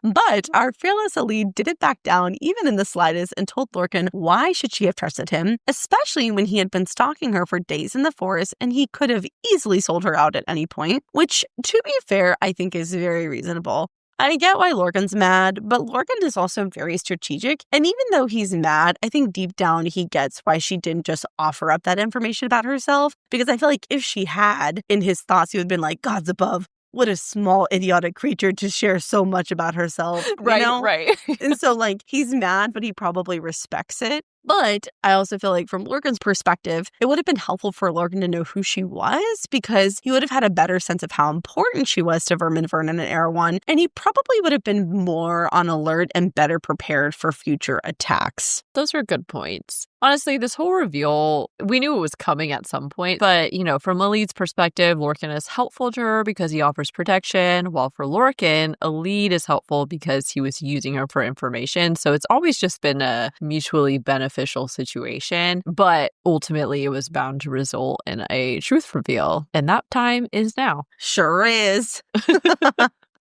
But our fearless Elide didn't back down even in the slightest and told Lorcan why should she have trusted him, especially when he had been stalking her for days in the forest and he could have easily sold her out at any point, which, to be fair, I think is very reasonable. I get why Lorcan's mad, but Lorcan is also very strategic. And even though he's mad, I think deep down he gets why she didn't just offer up that information about herself. Because I feel like if she had, in his thoughts, he would have been like, God's above. What a small, idiotic creature to share so much about herself. Right. And so, like, he's mad, but he probably respects it. But I also feel like from Lorcan's perspective, it would have been helpful for Lorcan to know who she was because he would have had a better sense of how important she was to Vermin, Vernon, and Erewhon. And he probably would have been more on alert and better prepared for future attacks. Those are good points. Honestly, this whole reveal, we knew it was coming at some point. But, you know, from Elide's perspective, Lorcan is helpful to her because he offers protection. While for Lorcan, Elide is helpful because he was using her for information. So it's always just been a mutually beneficial situation. But ultimately, it was bound to result in a truth reveal. And that time is now. Sure is.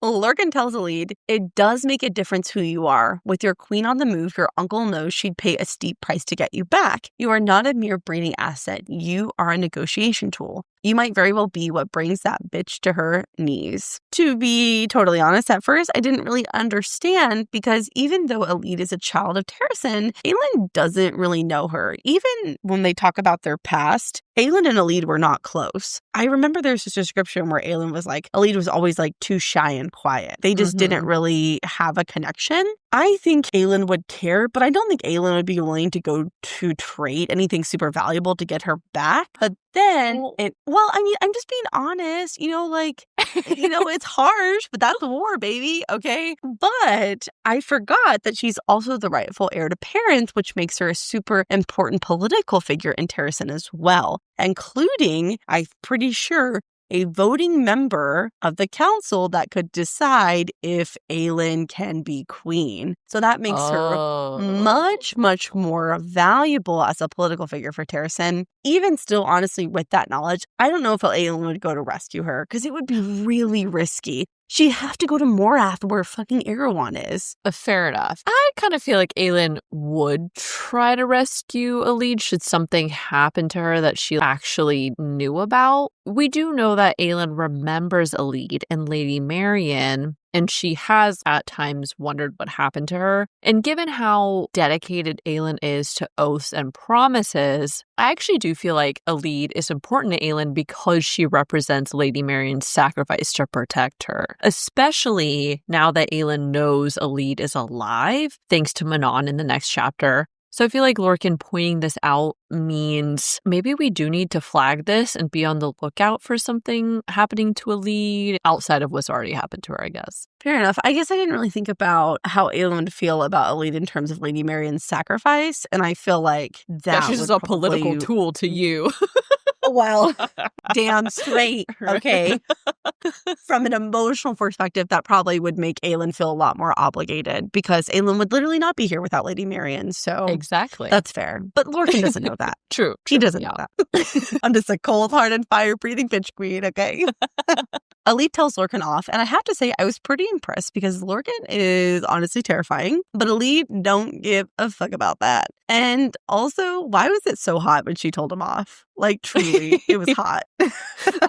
Lorcan tells Elide, it does make a difference who you are. With your queen on the move, your uncle knows she'd pay a steep price to get you back. You are not a mere brainy asset. You are a negotiation tool. You might very well be what brings that bitch to her knees. To be totally honest, at first, I didn't really understand because even though Elide is a child of Terrasen, Aelin doesn't really know her. Even when they talk about their past, Aelin and Elide were not close. I remember there's this description where Aelin was like, Elide was always like too shy and quiet. They just didn't really have a connection. I think Aelin would care, but I don't think Aelin would be willing to go to trade anything super valuable to get her back. But then, I'm just being honest, it's harsh, but that's war, baby, okay? But I forgot that she's also the rightful heir to parents, which makes her a super important political figure in Terrasen as well, including, I'm pretty sure, a voting member of the council that could decide if Aelin can be queen. So that makes her much, much more valuable as a political figure for Terrasen. Even still, honestly, with that knowledge, I don't know if Aelin would go to rescue her because it would be really risky. She'd have to go to Morath where fucking Erewhon is. Fair enough. I kind of feel like Aelin would try to rescue Elide should something happen to her that she actually knew about. We do know that Aelin remembers Elide and Lady Marion and she has at times wondered what happened to her. And given how dedicated Aelin is to oaths and promises, I actually do feel like Elide is important to Aelin because she represents Lady Marion's sacrifice to protect her, especially now that Aelin knows Elide is alive, thanks to Manon in the next chapter. So I feel like Lorcan pointing this out means maybe we do need to flag this and be on the lookout for something happening to Elide outside of what's already happened to her, I guess. Fair enough. I guess I didn't really think about how Aelin would feel about Elide in terms of Lady Marion's sacrifice, and I feel like that she's just a political tool to you. Well, damn straight. Okay. From an emotional perspective, that probably would make Aelin feel a lot more obligated because Aelin would literally not be here without Lady Marion. So exactly. That's fair. But Lorcan doesn't know that. True. He doesn't know that. I'm just a cold-hearted, fire-breathing bitch queen, okay? Elide tells Lorcan off, and I have to say I was pretty impressed because Lorcan is honestly terrifying, but Elide don't give a fuck about that. And also, why was it so hot when she told him off? Like, truly, it was hot.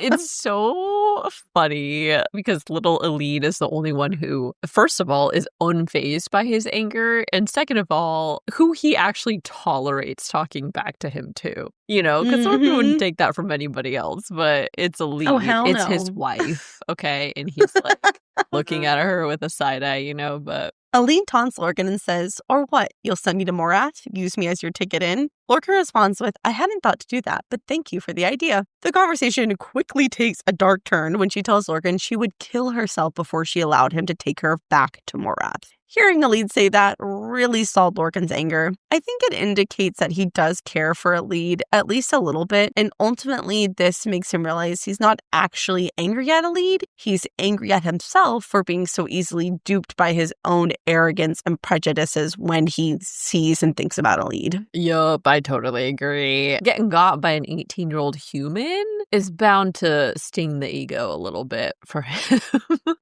It's so funny because little Elide is the only one who, first of all, is unfazed by his anger, and second of all, who he actually tolerates talking back to him too. You know, because Lorcan wouldn't take that from anybody else, but it's Elide. Oh, hell it's no. his wife, okay? And he's like looking at her with a side eye, you know, but... Elide taunts Lorcan and says, "Or what? You'll send me to Morath? Use me as your ticket in?" Lorcan responds with, "I hadn't thought to do that, but thank you for the idea." The conversation quickly takes a dark turn when she tells Lorcan she would kill herself before she allowed him to take her back to Morath. Hearing Elide say that really stalled Lorcan's anger. I think it indicates that he does care for Elide, at least a little bit, and ultimately this makes him realize he's not actually angry at Elide. He's angry at himself for being so easily duped by his own arrogance and prejudices when he sees and thinks about Elide. Yup, I totally agree. Getting got by an 18-year-old human is bound to sting the ego a little bit for him.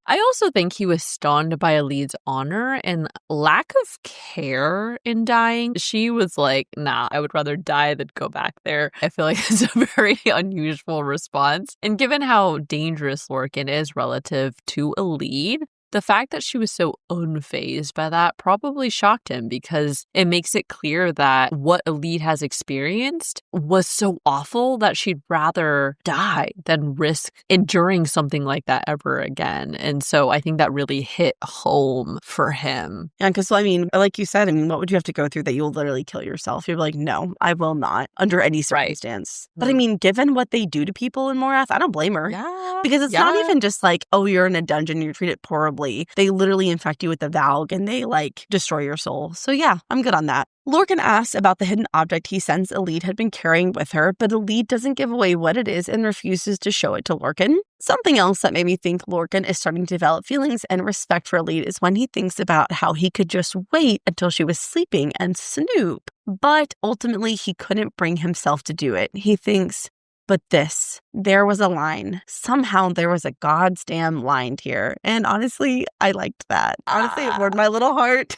I also think he was stunned by Elide's honor and lack of care in dying. She was like, nah, I would rather die than go back there. I feel like it's a very unusual response. And given how dangerous Lorcan is relative to Elide, the fact that she was so unfazed by that probably shocked him because it makes it clear that what Elide has experienced was so awful that she'd rather die than risk enduring something like that ever again. And so I think that really hit home for him. Yeah, because, I mean, like you said, I mean, what would you have to go through that you'll literally kill yourself? You're like, no, I will not, under any circumstance. Right. But I mean, given what they do to people in Morath, I don't blame her. Yeah. Because it's not even just like, oh, you're in a dungeon, you're treated horribly. They literally infect you with the Valg and they like destroy your soul. So yeah, I'm good on that. Lorcan asks about the hidden object he sensed Elide had been carrying with her, but Elide doesn't give away what it is and refuses to show it to Lorcan. Something else that made me think Lorcan is starting to develop feelings and respect for Elide is when he thinks about how he could just wait until she was sleeping and snoop. But ultimately, he couldn't bring himself to do it. He thinks, but there was a line. Somehow there was a goddamn line here. And honestly, I liked that. Honestly, it warmed my little heart.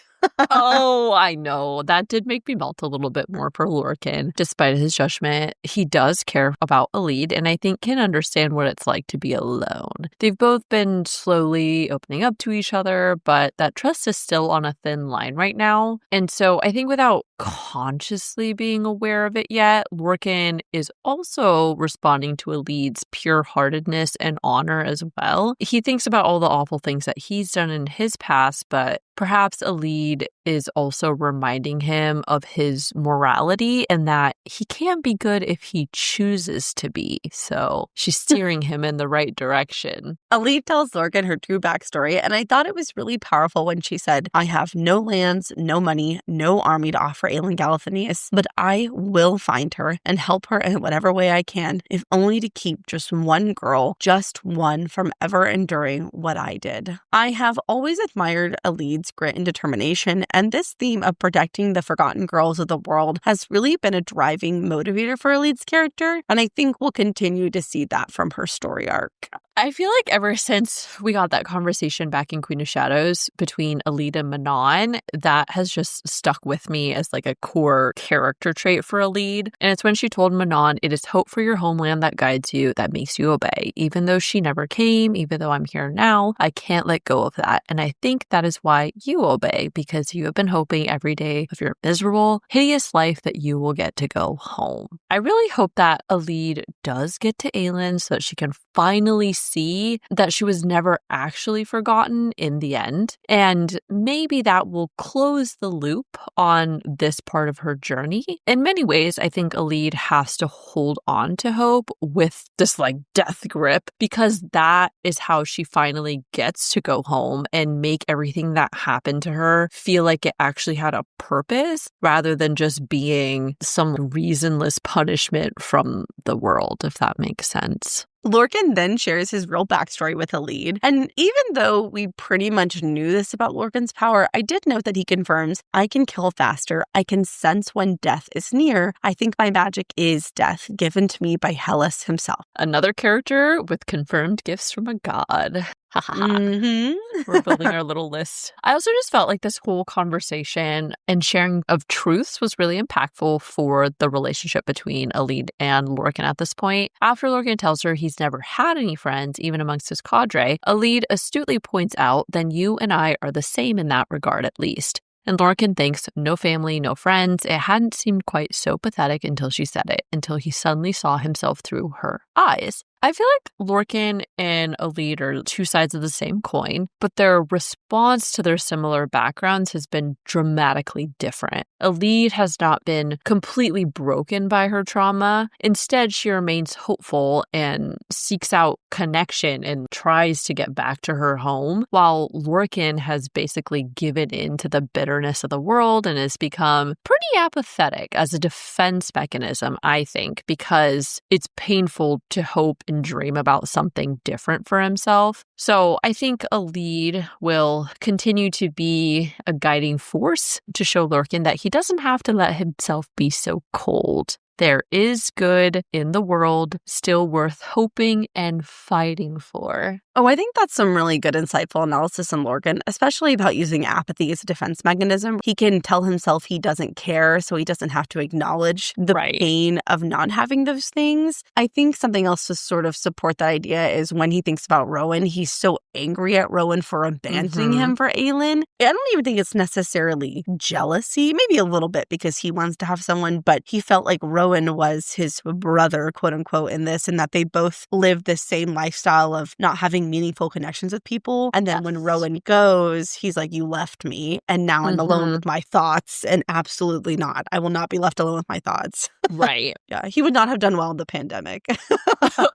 Oh, I know. That did make me melt a little bit more for Lorcan. Despite his judgment, he does care about Elide and I think can understand what it's like to be alone. They've both been slowly opening up to each other, but that trust is still on a thin line right now. And so I think without consciously being aware of it yet, Lorcan is also responding to Elide's pure-heartedness and honor as well. He thinks about all the awful things that he's done in his past, but perhaps Elide is also reminding him of his morality and that he can be good if he chooses to be. So she's steering him in the right direction. Elide tells Lorcan her true backstory, and I thought it was really powerful when she said, "I have no lands, no money, no army to offer Aelin Galathinius, but I will find her and help her in whatever way I can, if only to keep just one girl, just one, from ever enduring what I did." I have always admired Elide's grit and determination, and this theme of protecting the forgotten girls of the world has really been a driving motivator for Elide's character, and I think we'll continue to see that from her story arc. I feel like ever since we got that conversation back in Queen of Shadows between Elide and Manon, that has just stuck with me as like a core character trait for Elide. And it's when she told Manon, "It is hope for your homeland that guides you, that makes you obey. Even though she never came, even though I'm here now, I can't let go of that. And I think that is why you obey, because you have been hoping every day of your miserable, hideous life that you will get to go home." I really hope that Elide does get to Aelin so that she can finally see that she was never actually forgotten in the end. And maybe that will close the loop on this part of her journey. In many ways, I think Elide has to hold on to hope with this like death grip, because that is how she finally gets to go home and make everything that happened to her feel like it actually had a purpose rather than just being some reasonless punishment from the world, if that makes sense. Lorcan then shares his real backstory with Elide. And even though we pretty much knew this about Lorcan's power, I did note that he confirms, "I can kill faster. I can sense when death is near. I think my magic is death, given to me by Hellas himself." Another character with confirmed gifts from a god. We're building our little list. I also just felt like this whole conversation and sharing of truths was really impactful for the relationship between Elide and Lorcan at this point. After Lorcan tells her he's never had any friends, even amongst his cadre, Elide astutely points out, "Then you and I are the same in that regard, at least." And Lorcan thinks, no family, no friends. It hadn't seemed quite so pathetic until she said it, until he suddenly saw himself through her eyes. I feel like Lorcan and Elide are two sides of the same coin, but their response to their similar backgrounds has been dramatically different. Elide has not been completely broken by her trauma. Instead, she remains hopeful and seeks out connection and tries to get back to her home, while Lorcan has basically given in to the bitterness of the world and has become pretty apathetic as a defense mechanism, I think, because it's painful to hope and dream about something different for himself. So I think Elide will continue to be a guiding force to show Lorcan that he doesn't have to let himself be so cold. There is good in the world still worth hoping and fighting for. Oh, I think that's some really good, insightful analysis on Lorcan, especially about using apathy as a defense mechanism. He can tell himself he doesn't care, so he doesn't have to acknowledge the pain of not having those things. I think something else to sort of support that idea is when he thinks about Rowan, he's so angry at Rowan for abandoning him for Aelin. I don't even think it's necessarily jealousy, maybe a little bit because he wants to have someone, but he felt like Rowan was his brother, quote unquote, in this, and that they both lived the same lifestyle of not having meaningful connections with people. And then when Rowan goes, he's like, "You left me, and now I'm alone with my thoughts." And absolutely not. I will not be left alone with my thoughts. Right. Yeah, he would not have done well in the pandemic.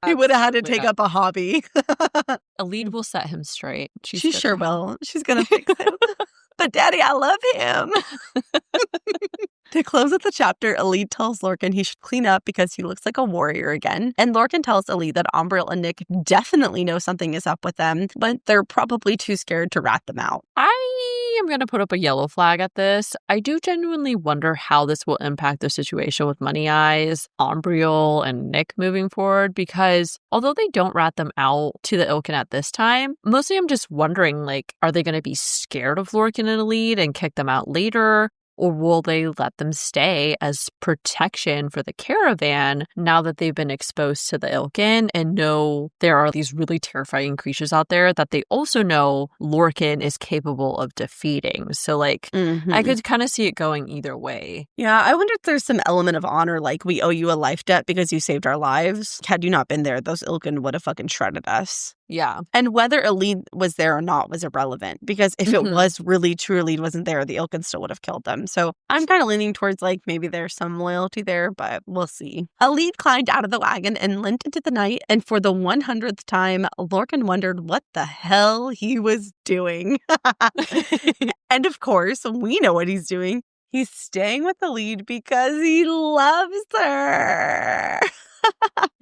He would have had to take up a hobby. Elide will set him straight. She sure will. She's going to fix him. But Daddy, I love him. To close out the chapter, Elide tells Lorcan he should clean up because he looks like a warrior again. And Lorcan tells Elide that Umbriel and Nick definitely know something is up with them, but they're probably too scared to rat them out. I am going to put up a yellow flag at this. I do genuinely wonder how this will impact the situation with Money Eyes, Umbriel, and Nick moving forward, because although they don't rat them out to the Ilken at this time, mostly I'm just wondering, like, are they going to be scared of Lorcan and Elide and kick them out later? Or will they let them stay as protection for the caravan now that they've been exposed to the Ilken and know there are these really terrifying creatures out there that they also know Lorcan is capable of defeating? So, like, I could kind of see it going either way. Yeah, I wonder if there's some element of honor, like we owe you a life debt because you saved our lives. Had you not been there, those Ilken would have fucking shredded us. Yeah. And whether Elide was there or not was irrelevant, because if it was really true Elide wasn't there, the Ilken still would have killed them. So I'm kind of leaning towards like maybe there's some loyalty there, but we'll see. Elide climbed out of the wagon and limped into the night, and for the 100th time, Lorcan wondered what the hell he was doing. And of course, we know what he's doing. He's staying with Elide because he loves her.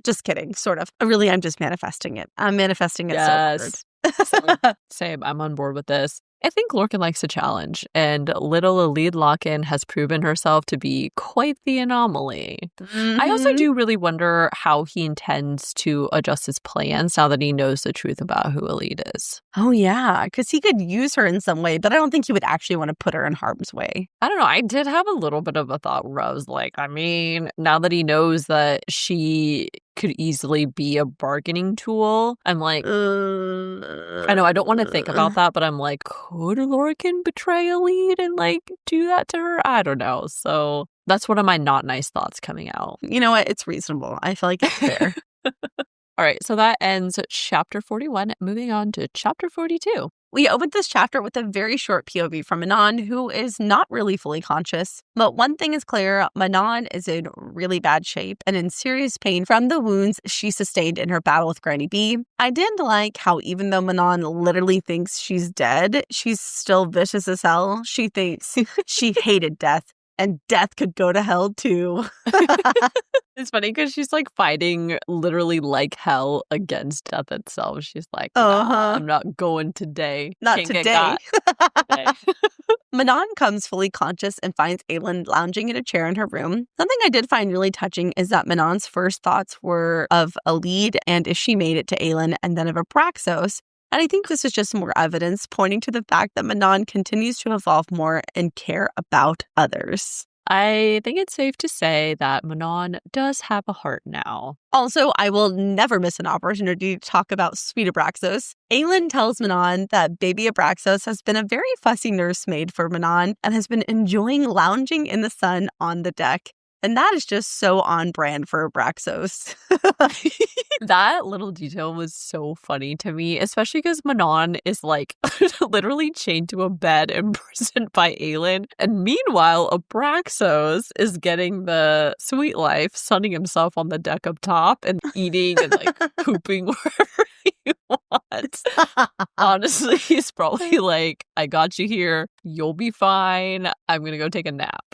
Just kidding, sort of. Really, I'm just manifesting it. I'm manifesting it so hard. Same. I'm on board with this. I think Lorcan likes a challenge, and little Elide and Lorcan has proven herself to be quite the anomaly. I also do really wonder how he intends to adjust his plans now that he knows the truth about who Elide is. Oh, yeah, because he could use her in some way, but I don't think he would actually want to put her in harm's way. I don't know. I did have a little bit of a thought where I was like, I mean, now that he knows that she could easily be a bargaining tool, I'm like, I know I don't want to think about that, but I'm like, could Lorcan betray Elide and like do that to her? I don't know. So that's one of my not nice thoughts coming out. You know what? It's reasonable. I feel like it's fair. All right, so that ends chapter 41. Moving on to chapter 42. We opened this chapter with a very short POV from Manon, who is not really fully conscious. But one thing is clear, Manon is in really bad shape and in serious pain from the wounds she sustained in her battle with Granny B. I did like how even though Manon literally thinks she's dead, she's still vicious as hell. She thinks she hated death. And death could go to hell, too. It's funny because she's like fighting literally like hell against death itself. She's like, nah, I'm not going today. Not Can't today. today. Manon comes fully conscious and finds Aelin lounging in a chair in her room. Something I did find really touching is that Manon's first thoughts were of Elide and if she made it to Aelin, and then of Abraxos. And I think this is just more evidence pointing to the fact that Manon continues to evolve more and care about others. I think it's safe to say that Manon does have a heart now. Also, I will never miss an opportunity to talk about sweet Abraxos. Aelin tells Manon that baby Abraxos has been a very fussy nursemaid for Manon and has been enjoying lounging in the sun on the deck. And that is just so on brand for Abraxos. That little detail was so funny to me, especially because Manon is like literally chained to a bed, imprisoned by Aelin. And meanwhile, Abraxos is getting the sweet life, sunning himself on the deck up top and eating and like pooping wherever he wants. Honestly, he's probably like, I got you here. You'll be fine. I'm going to go take a nap.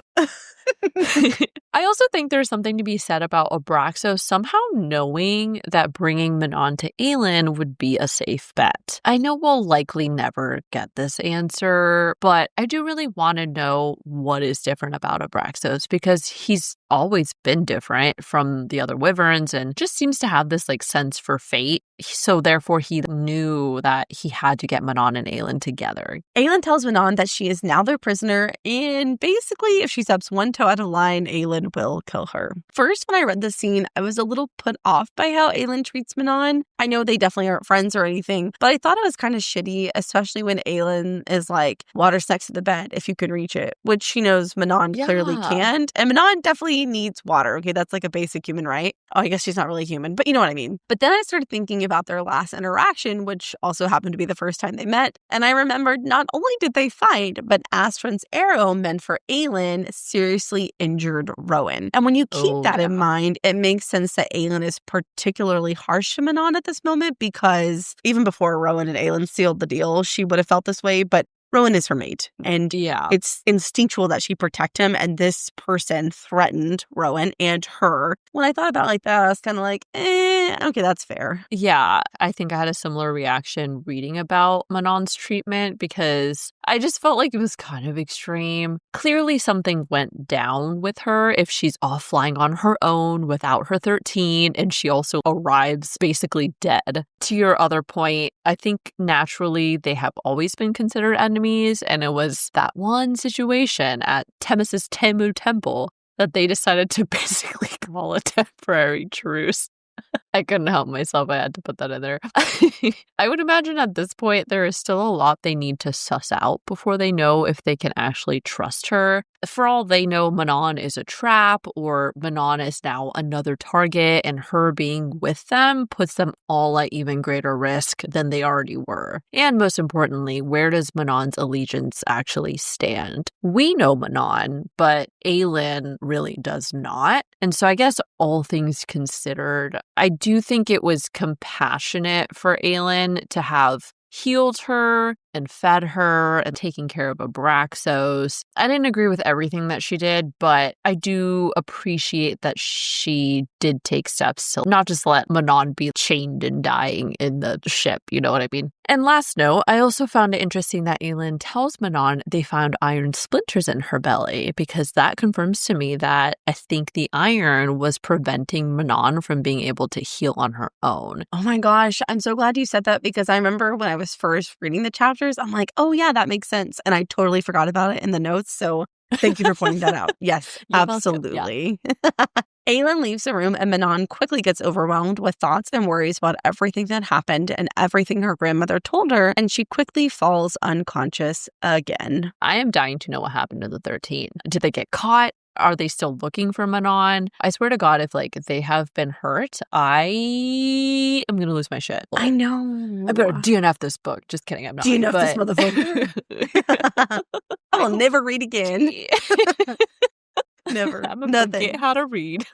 I also think there's something to be said about Abraxos somehow knowing that bringing Manon to Aelin would be a safe bet. I know we'll likely never get this answer, but I do really want to know what is different about Abraxos because he's always been different from the other wyverns and just seems to have this like sense for fate. So therefore he knew that he had to get Manon and Aelin together. Aelin tells Manon that she is now their prisoner and basically if she steps one toe out of line, Aelin will kill her. First, when I read this scene, I was a little put off by how Aelin treats Manon. I know they definitely aren't friends or anything, but I thought it was kind of shitty, especially when Aelin is like, water's next to the bed if you can reach it, which she knows Manon clearly can't. And Manon definitely needs water. Okay, that's like a basic human right. Oh, I guess she's not really human, but you know what I mean. But then I started thinking about their last interaction, which also happened to be the first time they met. And I remembered not only did they fight, but Astron's arrow meant for Aelin seriously injured Rowan. And when you keep that in mind, it makes sense that Aelin is particularly harsh to Manon at this moment because even before Rowan and Aelin sealed the deal, she would have felt this way. But Rowan is her mate, and it's instinctual that she protect him, and this person threatened Rowan and her. When I thought about it like that, I was kind of like, okay, that's fair. Yeah, I think I had a similar reaction reading about Manon's treatment because I just felt like it was kind of extreme. Clearly something went down with her if she's off flying on her own without her 13, and she also arrives basically dead. To your other point, I think naturally they have always been considered enemies, and it was that one situation at Themis's Temu temple that they decided to basically call a temporary truce. I couldn't help myself. I had to put that in there. I would imagine at this point, there is still a lot they need to suss out before they know if they can actually trust her. For all they know, Manon is a trap or Manon is now another target, and her being with them puts them all at even greater risk than they already were. And most importantly, where does Manon's allegiance actually stand? We know Manon, but Aelin really does not. And so I guess all things considered, I do think it was compassionate for Aelin to have healed her and fed her and taking care of Abraxos. I didn't agree with everything that she did, but I do appreciate that she did take steps to not just let Manon be chained and dying in the ship, you know what I mean? And last note, I also found it interesting that Aelin tells Manon they found iron splinters in her belly, because that confirms to me that I think the iron was preventing Manon from being able to heal on her own. Oh my gosh, I'm so glad you said that, because I remember when I was first reading the chapters, I'm like, oh yeah, that makes sense. And I totally forgot about it in the notes. So thank you for pointing that out. Yes, absolutely. Yeah. Aelin leaves the room and Manon quickly gets overwhelmed with thoughts and worries about everything that happened and everything her grandmother told her, and she quickly falls unconscious again. I am dying to know what happened to the 13. Did they get caught? Are they still looking for Manon? I swear to God, if they have been hurt, I am going to lose my shit. I know. I'm going to DNF this book. Just kidding. I'm not. DNF this motherfucker. I will never read again. Never. I'm going to forget how to read.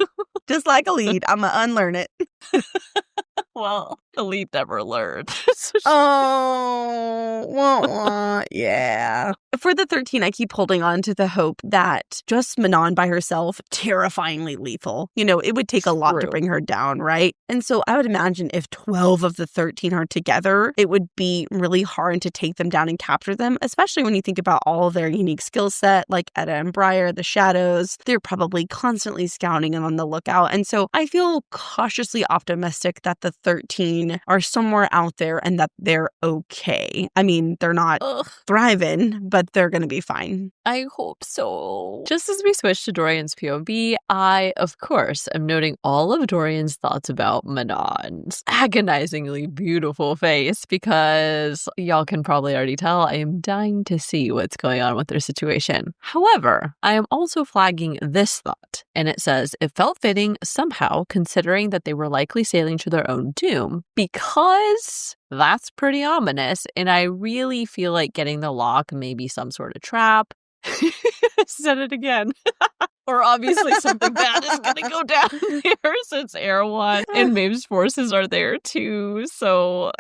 Just like Elide, I'm going to unlearn it. Well, Elide never learned. Yeah. For the 13, I keep holding on to the hope that just Manon by herself, terrifyingly lethal. You know, it would take a lot to bring her down, right? And so I would imagine if 12 of the 13 are together, it would be really hard to take them down and capture them, especially when you think about all of their unique skill set, like Edda and Briar, the shadows. They're probably constantly scouting and on the lookout. And so I feel cautiously optimistic that the 13 are somewhere out there and that they're okay. I mean, they're not thriving, but they're going to be fine. I hope so. Just as we switch to Dorian's POV, I, of course, am noting all of Dorian's thoughts about Manon's agonizingly beautiful face, because y'all can probably already tell I am dying to see what's going on with their situation. However, I am also flagging this thought, and it says, it felt fitting somehow considering that they were likely sailing to their own doom, because that's pretty ominous, and I really feel like getting the lock may be some sort of trap. Said it again. Or obviously something bad is going to go down there since Erewhon and Maeve's forces are there too, so...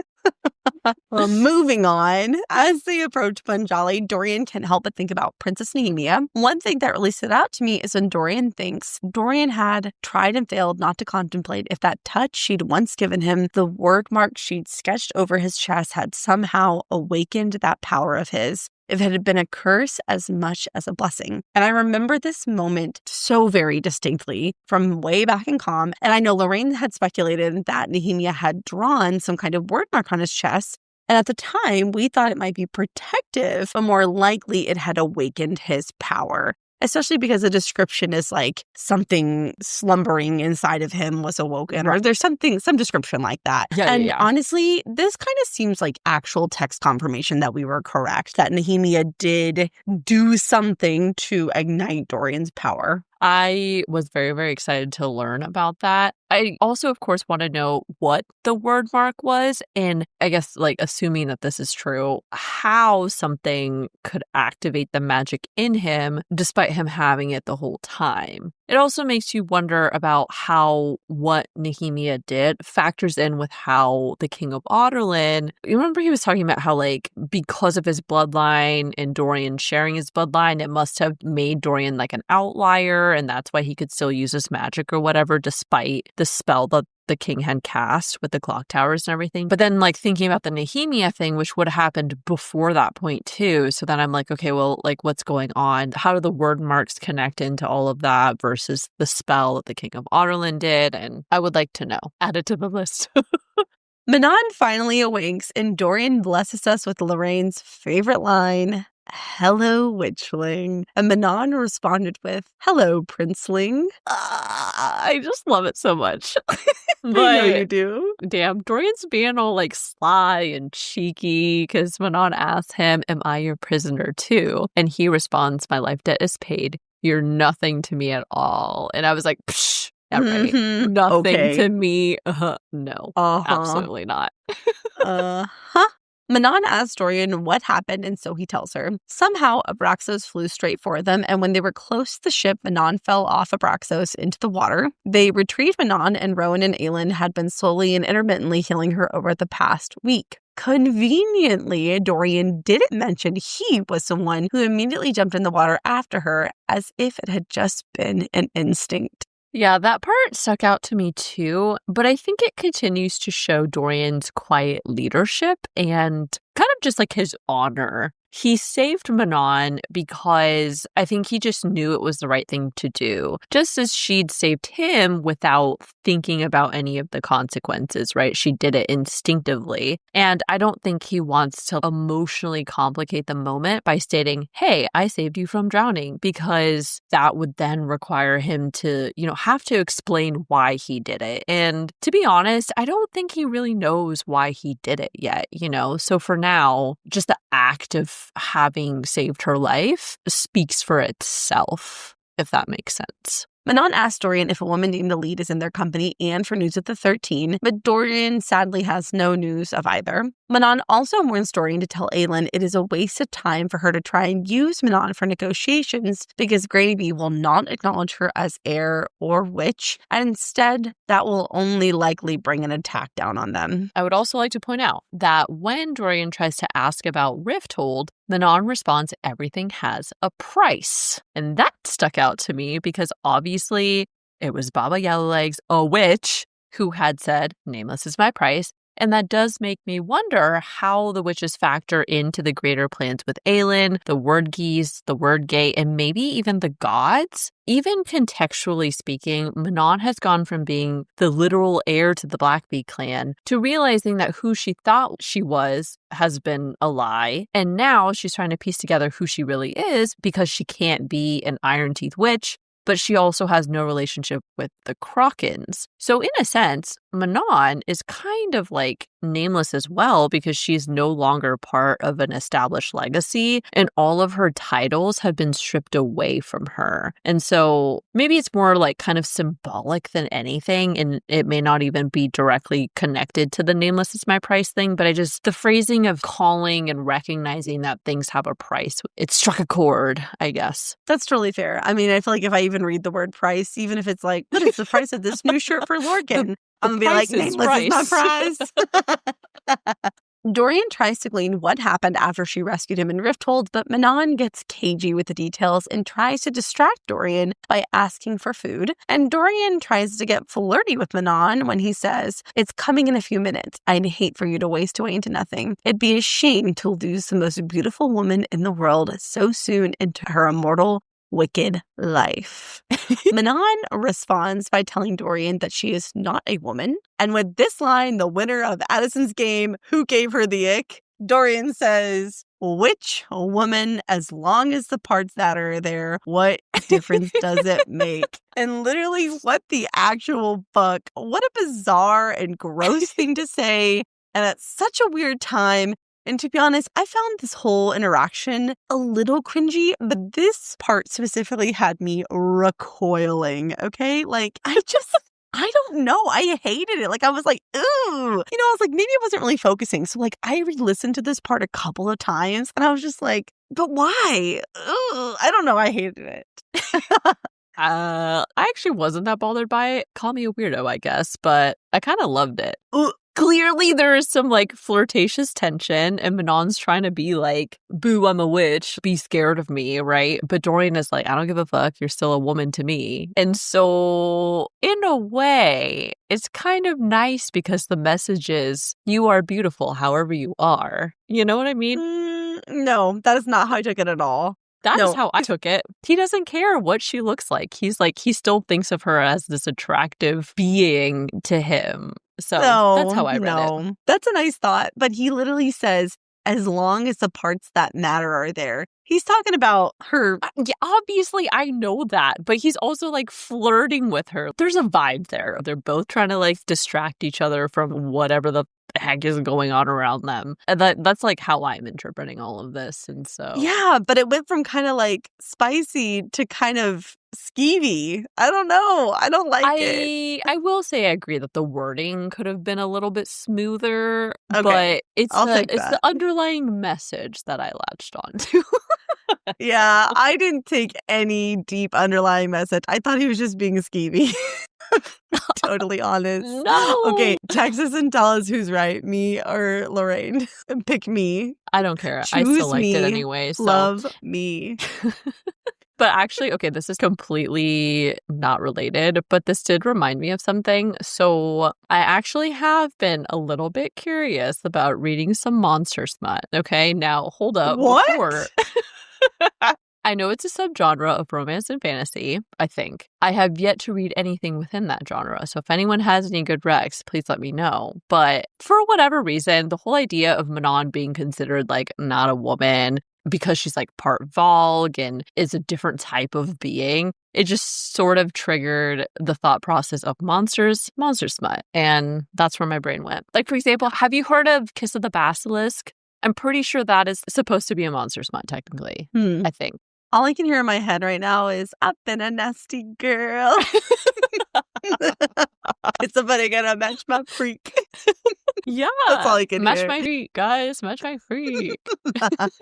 Well, moving on, as they approach Punjali, Dorian can't help but think about Princess Nehemia. One thing that really stood out to me is when Dorian thinks Dorian had tried and failed not to contemplate if that touch she'd once given him, the word mark she'd sketched over his chest, had somehow awakened that power of his. If it had been a curse as much as a blessing. And I remember this moment so very distinctly from way back in Calm. And I know Lorraine had speculated that Nehemia had drawn some kind of word mark on his chest. And at the time, we thought it might be protective, but more likely it had awakened his power. Especially because the description is like something slumbering inside of him was awoken, or there's some description like that. Yeah. Honestly, this kind of seems like actual text confirmation that we were correct, that Nehemia did do something to ignite Dorian's power. I was very, very excited to learn about that. I also, of course, want to know what the word mark was, and I guess, assuming that this is true, how something could activate the magic in him despite him having it the whole time. It also makes you wonder about how what Nehemia did factors in with how the King of Aderlin, you remember he was talking about how, because of his bloodline and Dorian sharing his bloodline, it must have made Dorian an outlier, and that's why he could still use his magic or whatever, despite the spell that the king had cast with the clock towers and everything. But then thinking about the Nehemia thing, which would have happened before that point too. So then I'm okay, well, what's going on? How do the word marks connect into all of that versus the spell that the King of Aderlin did? And I would like to know. Add it to the list. Manon finally awakes and Dorian blesses us with Lorraine's favorite line, "Hello, witchling." And Manon responded with, "Hello, princeling." I just love it so much. But, I know you do. Damn, Dorian's being all sly and cheeky because Manon asks him, "Am I your prisoner too?" And he responds, "My life debt is paid. You're nothing to me at all." And I was like, psh, yeah, right. Mm-hmm. Nothing to me. No, absolutely not. Manon asks Dorian what happened, and so he tells her. Somehow, Abraxos flew straight for them, and when they were close to the ship, Manon fell off Abraxos into the water. They retrieved Manon, and Rowan and Aelin had been slowly and intermittently healing her over the past week. Conveniently, Dorian didn't mention he was someone who immediately jumped in the water after her as if it had just been an instinct. Yeah, that part stuck out to me too, but I think it continues to show Dorian's quiet leadership and kind of just like his honor. He saved Manon because I think he just knew it was the right thing to do, just as she'd saved him without thinking about any of the consequences, right? She did it instinctively. And I don't think he wants to emotionally complicate the moment by stating, hey, I saved you from drowning, because that would then require him to, have to explain why he did it. And to be honest, I don't think he really knows why he did it yet, So for now, just the act of having saved her life speaks for itself, if that makes sense. Manon asked Dorian if a woman named Elide is in their company and for news of the 13, but Dorian sadly has no news of either. Manon also warns Dorian to tell Aelin it is a waste of time for her to try and use Manon for negotiations because Granny will not acknowledge her as heir or witch, and instead that will only likely bring an attack down on them. I would also like to point out that when Dorian tries to ask about Rifthold, Manon responds everything has a price. And that stuck out to me because obviously it was Baba Yellowlegs, a witch, who had said, nameless is my price. And that does make me wonder how the witches factor into the greater plans with Aelin, the wyrkeys, the wyrd-ky, and maybe even the gods. Even contextually speaking, Manon has gone from being the literal heir to the Blackbeak clan to realizing that who she thought she was has been a lie. And now she's trying to piece together who she really is because she can't be an Iron Teeth witch, but she also has no relationship with the Krakens. So in a sense, Manon is kind of like nameless as well because she's no longer part of an established legacy and all of her titles have been stripped away from her. And so maybe it's more like kind of symbolic than anything, and it may not even be directly connected to the nameless is my price thing, but the phrasing of calling and recognizing that things have a price, it struck a chord, I guess. That's totally fair. I mean, I feel like if I even read the word price, even if it's like, what is the price of this new shirt for Lorcan? I'm going to be like, nameless is my prize. Dorian tries to glean what happened after she rescued him in Rifthold, but Manon gets cagey with the details and tries to distract Dorian by asking for food. And Dorian tries to get flirty with Manon when he says, it's coming in a few minutes. I'd hate for you to waste away into nothing. It'd be a shame to lose the most beautiful woman in the world so soon into her immortal wicked life. Manon responds by telling Dorian that she is not a woman. And with this line, the winner of Addison's game, Who Gave Her the Ick? Dorian says, which woman, as long as the parts that are there, what difference does it make? And literally, what the actual fuck? What a bizarre and gross thing to say. And at such a weird time. And to be honest, I found this whole interaction a little cringy, but this part specifically had me recoiling, okay? Like, I don't know. I hated it. Like, I was like, ooh. I was like, maybe I wasn't really focusing. So, like, I re-listened to this part a couple of times, and I was just like, but why? Ooh, I don't know. I hated it. I actually wasn't that bothered by it. Call me a weirdo, I guess, but I kind of loved it. Clearly, there is some, like, flirtatious tension, and Manon's trying to be like, boo, I'm a witch, be scared of me, right? But Dorian is like, I don't give a fuck, you're still a woman to me. And so, in a way, it's kind of nice because the message is, you are beautiful however you are. You know what I mean? No, that is not how I took it at all. That is how I took it. He doesn't care what she looks like. He's like, he still thinks of her as this attractive being to him. So that's how I read it. That's a nice thought. But he literally says, as long as the parts that matter are there. He's talking about her. Yeah, obviously, I know that. But he's also like flirting with her. There's a vibe there. They're both trying to like distract each other from whatever the heck is going on around them. And that's like how I'm interpreting all of this. And so. Yeah, but it went from kind of like spicy to kind of skeevy. I don't know. I don't like it. I will say I agree that the wording could have been a little bit smoother, okay. But it's the underlying message that I latched on to. Yeah, I didn't take any deep underlying message. I thought he was just being skeevy. Totally honest. No. Okay, text us and tell us who's right, me or Lorraine. Pick me. I don't care. Choose I selected me. anyway. So. Love me. But actually, okay, this is completely not related, but this did remind me of something. So I actually have been a little bit curious about reading some monster smut. Okay, now hold up. What? Before... I know it's a subgenre of romance and fantasy, I think. I have yet to read anything within that genre, so if anyone has any good recs, please let me know. But for whatever reason, the whole idea of Manon being considered, like, not a woman because she's, like, part Valg and is a different type of being, it just sort of triggered the thought process of monster smut, and that's where my brain went. Like, for example, have you heard of Kiss of the Basilisk? I'm pretty sure that is supposed to be a monster smut, technically, I think. All I can hear in my head right now is, I've been a nasty girl. It's somebody gonna match my freak. Yeah. That's all I can match hear. My freak, guys. Match my freak.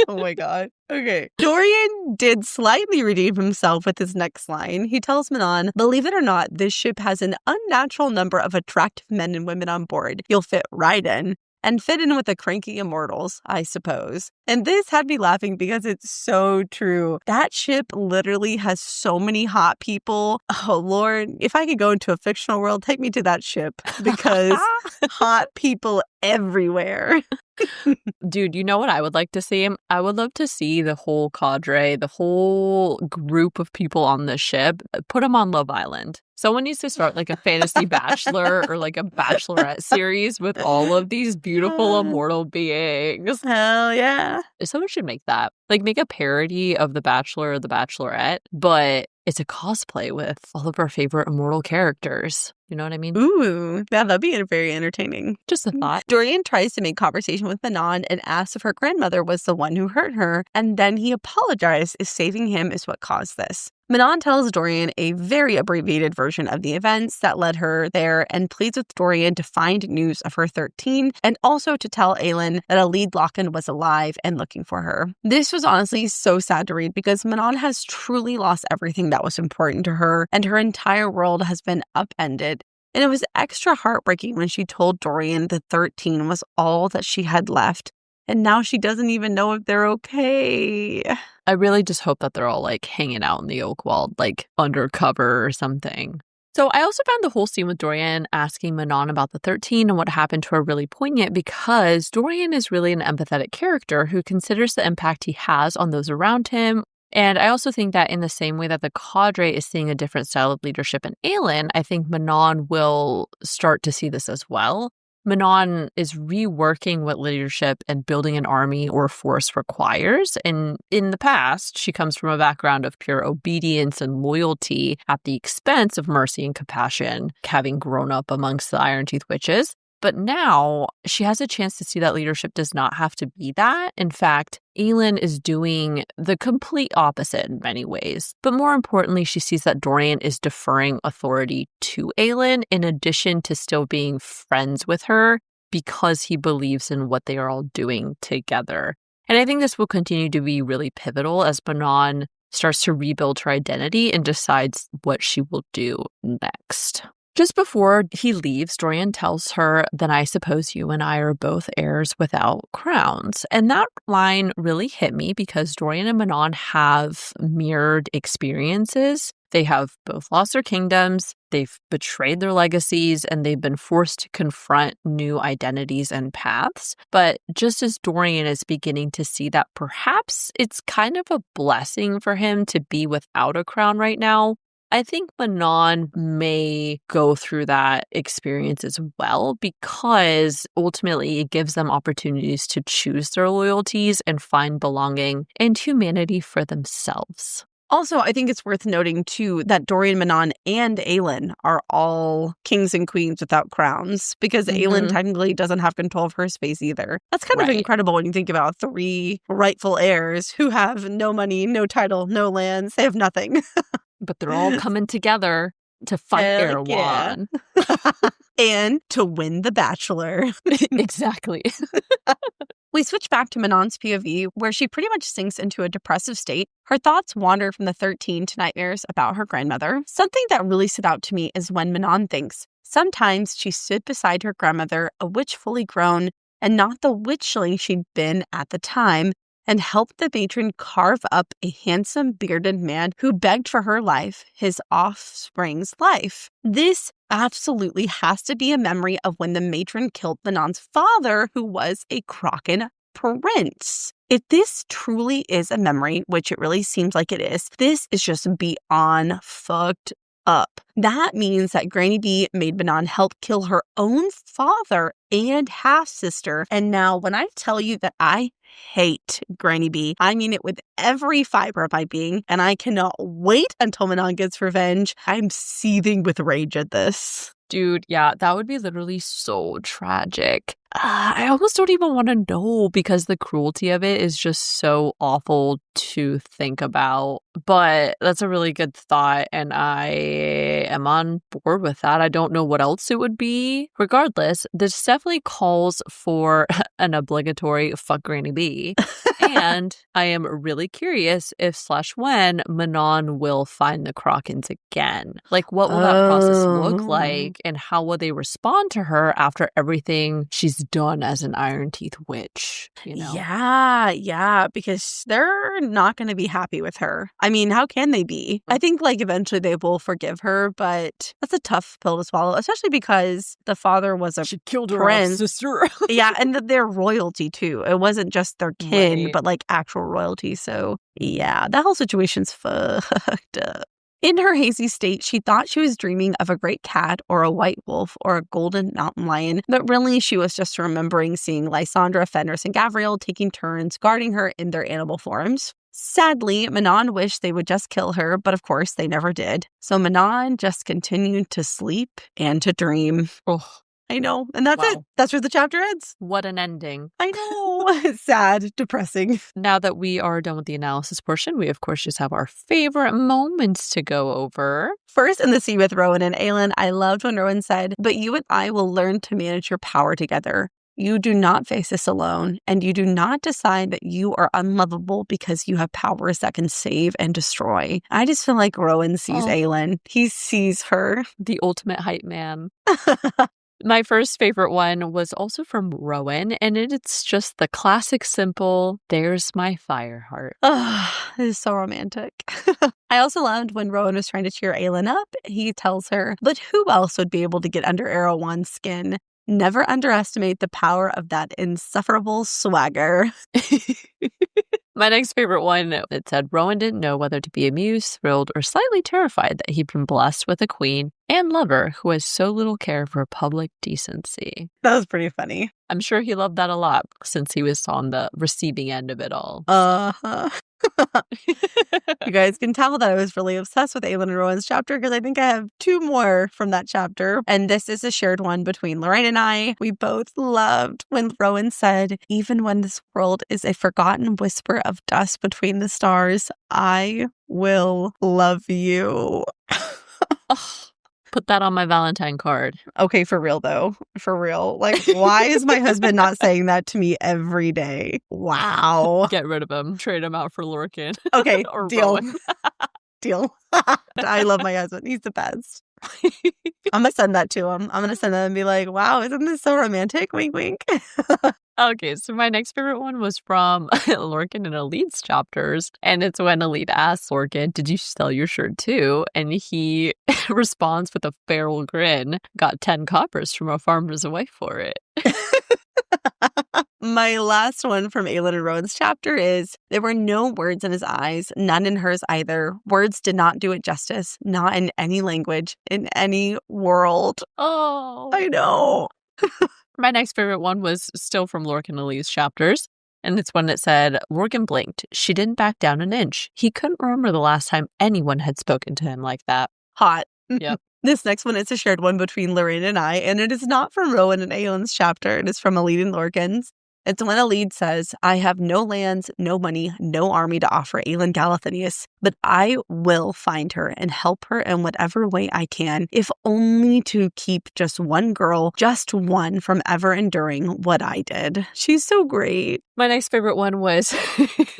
Oh my God. Okay. Dorian did slightly redeem himself with his next line. He tells Manon, believe it or not, this ship has an unnatural number of attractive men and women on board. You'll fit right in. And fit in with the cranky immortals, I suppose. And this had me laughing because it's so true. That ship literally has so many hot people. Oh, Lord, if I could go into a fictional world, take me to that ship because hot people everywhere. Dude, you know what I would like to see? I would love to see the whole cadre, the whole group of people on the ship, put them on Love Island. Someone needs to start like a fantasy bachelor or like a bachelorette series with all of these beautiful immortal beings. Hell yeah. Someone should make that. Like make a parody of The Bachelor or The Bachelorette, but it's a cosplay with all of our favorite immortal characters. You know what I mean? Ooh, yeah, that'd be very entertaining. Just a thought. Dorian tries to make conversation with Manon and asks if her grandmother was the one who hurt her, and then he apologizes if saving him is what caused this. Manon tells Dorian a very abbreviated version of the events that led her there and pleads with Dorian to find news of her 13 and also to tell Aelin that Elide and Lorcan was alive and looking for her. This was honestly so sad to read because Manon has truly lost everything that was important to her and her entire world has been upended. And it was extra heartbreaking when she told Dorian that 13 was all that she had left. And now she doesn't even know if they're okay. I really just hope that they're all like hanging out in the Oakwald, like undercover or something. So I also found the whole scene with Dorian asking Manon about the 13 and what happened to her really poignant because Dorian is really an empathetic character who considers the impact he has on those around him. And I also think that in the same way that the cadre is seeing a different style of leadership in Aelin, I think Manon will start to see this as well. Manon is reworking what leadership and building an army or force requires. And in the past, she comes from a background of pure obedience and loyalty at the expense of mercy and compassion, having grown up amongst the Iron Teeth Witches. But now she has a chance to see that leadership does not have to be that. In fact, Aelin is doing the complete opposite in many ways. But more importantly, she sees that Dorian is deferring authority to Aelin in addition to still being friends with her because he believes in what they are all doing together. And I think this will continue to be really pivotal as Manon starts to rebuild her identity and decides what she will do next. Just before he leaves, Dorian tells her, then I suppose you and I are both heirs without crowns. And that line really hit me because Dorian and Manon have mirrored experiences. They have both lost their kingdoms, they've betrayed their legacies, and they've been forced to confront new identities and paths. But just as Dorian is beginning to see that perhaps it's kind of a blessing for him to be without a crown right now, I think Manon may go through that experience as well because ultimately it gives them opportunities to choose their loyalties and find belonging and humanity for themselves. Also, I think it's worth noting, too, that Dorian, Manon, and Aelin are all kings and queens without crowns because Aelin technically doesn't have control of her space either. That's kind of incredible when you think about 3 rightful heirs who have no money, no title, no lands. They have nothing. But they're all coming together to fight Erewhon. And to win The Bachelor. Exactly. We switch back to Manon's POV, where she pretty much sinks into a depressive state. Her thoughts wander from the 13 to nightmares about her grandmother. Something that really stood out to me is when Manon thinks, sometimes she stood beside her grandmother, a witch fully grown, and not the witchling she'd been at the time, and helped the matron carve up a handsome bearded man who begged for her life, his offspring's life. This absolutely has to be a memory of when the matron killed Manon's father, who was a Kraken prince. If this truly is a memory, which it really seems like it is, this is just beyond fucked up. That means that Granny B made Manon help kill her own father and half-sister. And now when I tell you that I hate Granny B, I mean it with every fiber of my being, and I cannot wait until Manon gets revenge. I'm seething with rage at this. Dude, yeah, that would be literally so tragic. I almost don't even want to know because the cruelty of it is just so awful to think about. But that's a really good thought, and I am on board with that. I don't know what else it would be. Regardless, this definitely calls for an obligatory fuck Granny B. And I am really curious if/when Manon will find the Krakens again. Like, what will that process look like, and how will they respond to her after everything she's done as an Iron Teeth witch, you know? Yeah, because they're not going to be happy with her. I mean, how can they be? I think, like, eventually they will forgive her, but that's a tough pill to swallow, especially because the father was a She killed her prince. sister. Yeah, and they're royalty, too. It wasn't just their kin, Right. but, like, actual royalty. So, yeah, that whole situation's fucked up. In her hazy state, she thought she was dreaming of a great cat or a white wolf or a golden mountain lion, but really she was just remembering seeing Lysandra, Fenris, and Gavriel taking turns guarding her in their animal forms. Sadly, Manon wished they would just kill her, but of course they never did. So Manon just continued to sleep and to dream. Oh, I know, and that's it. That's where the chapter ends. what an ending. I know. It's sad, depressing. Now that we are done with the analysis portion, we of course just have our favorite moments to go over. First, in the scene with Rowan and Aelin, I loved when Rowan said, "But you and I will learn to manage your power together. You do not face this alone, and you do not decide that you are unlovable because you have powers that can save and destroy." I just feel like Rowan sees Aelin. He sees her. The ultimate hype man. My first favorite one was also from Rowan, and it's just the classic simple, "There's my fire heart." It is so romantic. I also loved when Rowan was trying to cheer Aelin up. He tells her, "But who else would be able to get under Errol-One's skin? Never underestimate the power of that insufferable swagger." My next favorite one, it said, Rowan didn't know whether to be amused, thrilled, or slightly terrified that he'd been blessed with a queen and lover who has so little care for public decency. That was pretty funny. I'm sure he loved that a lot since he was on the receiving end of it all. You guys can tell that I was really obsessed with Aelin and Rowan's chapter because I think I have two more from that chapter. And this is a shared one between Lorraine and I. We both loved when Rowan said, "Even when this world is a forgotten whisper of dust between the stars, I will love you." Put that on my Valentine card. Okay, for real though. For real. Like, why is my husband not saying that to me every day? Wow. Get rid of him. Trade him out for Lorcan. Okay, or deal. Rowan. Deal. I love my husband. He's the best. I'm going to send that to him. I'm going to send that and be like, "Wow, isn't this so romantic? Wink, wink." Okay, so my next favorite one was from Lorcan and Elide's chapters. And it's when Elide asks Lorcan, "Did you sell your shirt too?" And he responds with a feral grin, "Got 10 coppers from a farmer's wife for it." My last one from Aelin and Rowan's chapter is, "There were no words in his eyes, none in hers either. Words did not do it justice, not in any language, in any world." Oh, I know. My next favorite one was still from Lorcan and Elide's chapters. And it's when it said, Lorcan blinked. She didn't back down an inch. He couldn't remember the last time anyone had spoken to him like that. Hot. Yep. This next one is a shared one between Lorraine and I, and it is not from Rowan and Aelin's chapter. It is from Elide and Lorcan's. It's when Elide says, I have no lands, no money, no army to offer Aelin Galathinius, but I will find her and help her in whatever way I can, if only to keep just one girl, just one, from ever enduring what I did. She's so great. My next favorite one was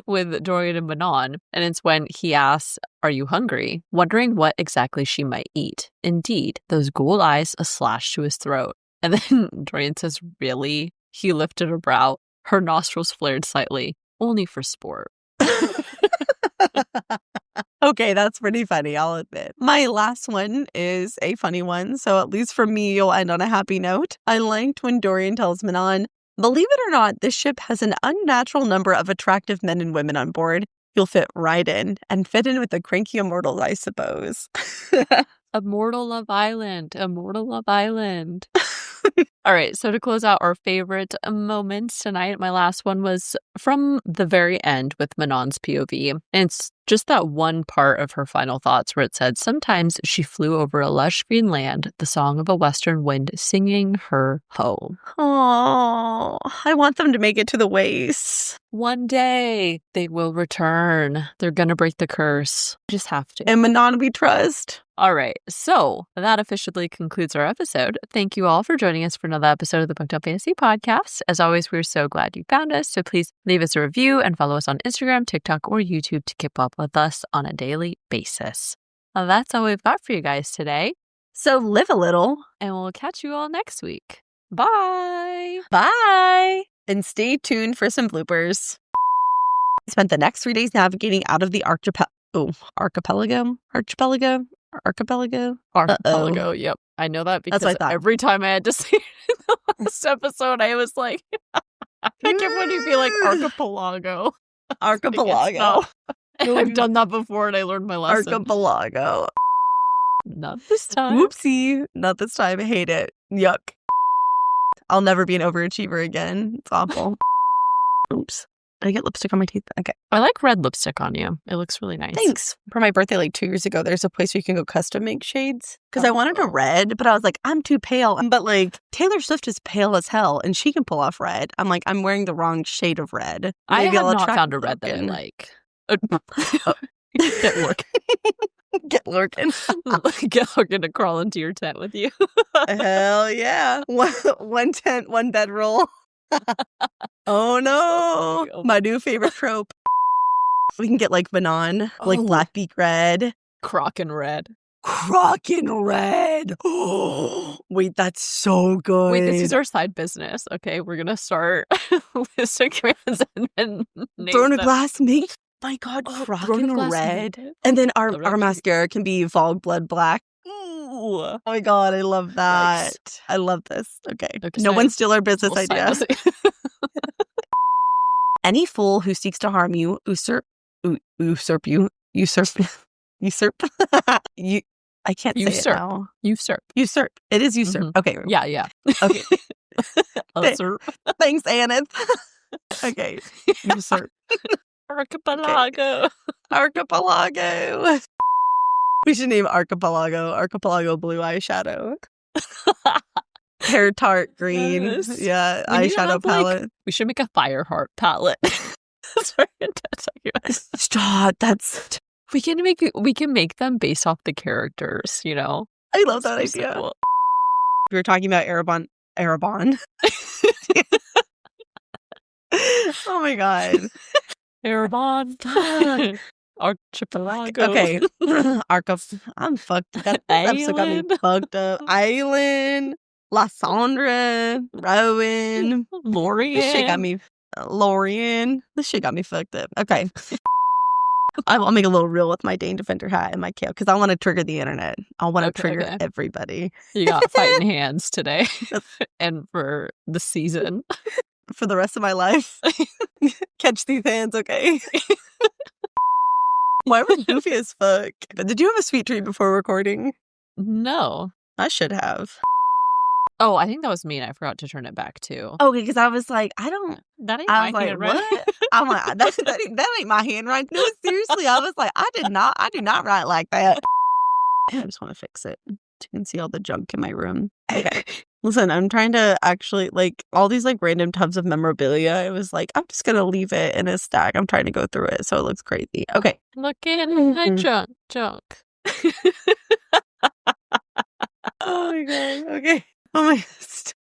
with Dorian and Manon, and it's when he asks, are you hungry? Wondering what exactly she might eat. Indeed, those gold eyes a slash to his throat. And then Dorian says, really? He lifted a brow. Her nostrils flared slightly. Only for sport. Okay, that's pretty funny, I'll admit. My last one is a funny one, so at least for me, you'll end on a happy note. I liked when Dorian tells Manon, believe it or not, this ship has an unnatural number of attractive men and women on board. You'll fit right in, and fit in with the cranky immortals, I suppose. Immortal Love Island. Immortal Love Island. All right, so to close out our favorite moments tonight, my last one was from the very end with Manon's POV. And it's just that one part of her final thoughts where it said, sometimes she flew over a lush green land, the song of a western wind singing her home. Oh, I want them to make it to the waste. One day they will return. They're going to break the curse. Just have to. And Manon we trust. All right, so that officially concludes our episode. Thank you all for joining us for another episode of the Booked Up Fantasy Podcast. As always, we're so glad you found us, so please leave us a review and follow us on Instagram, TikTok, or YouTube to keep up with us on a daily basis. Well, that's all we've got for you guys today. So live a little. And we'll catch you all next week. Bye! Bye! And stay tuned for some bloopers. I spent the next 3 days navigating out of the archipelago. Yep. I know that because every time I had to say it in the last episode, I was like, I kept wanting to be like archipelago. Archipelago. I've done that before and I learned my lesson. Archipelago. Not this time. Whoopsie. Not this time. I hate it. Yuck. I'll never be an overachiever again. It's awful. Oops. Did I get lipstick on my teeth? Okay. I like red lipstick on you. It looks really nice. Thanks. For my birthday like 2 years ago, there's a place where you can go custom make shades. Because I wanted a red, but I was like, I'm too pale. But like, Taylor Swift is pale as hell and she can pull off red. I'm like, I'm wearing the wrong shade of red. I have not found a red that I like. Get Lorcan. Get Lorcan. Get Lorcan to crawl into your tent with you. Hell yeah. One tent, one bedroll. Oh no. So my new favorite trope. We can get like Manon, like Blackbeak red. Kraken red. Oh, wait, that's so good. Wait, this is our side business. Okay, we're gonna start with commands and then Throne of Glass, make my god, Kraken red. And then our mascara can be Valg Blood Black. Ooh. Oh my god, I love that. Nice. I love this. Okay. No one steal our business idea. Any fool who seeks to harm you, usurp you. I can't say it now. Usurp. It is usurp. Mm-hmm. Okay. Yeah. Okay. Usurp. Thanks, Aneth. Okay. Usurp. Archipelago. Archipelago. We should name Archipelago blue eyeshadow. Hair tart green. Yes. Yeah, eyeshadow palette. We should make a Fireheart palette. Sorry, Stop. That's... We can make them based off the characters, you know? I love that idea. Cool. We were talking about Erebon. Oh my god. Erebon. Archipelago. Okay. I'm fucked. That episode got me fucked up. Eyllwe, Lysandra, Rowan, Lorien. This shit got me. Lorien. This shit got me fucked up. Okay. I'll make a little reel with my Dane Defender hat and my kale because I want to trigger the internet. I want to trigger everybody. You got fighting hands today and for the season. For the rest of my life. Catch these hands, okay? Why were goofy as fuck? Did you have a sweet treat before recording? No. I should have. Oh, I think that was me and I forgot to turn it back too. Okay, because I was like, that ain't my handwriting. What? I'm like, that ain't my handwriting. No, seriously, I was like, I do not write like that. I just want to fix it. You can see all the junk in my room. Okay. Listen, I'm trying to actually, like, all these, like, random tubs of memorabilia. I was like, I'm just going to leave it in a stack. I'm trying to go through it so it looks crazy. Okay. Look at my junk. Oh my god. Okay. Oh my god.